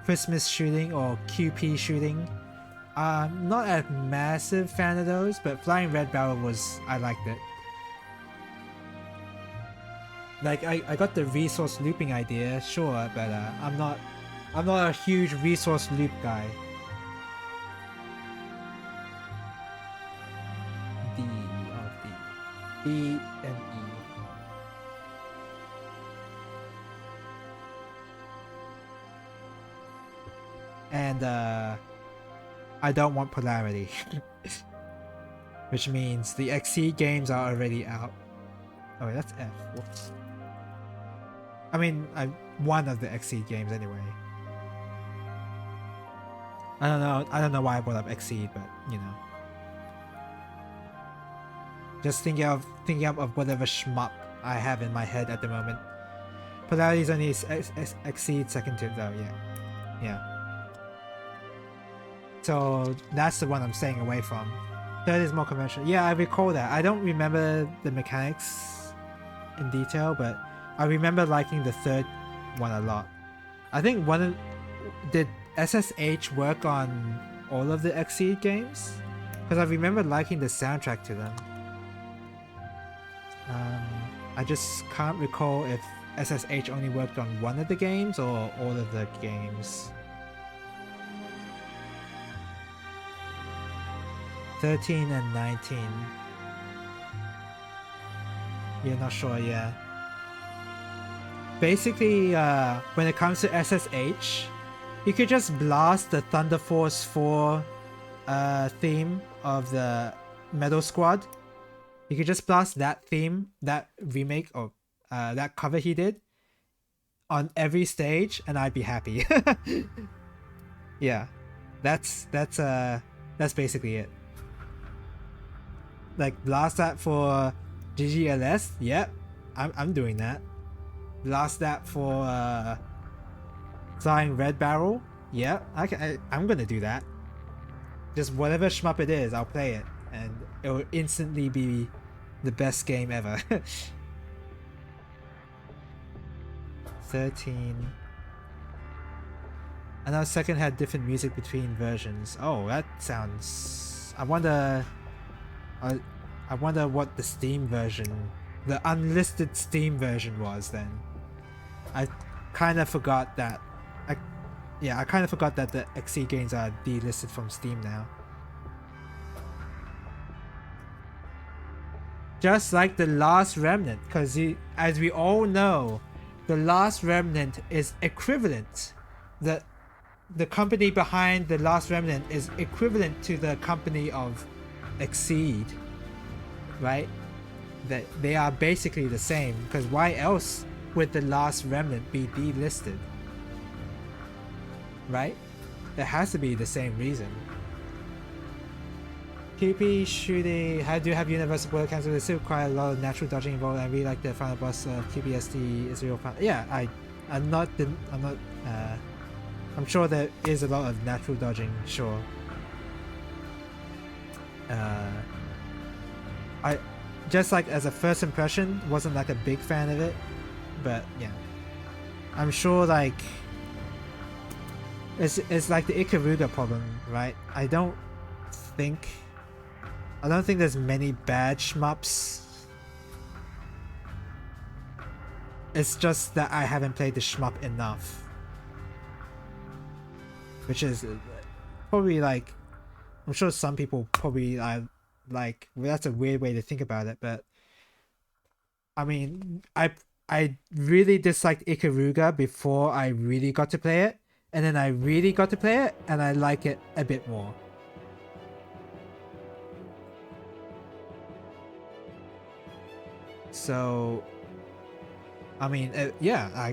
Christmas shooting or QP shooting. Not a massive fan of those, but Flying Red Barrel I liked it. Like I got the resource looping idea, sure, but I'm not a huge resource loop guy. D and E. And I don't want polarity. Which means the XC games are already out. Oh wait, that's F. Whoops. I mean, one of the XC games anyway. I don't know why I brought up XC, but you know. Just thinking of whatever shmup I have in my head at the moment. Polarity is only Exceed second to though, yeah. Yeah. So that's the one I'm staying away from. Third is more conventional. Yeah, I recall that. I don't remember the mechanics in detail, but I remember liking the third one a lot. I think did SSH work on all of the Exceed games? Because I remember liking the soundtrack to them. I just can't recall if SSH only worked on one of the games or all of the games. 13 and 19. You're not sure, yeah. Basically, when it comes to SSH, you could just blast the Thunder Force 4 theme of the Metal Squad. You could just blast that theme, that remake, or that cover he did on every stage, and I'd be happy. Yeah, that's basically it. Like blast that for GGLS, yep, I'm doing that. Blast that for Flying Red Barrel, yep, I'm gonna do that. Just whatever shmup it is, I'll play it, and it will instantly be the best game ever. 13. I know second had different music between versions. Oh, that sounds... I wonder... I wonder what the Steam version, the unlisted Steam version was then. I kind of forgot that. I kind of forgot that the XE games are delisted from Steam now. Just like The Last Remnant, because as we all know, The Last Remnant is equivalent. The company behind The Last Remnant is equivalent to the company of Exceed, right? That they are basically the same, because why else would The Last Remnant be delisted? Right? There has to be the same reason. PvP shooting, how do you have universal bullet cancel? They still require a lot of natural dodging involved. I really like the final boss of QBSD is real fun. Yeah, I'm sure there is a lot of natural dodging, sure. I just like as a first impression, wasn't like a big fan of it, but yeah, I'm sure like it's like the Ikaruga problem, right? I don't think there's many bad shmups. It's just that I haven't played the shmup enough, which is probably like, I'm sure some people probably like well, that's a weird way to think about it, but I mean, I really disliked Ikaruga before I really got to play it, and then I really got to play it and I like it a bit more. So I mean, yeah,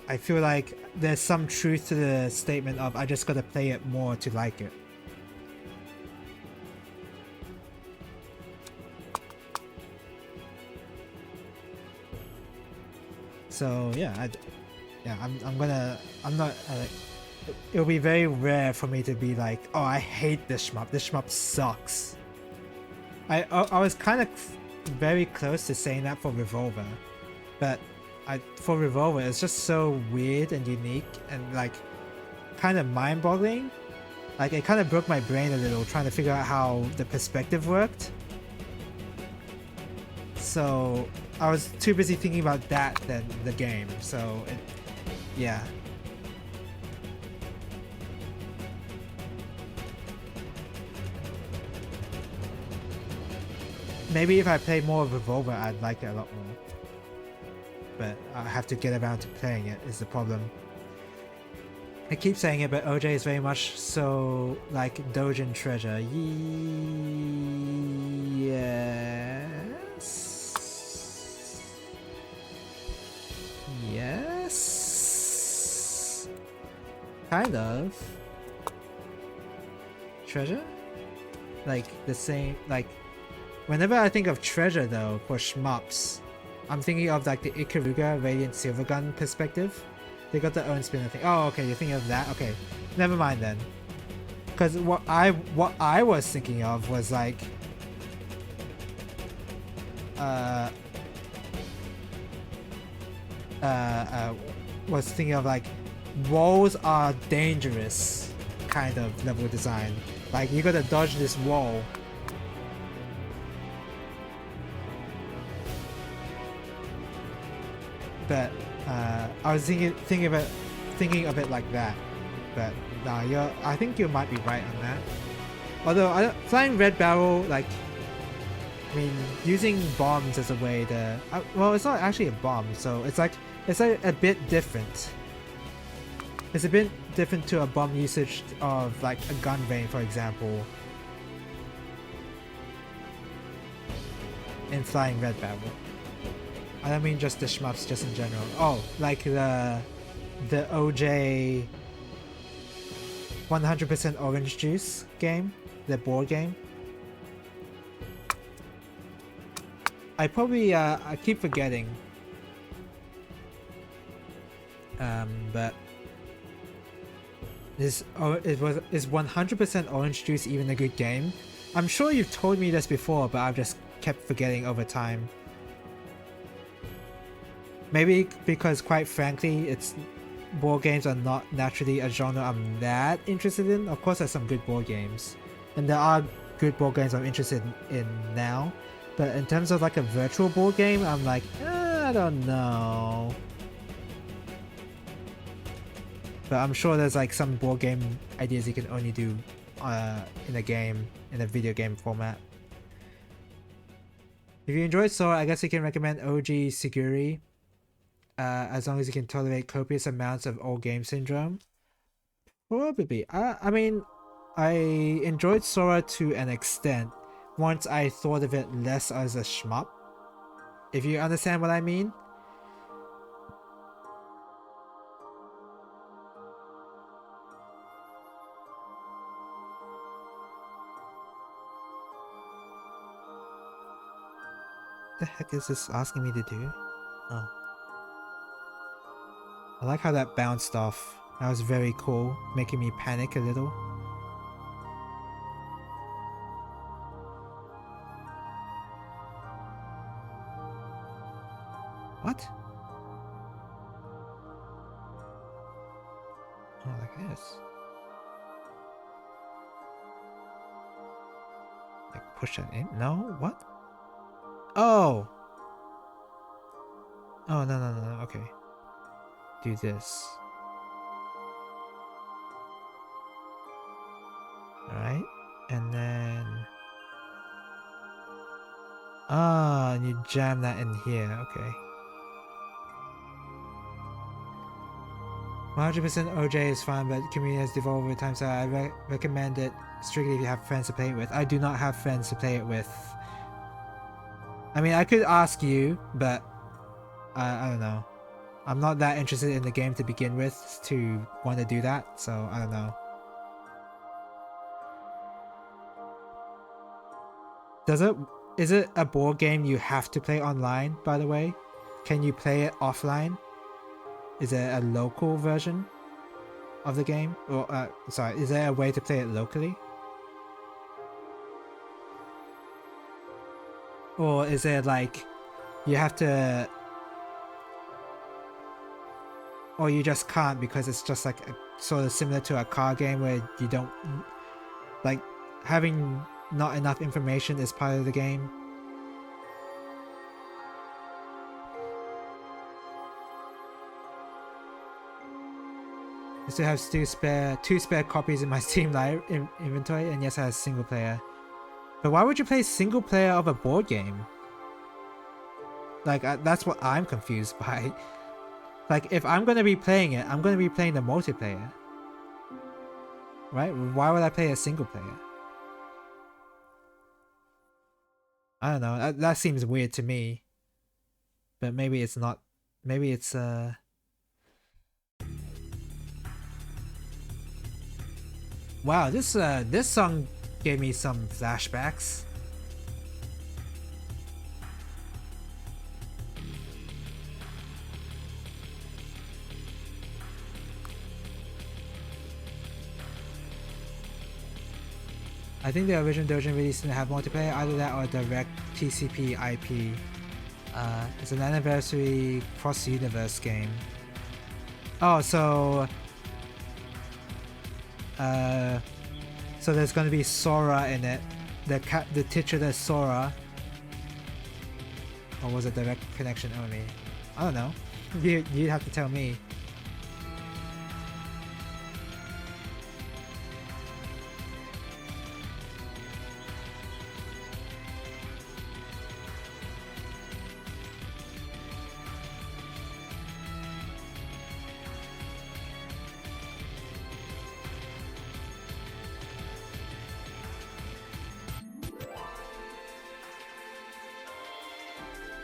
I feel like there's some truth to the statement of I just gotta play it more to like it. So yeah, I'm not it'll be very rare for me to be like, oh, I hate this shmup. This shmup sucks. I was kind of very close to saying that for Revolver, but for Revolver it's just so weird and unique and like kind of mind-boggling. Like it kind of broke my brain a little trying to figure out how the perspective worked. So I was too busy thinking about that than the game. So yeah. Maybe if I played more of Revolver, I'd like it a lot more. But I have to get around to playing it, is the problem. I keep saying it, but OJ is very much so like Dojin Treasure. Yes. Yes. Kind of. Treasure? Like the same, like whenever I think of Treasure though, for shmups, I'm thinking of like the Ikaruga Radiant Silvergun perspective. They got their own spin-off thing. Oh, okay, you're thinking of that? Okay, never mind then. Because what I was thinking of was like, was thinking of like, walls are dangerous kind of level design. Like you gotta dodge this wall. But I was thinking of it like that. But nah, I think you might be right on that. Although flying red barrel, like, I mean, using bombs as a way to, well, it's not actually a bomb, so it's like a bit different. It's a bit different to a bomb usage of like a gun vein, for example, in flying red barrel. I don't mean just the shmups, just in general. Oh, like the OJ 100% Orange Juice game, the board game. I probably I keep forgetting. But is 100% Orange Juice even a good game? I'm sure you've told me this before, but I've just kept forgetting over time. Maybe because, quite frankly, it's board games are not naturally a genre I'm that interested in. Of course, there's some good board games, and there are good board games I'm interested in now. But in terms of like a virtual board game, I'm like, I don't know. But I'm sure there's like some board game ideas you can only do in a video game format. If you enjoyed Sora, I guess you can recommend OG Siguri. As long as you can tolerate copious amounts of old game syndrome. Probably. I mean, I enjoyed Sora to an extent once I thought of it less as a shmup. If you understand what I mean. The heck is this asking me to do? Oh. I like how that bounced off. That was very cool, making me panic a little. What? Oh, like this. Like push that in? No? What? Oh! Oh, no, okay. Do this. Alright, and then... and you jam that in here, okay. 100% OJ is fun, but community has devolved over time, so I recommend it strictly if you have friends to play it with. I do not have friends to play it with. I mean, I could ask you, but I don't know. I'm not that interested in the game to begin with to want to do that, so I don't know. Is it a board game you have to play online, by the way? Can you play it offline? Is there a local version of the game? Or, sorry, is there a way to play it locally? Or is it like, you have to... Or you just can't because it's just like sort of similar to a car game where you don't... Like, having not enough information is part of the game. I still have two spare copies in my Steam inventory, and yes, I have single player. But why would you play single player of a board game? Like, that's what I'm confused by. Like, if I'm gonna be playing it, I'm gonna be playing the multiplayer. Right? Why would I play a single player? I don't know, that seems weird to me. But maybe it's not. Maybe it's, Wow, this song gave me some flashbacks. I think the original Dojin release didn't have multiplayer, either that or direct TCP IP. It's an anniversary cross-universe game. Oh, so there's gonna be Sora in it. The titular Sora. Or was it direct connection only? I don't know. You'd have to tell me.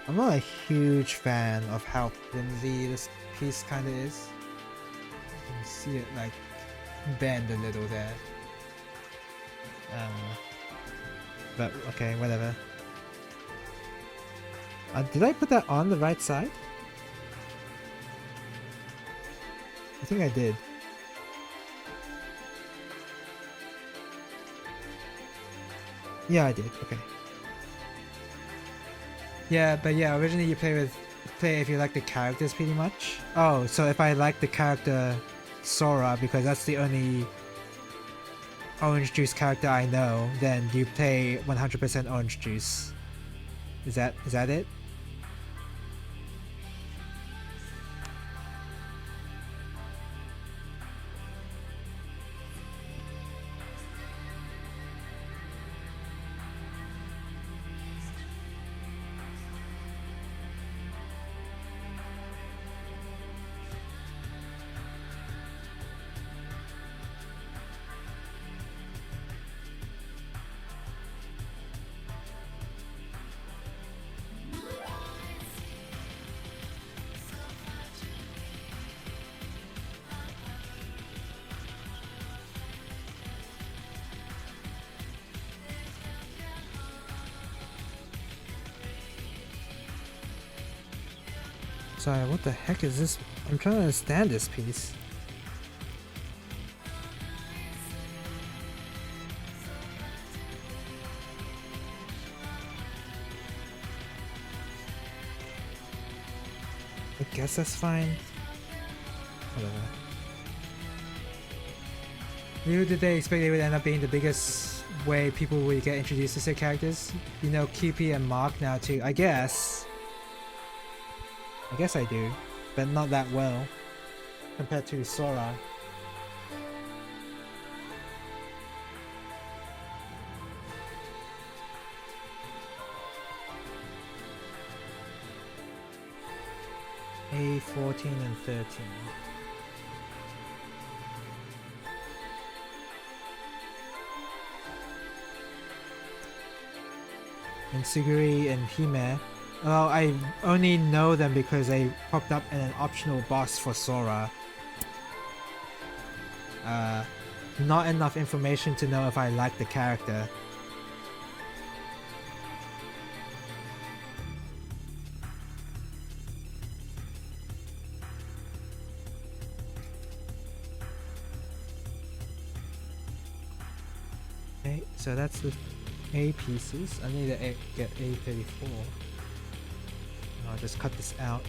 I'm not a huge fan of how flimsy this piece kind of is. You can see it like bend a little there. But okay, whatever. Did I put that on the right side? I think I did. Yeah, I did. Okay. Yeah, but yeah, originally you play with play if you like the characters pretty much. Oh, so if I like the character Sora because that's the only orange juice character I know, then you play 100% orange juice. Is that it? Sorry, what the heck is this? I'm trying to understand this piece. I guess that's fine. Whatever. Little did they expect it would end up being the biggest way people would get introduced to said characters. You know, QP and Mark now too. I guess I do, but not that well compared to Sora. A14 and 13. And Suguri and Hime. Well, I only know them because they popped up in an optional boss for Sora. Not enough information to know if I like the character. Okay, so that's the A pieces. I need to get A34. I'll just cut this out.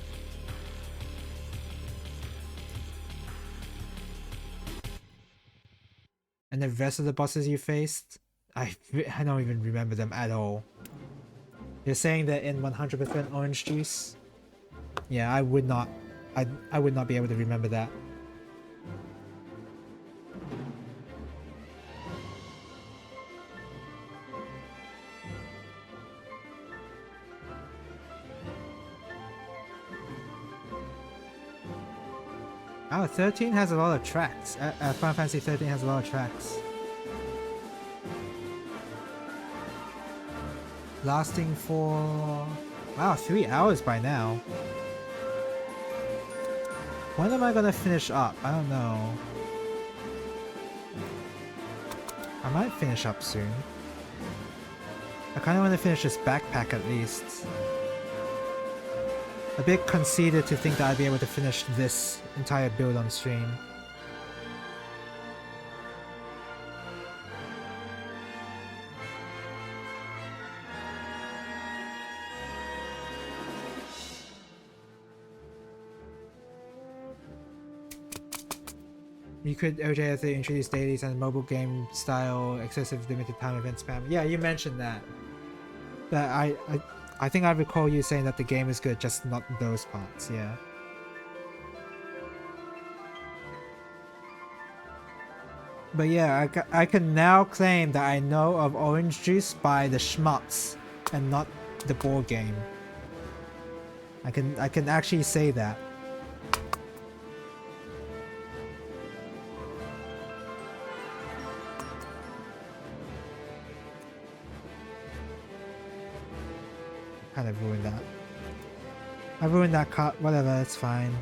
And the rest of the bosses you faced, I don't even remember them at all. You're saying that in 100% orange juice? Yeah, I would not be able to remember that. Oh, 13 has a lot of tracks. Final Fantasy 13 has a lot of tracks. Lasting for... wow, 3 hours by now. When am I gonna finish up? I don't know. I might finish up soon. I kinda wanna finish this backpack at least. A bit conceited to think that I'd be able to finish this entire build on stream. You could OJ as they introduce dailies and mobile game style excessive limited time event spam. Yeah, you mentioned that. But I think I recall you saying that the game is good, just not those parts, yeah. But yeah, I can now claim that I know of Orange Juice by the shmups and not the board game. I can actually say that. Kind of ruined that. I ruined that cut. Whatever, it's fine.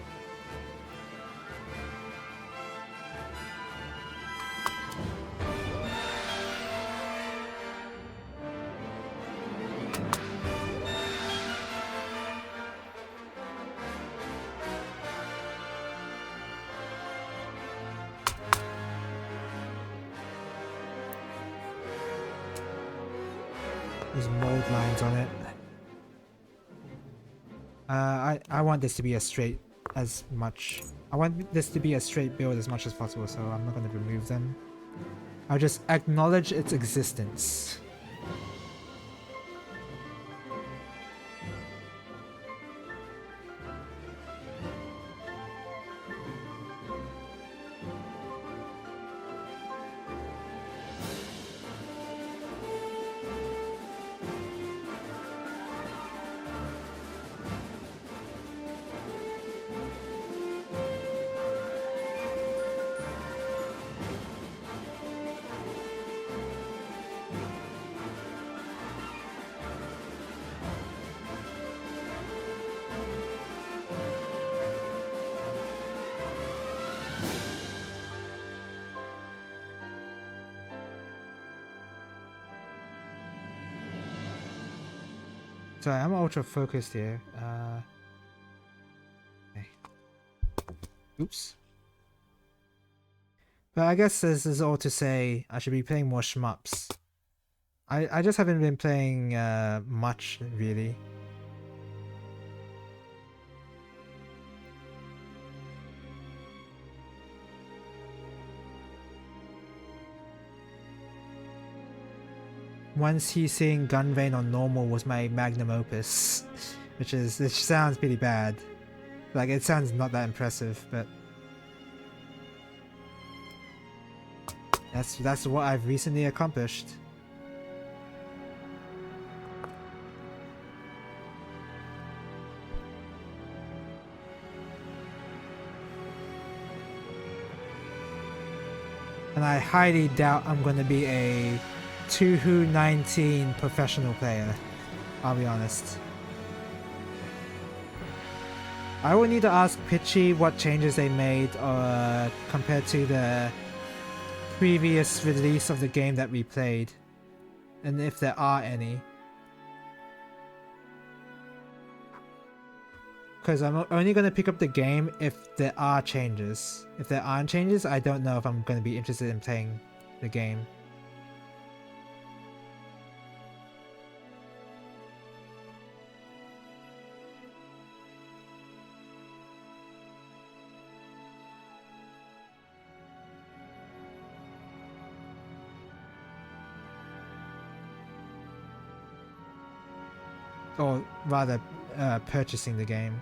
There's mold lines on it. I want this to be a straight as much. I want this to be a straight build as much as possible, so I'm not going to remove them. I'll just acknowledge its existence. Sorry, I'm ultra focused here. Okay. Oops. But I guess this is all to say I should be playing more shmups. I just haven't been playing much, really. Once he's seeing Gunvein on normal was my magnum opus, which sounds pretty bad. Like, it sounds not that impressive, but that's what I've recently accomplished. And I highly doubt I'm going to be a 2Who19 professional player, I'll be honest. I will need to ask Pitchy what changes they made compared to the previous release of the game that we played, and if there are any. Because I'm only going to pick up the game if there are changes. If there aren't changes, I don't know if I'm going to be interested in playing the game. Or rather, purchasing the game.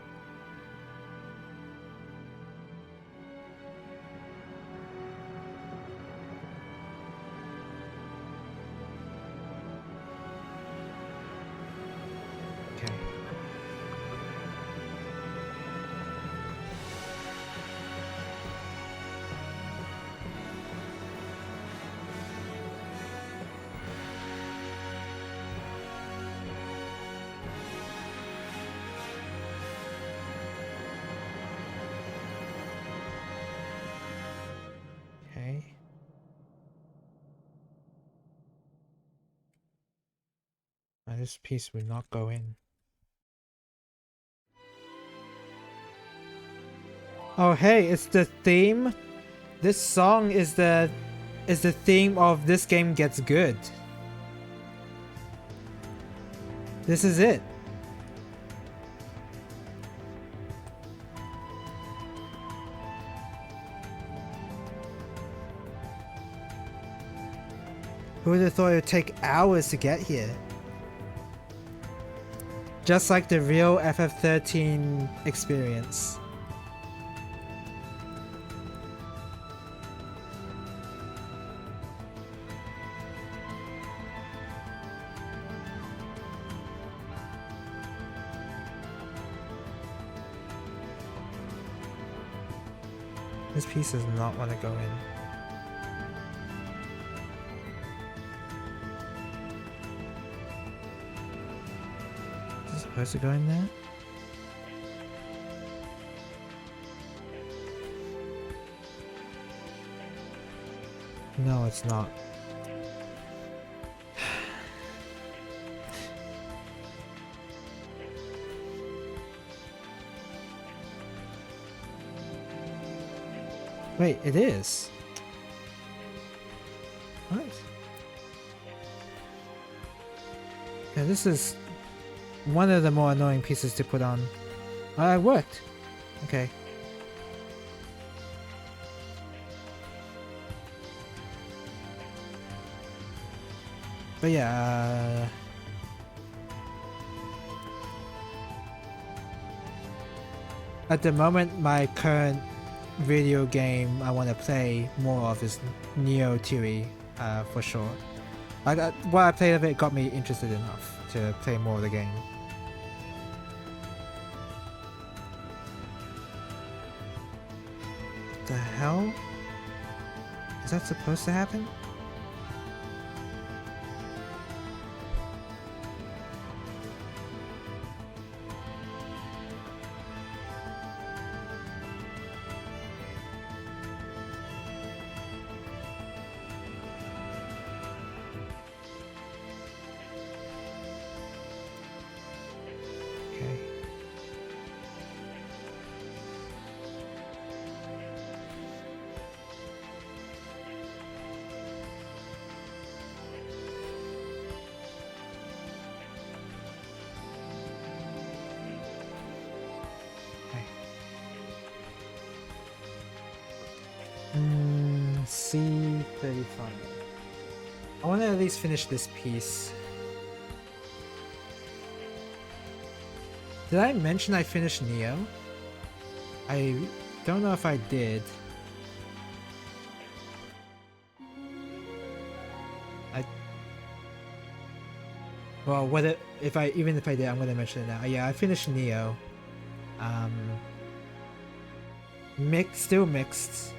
Okay. This piece will not go in. Oh hey, it's the theme. This song is the theme of This Game Gets Good. This is it. Who would have thought it would take hours to get here? Just like the real FF13 experience. This piece does not want to go in. Supposed to go in there? No, it's not. Wait, it is. What? Yeah, this is one of the more annoying pieces to put on. It worked. Okay. But yeah, at the moment, my current video game I want to play more of is Neo Theory, for sure. Like what I played of it got me interested enough to play more of the game. The hell? Is that supposed to happen? C35. I want to at least finish this piece. Did I mention I finished Neo? I don't know if I did. Well, whether even if I did, I'm gonna mention it now. Yeah, I finished Neo. Still mixed.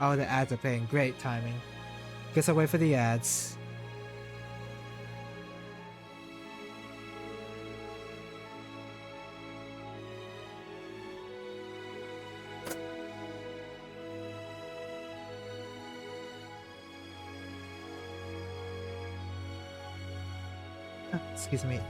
Oh, the ads are playing. Great timing. Guess I'll wait for the ads. Excuse me.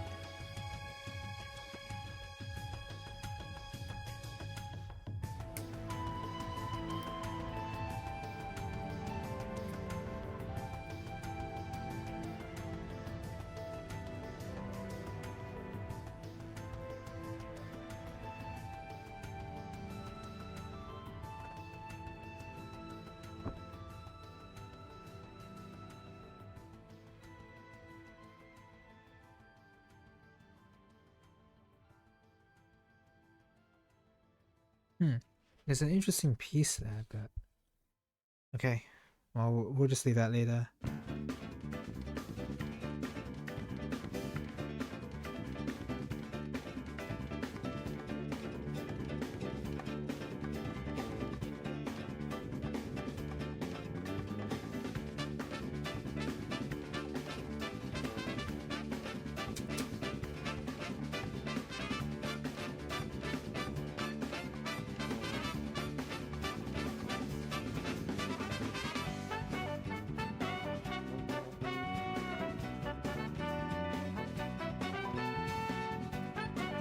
There's an interesting piece there, but okay. Well, we'll just leave that later.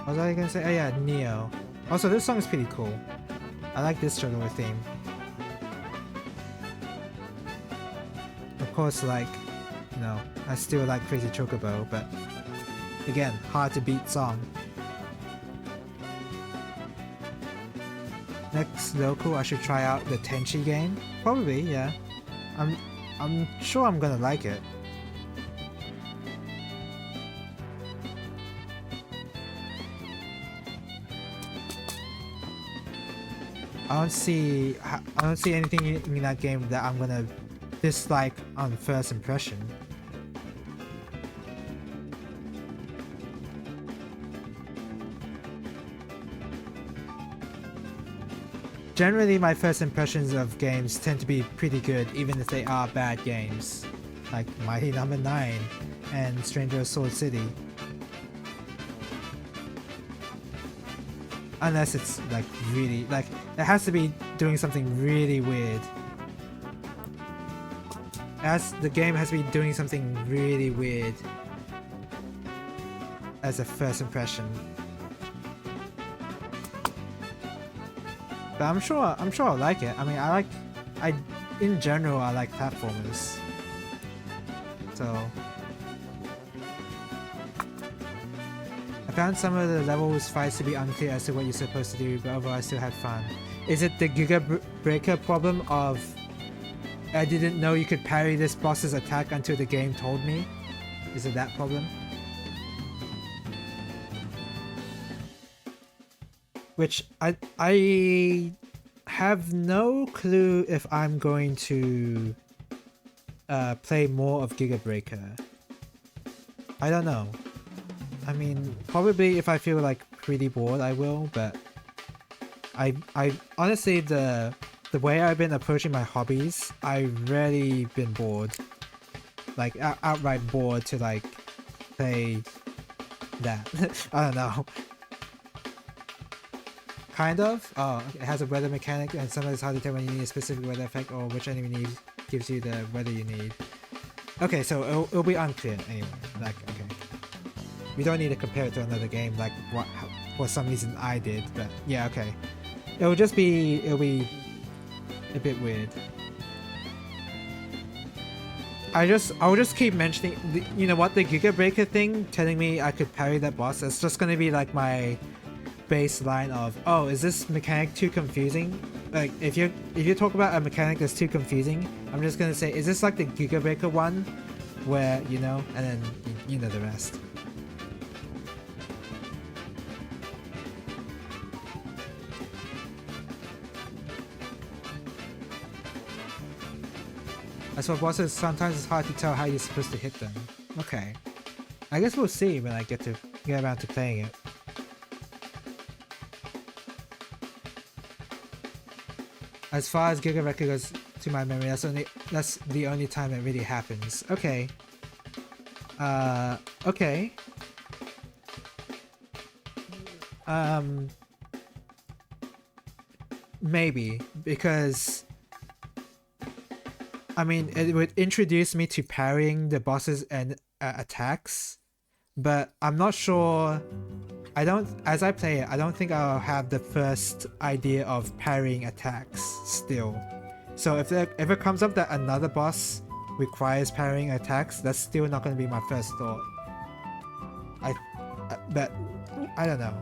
What was I gonna say? Oh yeah, Neo. Also, this song is pretty cool. I like this Chocobo theme. Of course, like, you know, I still like Crazy Chocobo, but again, hard to beat song. Next local, I should try out the Tenchi game. Probably, yeah. I'm sure I'm gonna like it. I don't see anything in that game that I'm gonna dislike on first impression. Generally, my first impressions of games tend to be pretty good, even if they are bad games, like Mighty No. 9 and Stranger of Sword City. Unless it's like really, like, it has to be doing something really weird. The game has to be doing something really weird as a first impression. But I'm sure I'll like it. I mean, in general, I like platformers. So found some of the levels fights to be unclear as to what you're supposed to do, but overall I still had fun. Is it the Giga Breaker problem of I didn't know you could parry this boss's attack until the game told me? Is it that problem? Which I have no clue if I'm going to play more of Giga Breaker. I don't know. I mean, probably if I feel like pretty bored I will, but I honestly the way I've been approaching my hobbies, I've really been bored. Like outright bored to like play that. I don't know. Kind of. Oh, it has a weather mechanic and sometimes it's hard to tell when you need a specific weather effect or which enemy need gives you the weather you need. Okay, so it'll be unclear anyway. Like, okay. We don't need to compare it to another game like what for some reason I did, but yeah, okay. It'll be a bit weird. I'll just keep mentioning you know what, the Giga Breaker thing telling me I could parry that boss, it's just gonna be like my baseline of, oh, is this mechanic too confusing? Like if you talk about a mechanic that's too confusing, I'm just gonna say, is this like the Giga Breaker one where, you know, and then you know the rest. As for bosses, sometimes it's hard to tell how you're supposed to hit them. Okay. I guess we'll see when I get around to playing it. As far as Giga Breaker goes to my memory, that's the only time it really happens. Okay. Okay. Maybe, because I mean, it would introduce me to parrying the bosses and attacks, but I'm not sure. As I play it, I don't think I'll have the first idea of parrying attacks still. So if it comes up that another boss requires parrying attacks, that's still not going to be my first thought. But I don't know.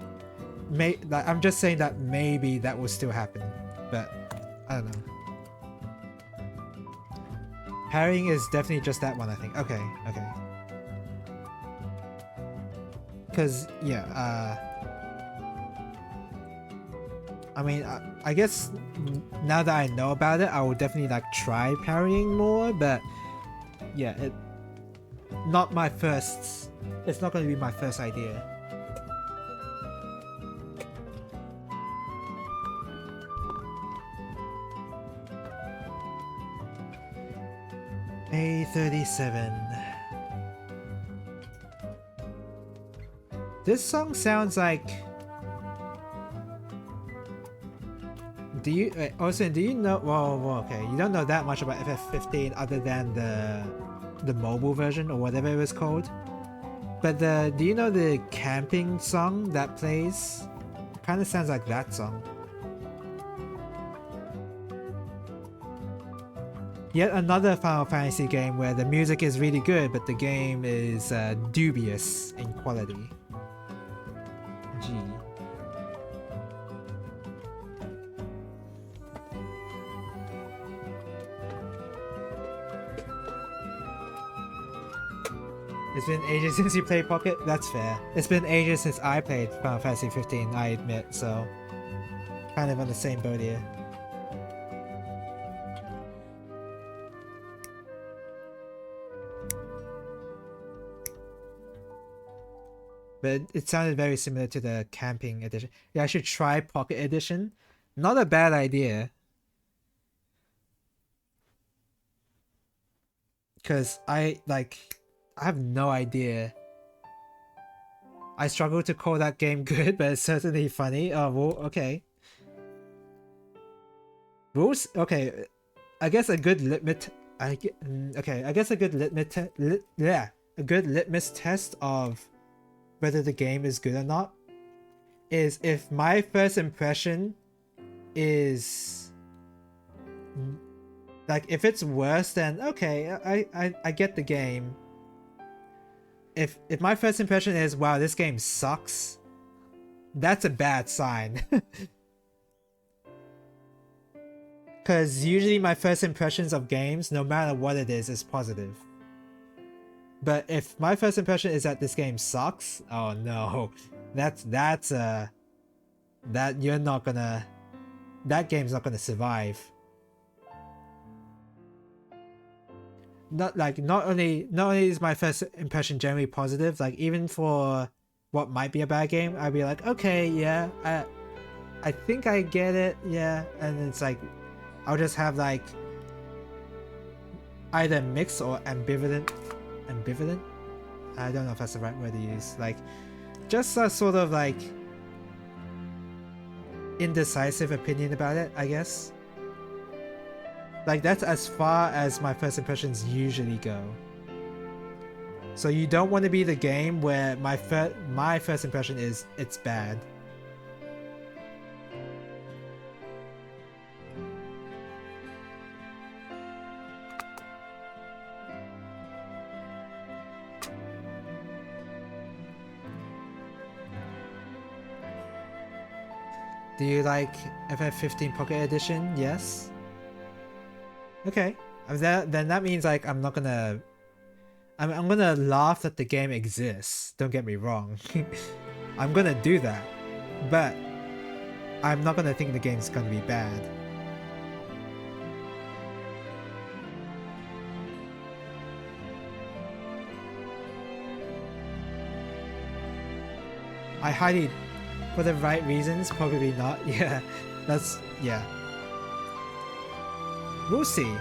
I'm just saying that maybe that will still happen, but I don't know. Parrying is definitely just that one, I think. Okay. Because, yeah, I mean, I guess now that I know about it, I will definitely like try parrying more, but yeah, it's not going to be my first idea. A37. This song sounds like... Do you know... Well, okay, you don't know that much about FF15 other than the mobile version or whatever it was called. But do you know the camping song that plays? It kind of sounds like that song. Yet another Final Fantasy game where the music is really good, but the game is dubious in quality. G. It's been ages since you played Pocket? That's fair. It's been ages since I played Final Fantasy 15, I admit, so kind of on the same boat here. But it sounded very similar to the camping edition. Yeah, I should try Pocket Edition. Not a bad idea. Because I have no idea. I struggle to call that game good, but it's certainly funny. Oh, well, okay. Rules? Okay. I guess a good litmus... I guess a good litmus test of whether the game is good or not is if my first impression is like, if it's worse, then okay, I get the game. if my first impression is, wow, this game sucks, that's a bad sign. Because usually my first impressions of games, no matter what it is positive. But if my first impression is that this game sucks, oh no, that you're not gonna, that game's not gonna survive. Not only is my first impression generally positive, like even for what might be a bad game, I'd be like, okay, yeah, I think I get it, yeah, and it's like I'll just have like either mixed or ambivalent. I don't know if that's the right word to use. Like just a sort of like indecisive opinion about it, I guess. Like that's as far as my first impressions usually go. So you don't want to be the game where my first impression is it's bad. Do you like FF15 Pocket Edition? Yes. Okay. Then that means like I'm gonna laugh that the game exists. Don't get me wrong. I'm gonna do that, but I'm not gonna think the game's gonna be bad. I highly, for the right reasons, probably not. Yeah, yeah. We'll see.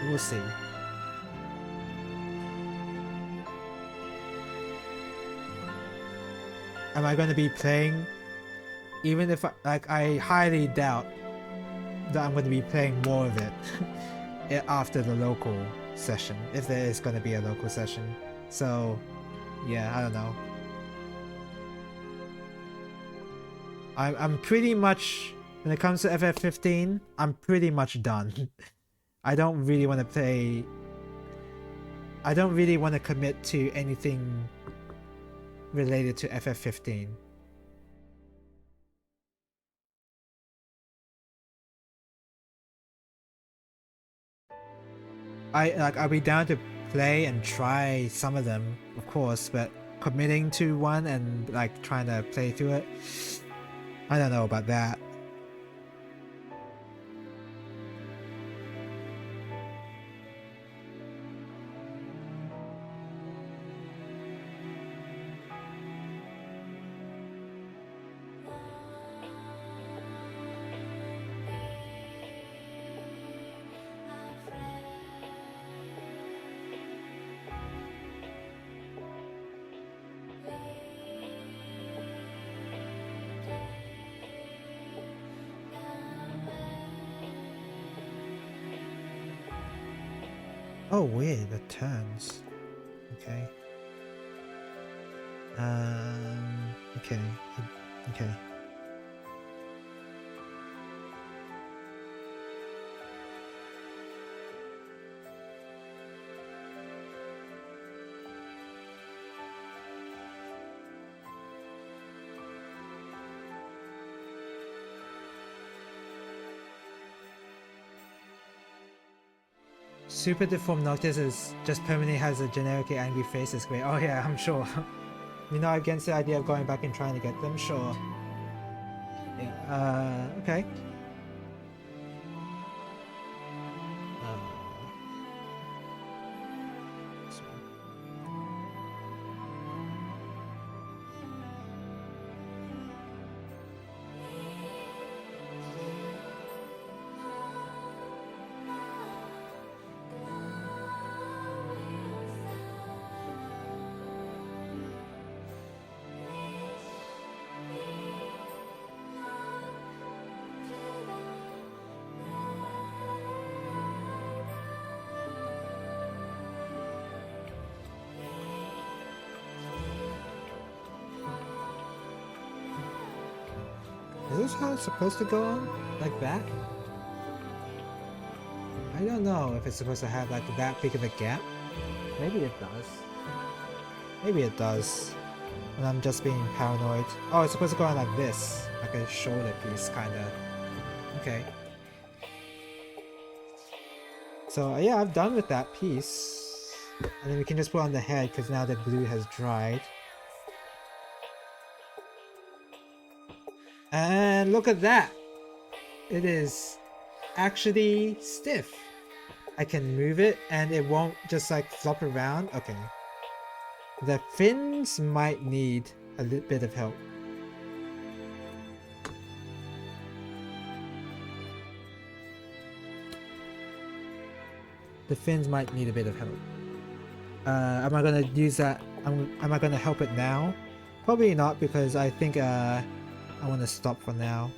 We'll see. Am I going to be playing? Even if I highly doubt that I'm going to be playing more of it after the local session, if there is going to be a local session. So, yeah, I don't know. I'm pretty much, when it comes to FF15, I'm pretty much done. I don't really want to play. I don't really want to commit to anything related to FF15. I'll be down to play and try some of them, of course, but committing to one and like trying to play through it, I don't know about that. Oh, weird, the turns. Okay. Okay. Okay. Super deformed Noctis is just permanently has a generically angry face. It's great. Oh yeah, I'm sure. You're not against the idea of going back and trying to get them? Sure. Yeah. Okay. Is this how it's supposed to go on? Like that? I don't know if it's supposed to have like that big of a gap. Maybe it does. Maybe it does. And I'm just being paranoid. Oh, it's supposed to go on like this. Like a shoulder piece, kinda. Okay. So yeah, I'm done with that piece. And then we can just put on the head because now the glue has dried. And look at that! It is actually stiff. I can move it and it won't just like flop around. Okay. The fins might need a little bit of help. The fins might need a bit of help. Am I gonna use that? Am I gonna help it now? Probably not, because I think I want to stop for now.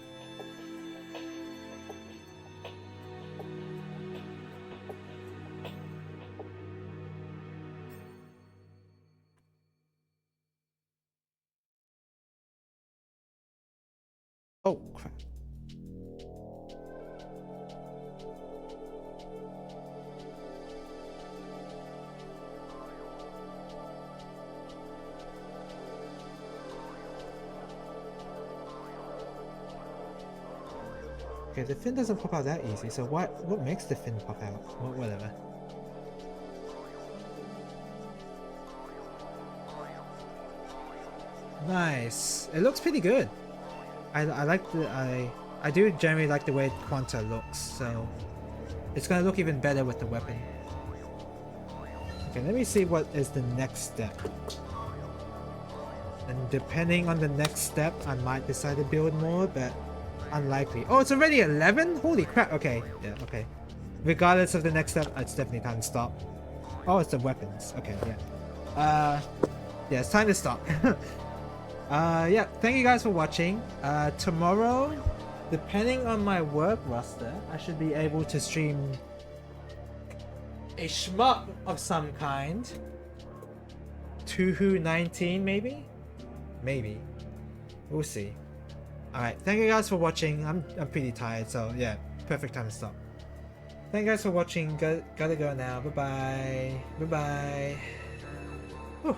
Oh crap. Okay, the fin doesn't pop out that easy, so what makes the fin pop out? Well, whatever. Nice. It looks pretty good. I like the I do generally like the way Quanta looks, so it's gonna look even better with the weapon. Okay, let me see what is the next step. And depending on the next step, I might decide to build more, but unlikely. Oh, it's already 11? Holy crap. Okay, yeah, okay. Regardless of the next step, it's definitely time to stop. Oh, it's the weapons. Okay, yeah. Yeah, it's time to stop. Yeah, thank you guys for watching. Tomorrow, depending on my work roster, I should be able to stream a shmup of some kind. Tuhu 19 maybe? Maybe. We'll see. Alright, thank you guys for watching. I'm pretty tired, so yeah, perfect time to stop. Thank you guys for watching. Gotta go now. Bye bye. Bye bye. Whew.